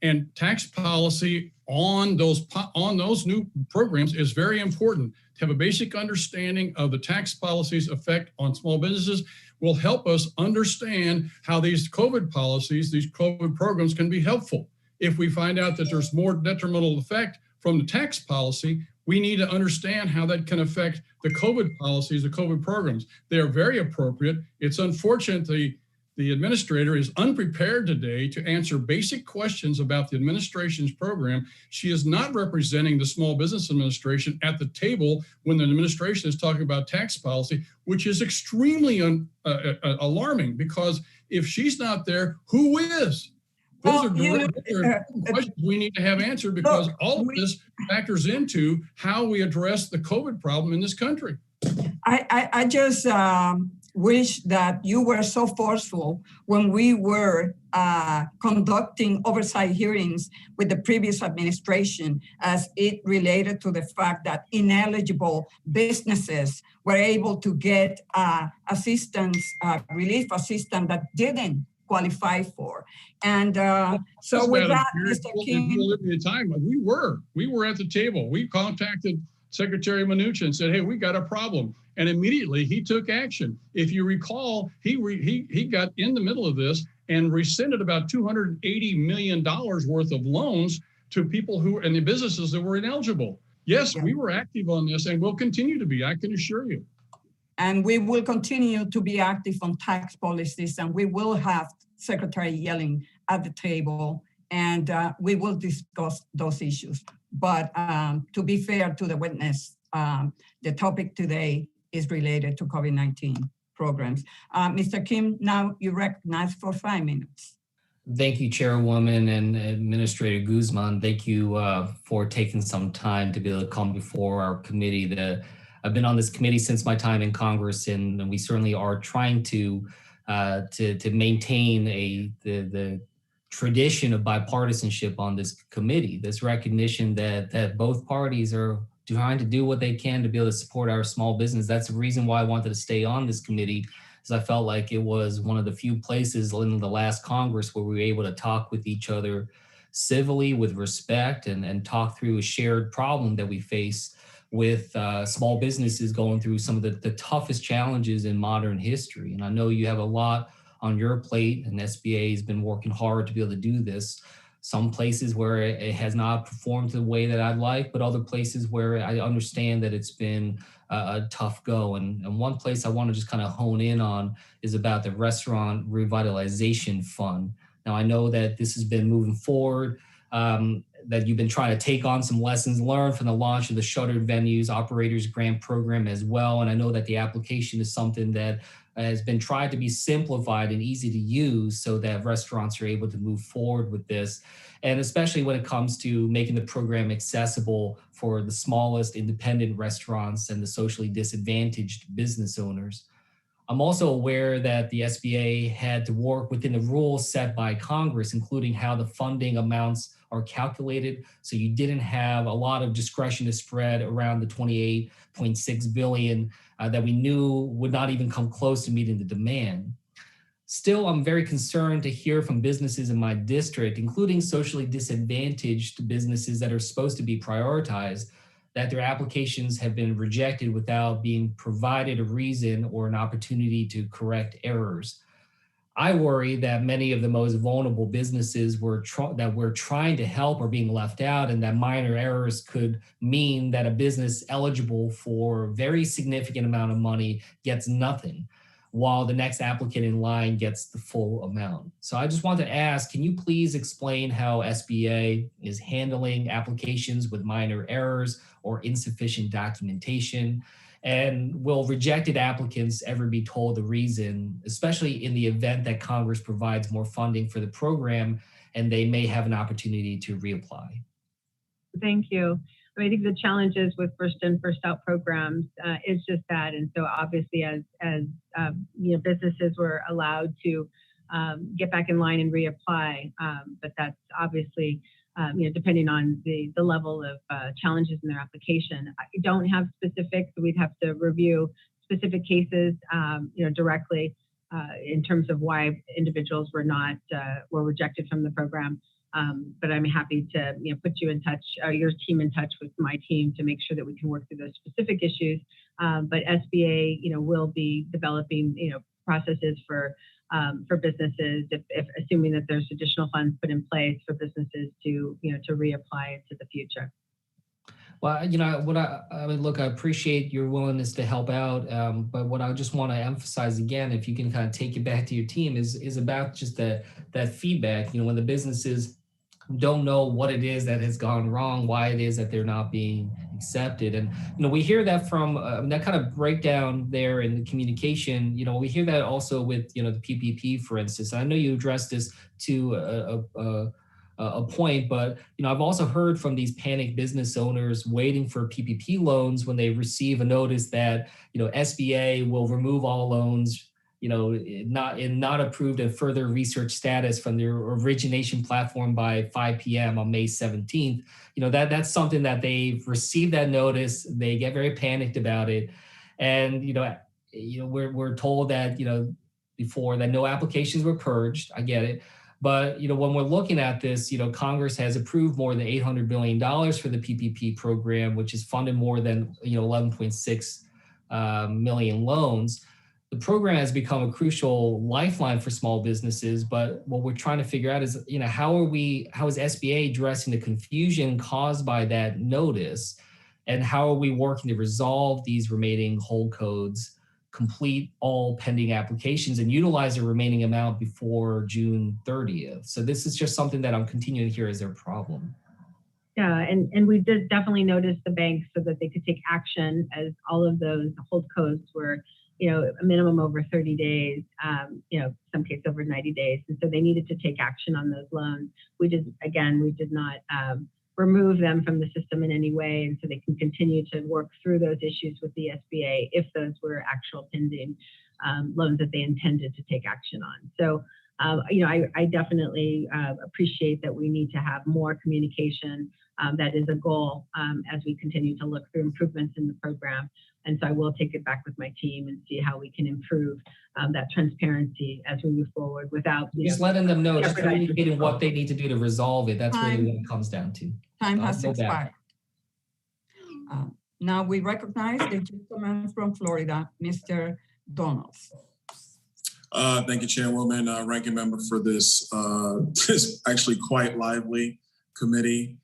and tax policy on those new programs is very important. To have a basic understanding of the tax policies effect on small businesses will help us understand how these COVID policies, these COVID programs can be helpful. If we find out that there's more detrimental effect from the tax policy, we need to understand how that can affect the COVID policies, the COVID programs. They are very appropriate. It's unfortunate the administrator is unprepared today to answer basic questions about the administration's program. She is not representing the Small Business Administration at the table when the administration is talking about tax policy, which is extremely alarming, because if she's not there, who is? Those are direct questions we need to have answered, because all of this factors into how we address the COVID problem in this country. I just wish that you were so forceful when we were conducting oversight hearings with the previous administration as it related to the fact that ineligible businesses were able to get assistance, relief assistance that didn't qualify for. And so with that, Mr. King. We were at the table. We contacted Secretary Mnuchin and said, hey, we got a problem. And immediately he took action. If you recall, he got in the middle of this and rescinded about $280 million worth of loans to people and the businesses that were ineligible. Yes, we were active on this and will continue to be, I can assure you. And we will continue to be active on tax policies, and we will have Secretary Yellen at the table, and we will discuss those issues. But to be fair to the witness, the topic today is related to COVID-19 programs. Mr. Kim, now you recognize for 5 minutes. Thank you, Chairwoman and Administrator Guzman. Thank you for taking some time to be able to come before our committee. I've been on this committee since my time in Congress, and we certainly are trying to maintain the tradition of bipartisanship on this committee. This recognition that both parties are trying to do what they can to be able to support our small business. That's the reason why I wanted to stay on this committee, because I felt like it was one of the few places in the last Congress where we were able to talk with each other civilly, with respect, and talk through a shared problem that we face with small businesses going through some of the toughest challenges in modern history. And I know you have a lot on your plate, and SBA has been working hard to be able to do this. Some places where it has not performed the way that I'd like, but other places where I understand that it's been a tough go. And one place I want to just kind of hone in on is about the Restaurant Revitalization Fund. Now, I know that this has been moving forward, that you've been trying to take on some lessons learned from the launch of the Shuttered Venues Operators Grant Program as well. And I know that the application is something that has been tried to be simplified and easy to use so that restaurants are able to move forward with this. And especially when it comes to making the program accessible for the smallest independent restaurants and the socially disadvantaged business owners. I'm also aware that the SBA had to work within the rules set by Congress, including how the funding amounts are calculated. So you didn't have a lot of discretion to spread around the $28.6 billion that we knew would not even come close to meeting the demand. Still, I'm very concerned to hear from businesses in my district, including socially disadvantaged businesses that are supposed to be prioritized, that their applications have been rejected without being provided a reason or an opportunity to correct errors. I worry that many of the most vulnerable businesses that we're trying to help are being left out, and that minor errors could mean that a business eligible for a very significant amount of money gets nothing, while the next applicant in line gets the full amount. So I just want to ask, can you please explain how SBA is handling applications with minor errors or insufficient documentation? And will rejected applicants ever be told the reason, especially in the event that Congress provides more funding for the program and they may have an opportunity to reapply? Thank you. I think the challenges with first in, first out programs is just that. And so obviously as businesses were allowed to get back in line and reapply, but that's obviously depending on the level of challenges in their application. I don't have specifics, so we'd have to review specific cases, directly in terms of why individuals were rejected from the program. But I'm happy to put you in touch, your team in touch with my team to make sure that we can work through those specific issues. But SBA, will be developing, processes for businesses, if assuming that there's additional funds put in place for businesses to reapply into the future. Well, I appreciate your willingness to help out, but what I just want to emphasize again, if you can kind of take it back to your team, is about just that feedback. When the businesses don't know what it is that has gone wrong, why it is that they're not being accepted. And, we hear that from that kind of breakdown there in the communication. We hear that also with, the PPP, for instance. I know you addressed this to a point, but, I've also heard from these panicked business owners waiting for PPP loans when they receive a notice that, SBA will remove all loans, not approved a further research status from their origination platform by 5 p.m. on May 17th. That's something that they've received that notice. They get very panicked about it. And, we're told that, before that no applications were purged. I get it. But, when we're looking at this, Congress has approved more than $800 billion for the PPP program, which is funded more than, 11.6 million loans. The program has become a crucial lifeline for small businesses, but what we're trying to figure out is, how is SBA addressing the confusion caused by that notice, and how are we working to resolve these remaining hold codes, complete all pending applications, and utilize the remaining amount before June 30th? So this is just something that I'm continuing to hear as their problem. Yeah, and we did definitely notice the banks so that they could take action, as all of those hold codes were a minimum over 30 days, some cases over 90 days. And so they needed to take action on those loans. We did not remove them from the system in any way. And so they can continue to work through those issues with the SBA if those were actual pending loans that they intended to take action on. So, I definitely appreciate that we need to have more communication. That is a goal as we continue to look through improvements in the program. And so I will take it back with my team and see how we can improve that transparency as we move forward without just letting them know, just communicating what they need to do to resolve it. That's really what it comes down to. Time has expired. Now we recognize the gentleman from Florida, Mr. Donalds. Thank you, Chairwoman, Ranking Member, for this, this actually quite lively committee.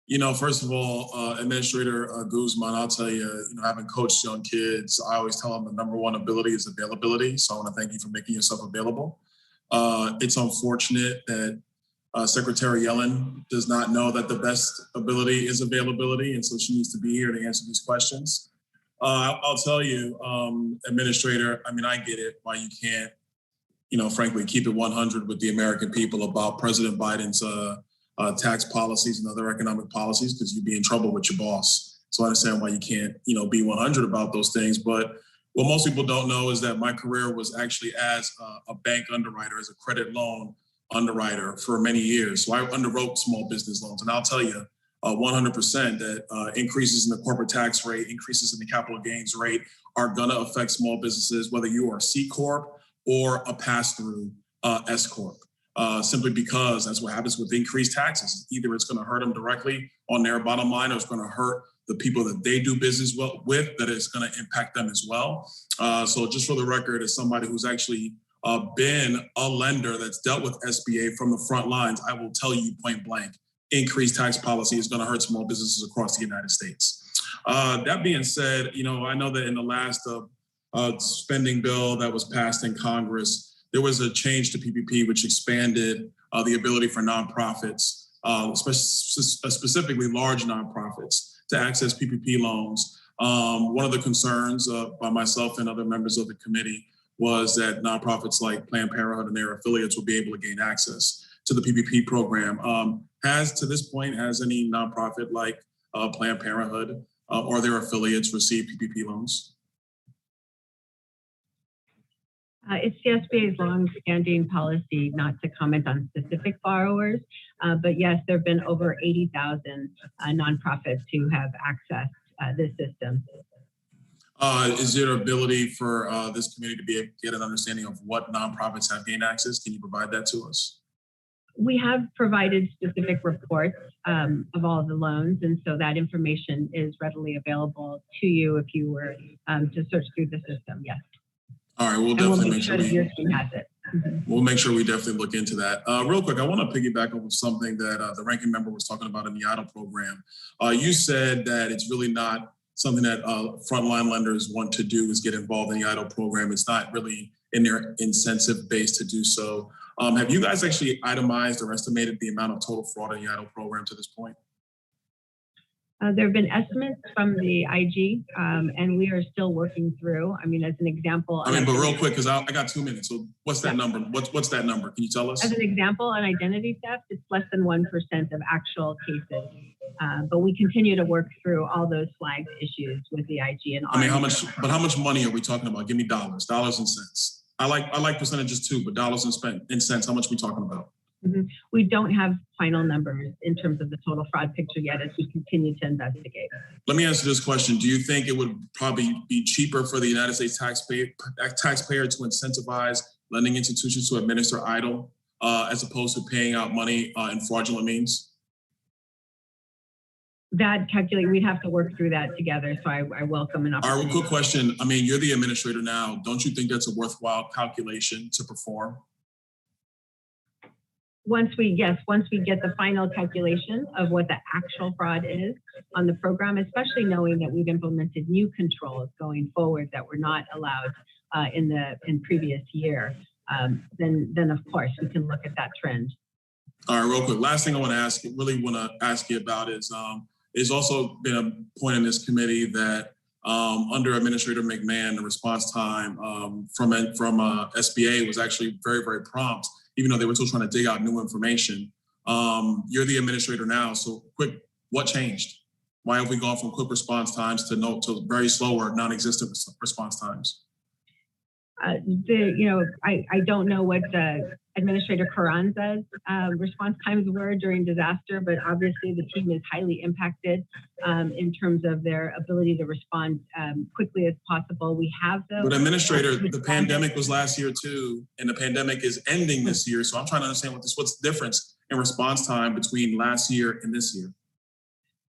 You know, first of all, Administrator Guzman, I'll tell you, having coached young kids, I always tell them the number one ability is availability. So I want to thank you for making yourself available. It's unfortunate that Secretary Yellen does not know that the best ability is availability, and so she needs to be here to answer these questions. I'll tell you, Administrator, I mean, I get it, why you can't, frankly, keep it 100 with the American people about President Biden's tax policies and other economic policies, because you'd be in trouble with your boss. So I understand why you can't, be 100 about those things. But what most people don't know is that my career was actually as a bank underwriter, as a credit loan underwriter for many years. So I underwrote small business loans. And I'll tell you 100% that increases in the corporate tax rate, increases in the capital gains rate are going to affect small businesses, whether you are a C Corp or a pass-through S Corp. Simply because that's what happens with increased taxes. Either it's going to hurt them directly on their bottom line, or it's going to hurt the people that they do business with, that it's going to impact them as well. So just for the record, as somebody who's actually been a lender that's dealt with SBA from the front lines, I will tell you point blank, increased tax policy is going to hurt small businesses across the United States. That being said, I know that in the last spending bill that was passed in Congress, there was a change to PPP, which expanded the ability for nonprofits, specifically large nonprofits, to access PPP loans. One of the concerns by myself and other members of the committee was that nonprofits like Planned Parenthood and their affiliates will be able to gain access to the PPP program. To this point, has any nonprofit like Planned Parenthood or their affiliates received PPP loans? It's the SBA's long-standing policy not to comment on specific borrowers, but yes, there have been over 80,000 nonprofits who have accessed this system. Is there ability for this committee to be able to get an understanding of what nonprofits have gained access? Can you provide that to us? We have provided specific reports of all the loans, and so that information is readily available to you if you were to search through the system, yes. All right, we'll definitely make sure your team has it. We'll make sure we definitely look into that. Real quick, I want to piggyback over something that the ranking member was talking about in the EIDL program. You said that it's really not something that frontline lenders want to do, is get involved in the EIDL program. It's not really in their incentive base to do so. Have you guys actually itemized or estimated the amount of total fraud in the EIDL program to this point? There have been estimates from the IG, and we are still working through. I mean, as an example. But real quick, because I got 2 minutes. So what's that number? What's that number? Can you tell us? As an example, on identity theft, it's less than 1% of actual cases. But we continue to work through all those flagged issues with the IG. And how much money are we talking about? Give me dollars and cents. I like percentages too, but dollars and cents, how much are we talking about? Mm-hmm. We don't have final numbers in terms of the total fraud picture yet as we continue to investigate. Let me answer this question. Do you think it would probably be cheaper for the United States taxpayer to incentivize lending institutions to administer EIDL as opposed to paying out money in fraudulent means? That we'd have to work through that together. So I welcome an opportunity. All right, quick question. I mean, you're the administrator now. Don't you think that's a worthwhile calculation to perform? Once we get the final calculation of what the actual fraud is on the program, especially knowing that we've implemented new controls going forward that were not allowed in previous year, then of course we can look at that trend. All right, real quick. Last thing I want to ask you about is there's also been a point in this committee that under Administrator McMahon, the response time from SBA was actually very, very prompt, even though they were still trying to dig out new information. You're the administrator now, so quick, what changed? Why have we gone from quick response times to very slow or non-existent response times? I don't know what Administrator Carranza's response times were during disaster, but obviously the team is highly impacted in terms of their ability to respond quickly as possible. We have those. But Administrator, the pandemic was last year too, and the pandemic is ending this year. So I'm trying to understand what's the difference in response time between last year and this year.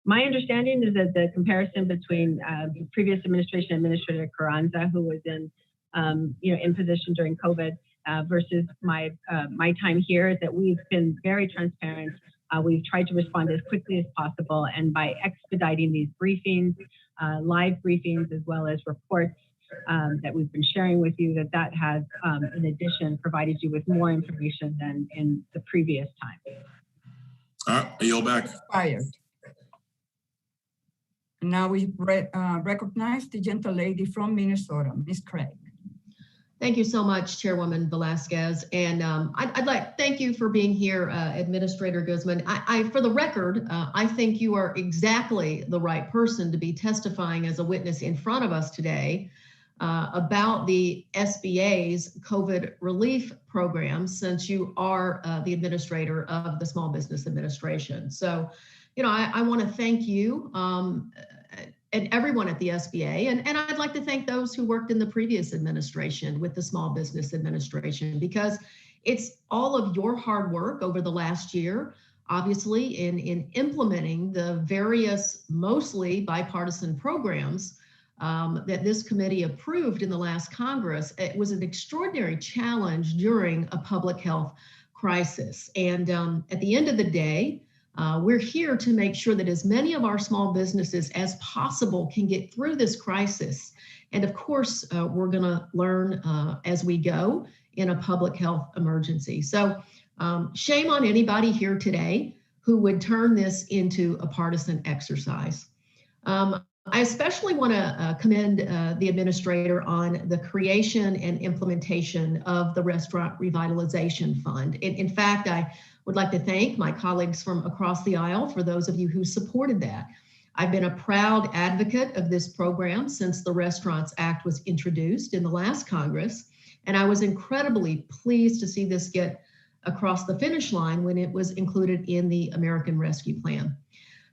My understanding is that the comparison between previous administration, Administrator Carranza, who was in position during COVID, versus my time here is that we've been very transparent. We've tried to respond as quickly as possible, and by expediting these briefings, live briefings, as well as reports that we've been sharing with you, that has, in addition, provided you with more information than in the previous time. All right, I yield back. Expired. Now we recognize the gentle lady from Minnesota, Ms. Craig. Thank you so much, Chairwoman Velasquez. And I'd like, thank you for being here, Administrator Guzman. For the record, I think you are exactly the right person to be testifying as a witness in front of us today about the SBA's COVID relief program, since you are the administrator of the Small Business Administration. So, you know, I want to thank you and everyone at the SBA. And I'd like to thank those who worked in the previous administration with the Small Business Administration, because it's all of your hard work over the last year, obviously, in implementing the various, mostly bipartisan programs that this committee approved in the last Congress. It was an extraordinary challenge during a public health crisis. And at the end of the day, we're here to make sure that as many of our small businesses as possible can get through this crisis. And of course, we're going to learn as we go in a public health emergency. So shame on anybody here today who would turn this into a partisan exercise. I especially want to commend the administrator on the creation and implementation of the Restaurant Revitalization Fund. In fact, I would like to thank my colleagues from across the aisle for those of you who supported that. I've been a proud advocate of this program since the Restaurants Act was introduced in the last Congress, and I was incredibly pleased to see this get across the finish line when it was included in the American Rescue Plan.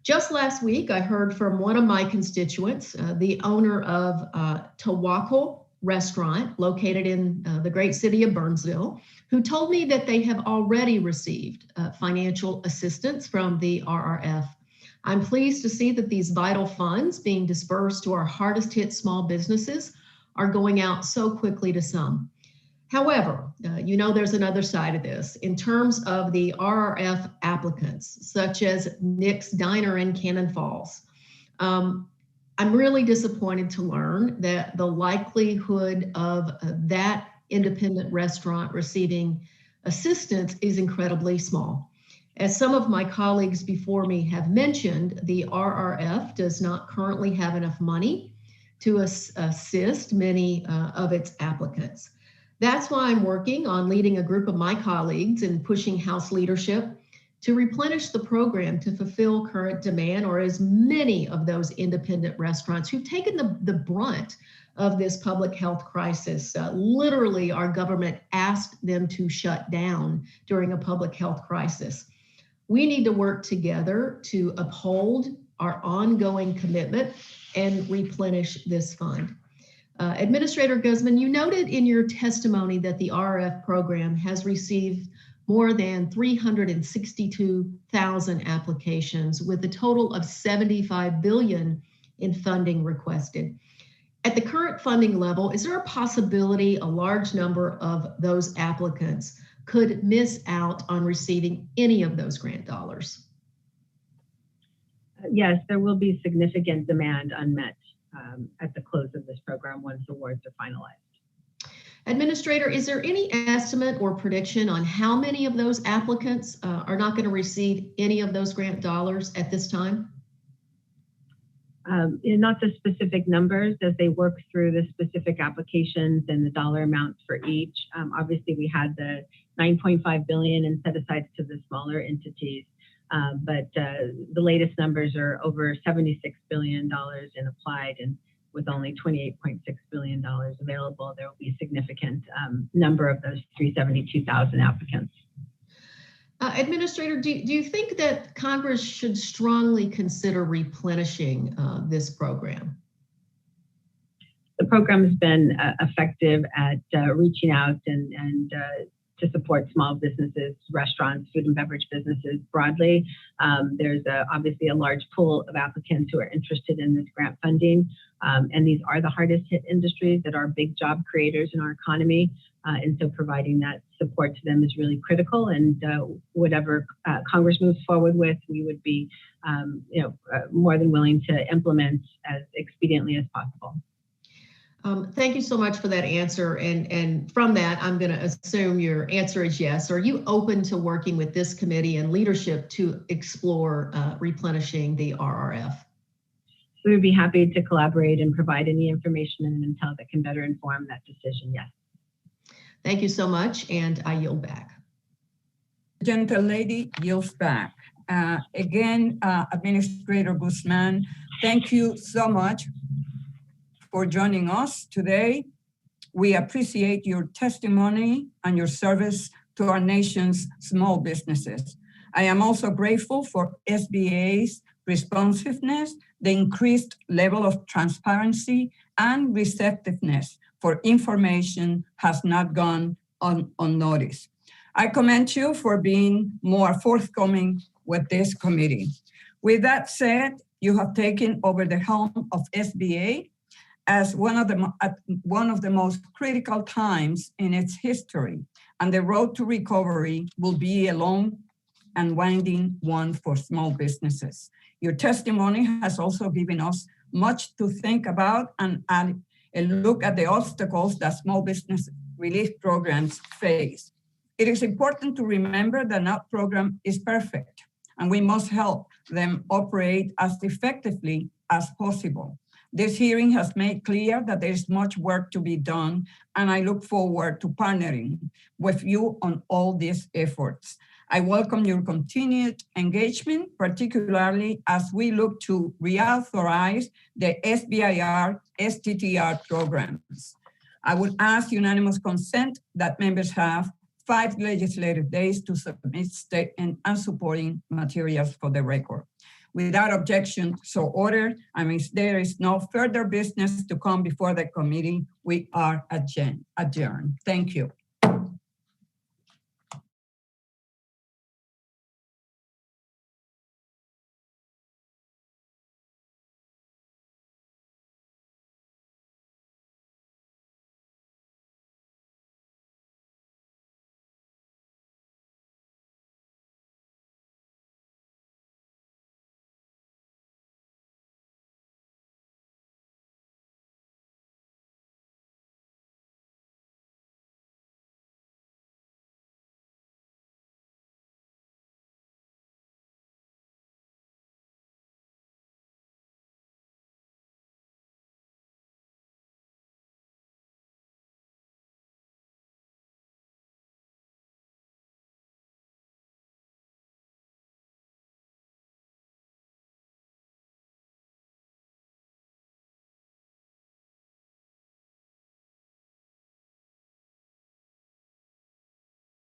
Just last week, I heard from one of my constituents, the owner of Tawakol Restaurant located in the great city of Burnsville, who told me that they have already received financial assistance from the RRF. I'm pleased to see that these vital funds being dispersed to our hardest hit small businesses are going out so quickly to some. However, you know, there's another side of this. In terms of the RRF applicants, such as Nick's Diner in Cannon Falls, I'm really disappointed to learn that the likelihood of that independent restaurant receiving assistance is incredibly small. As some of my colleagues before me have mentioned, the RRF does not currently have enough money to assist many of its applicants. That's why I'm working on leading a group of my colleagues and pushing House leadership to replenish the program to fulfill current demand, or as many of those independent restaurants who've taken the brunt of this public health crisis. Literally, our government asked them to shut down during a public health crisis. We need to work together to uphold our ongoing commitment and replenish this fund. Administrator Guzman, you noted in your testimony that the RRF program has received more than 362,000 applications with a total of $75 billion in funding requested. At the current funding level, is there a possibility a large number of those applicants could miss out on receiving any of those grant dollars? Yes, there will be significant demand unmet at the close of this program once awards are finalized. Administrator, is there any estimate or prediction on how many of those applicants are not going to receive any of those grant dollars at this time? Not the specific numbers as they work through the specific applications and the dollar amounts for each. Obviously, we had the $9.5 billion in set aside to the smaller entities, but the latest numbers are over $76 billion in applied, and with only $28.6 billion available, there will be a significant number of those 372,000 applicants. Administrator, do you think that Congress should strongly consider replenishing this program? The program has been effective at reaching out and to support small businesses, restaurants, food and beverage businesses broadly. There's obviously a large pool of applicants who are interested in this grant funding. And these are the hardest hit industries that are big job creators in our economy. And so providing that support to them is really critical. And whatever Congress moves forward with, we would be more than willing to implement as expediently as possible. Thank you so much for that answer. And from that, I'm going to assume your answer is yes. Are you open to working with this committee and leadership to explore replenishing the RRF? We would be happy to collaborate and provide any information and intel that can better inform that decision. Yes. Thank you so much. And I yield back. The gentlelady yields back. Again, Administrator Guzman, thank you so much for joining us today. We appreciate your testimony and your service to our nation's small businesses. I am also grateful for SBA's responsiveness, the increased level of transparency and receptiveness for information has not gone unnoticed. I commend you for being more forthcoming with this committee. With that said, you have taken over the helm of SBA as one of the most critical times in its history, and the road to recovery will be a long and winding one for small businesses. Your testimony has also given us much to think about and a look at the obstacles that small business relief programs face. It is important to remember that no program is perfect, and we must help them operate as effectively as possible. This hearing has made clear that there is much work to be done, and I look forward to partnering with you on all these efforts. I welcome your continued engagement, particularly as we look to reauthorize the SBIR, STTR programs. I would ask unanimous consent that members have 5 legislative days to submit statement and supporting materials for the record. Without objection, so ordered, and if there is no further business to come before the committee, we are adjourned. Thank you.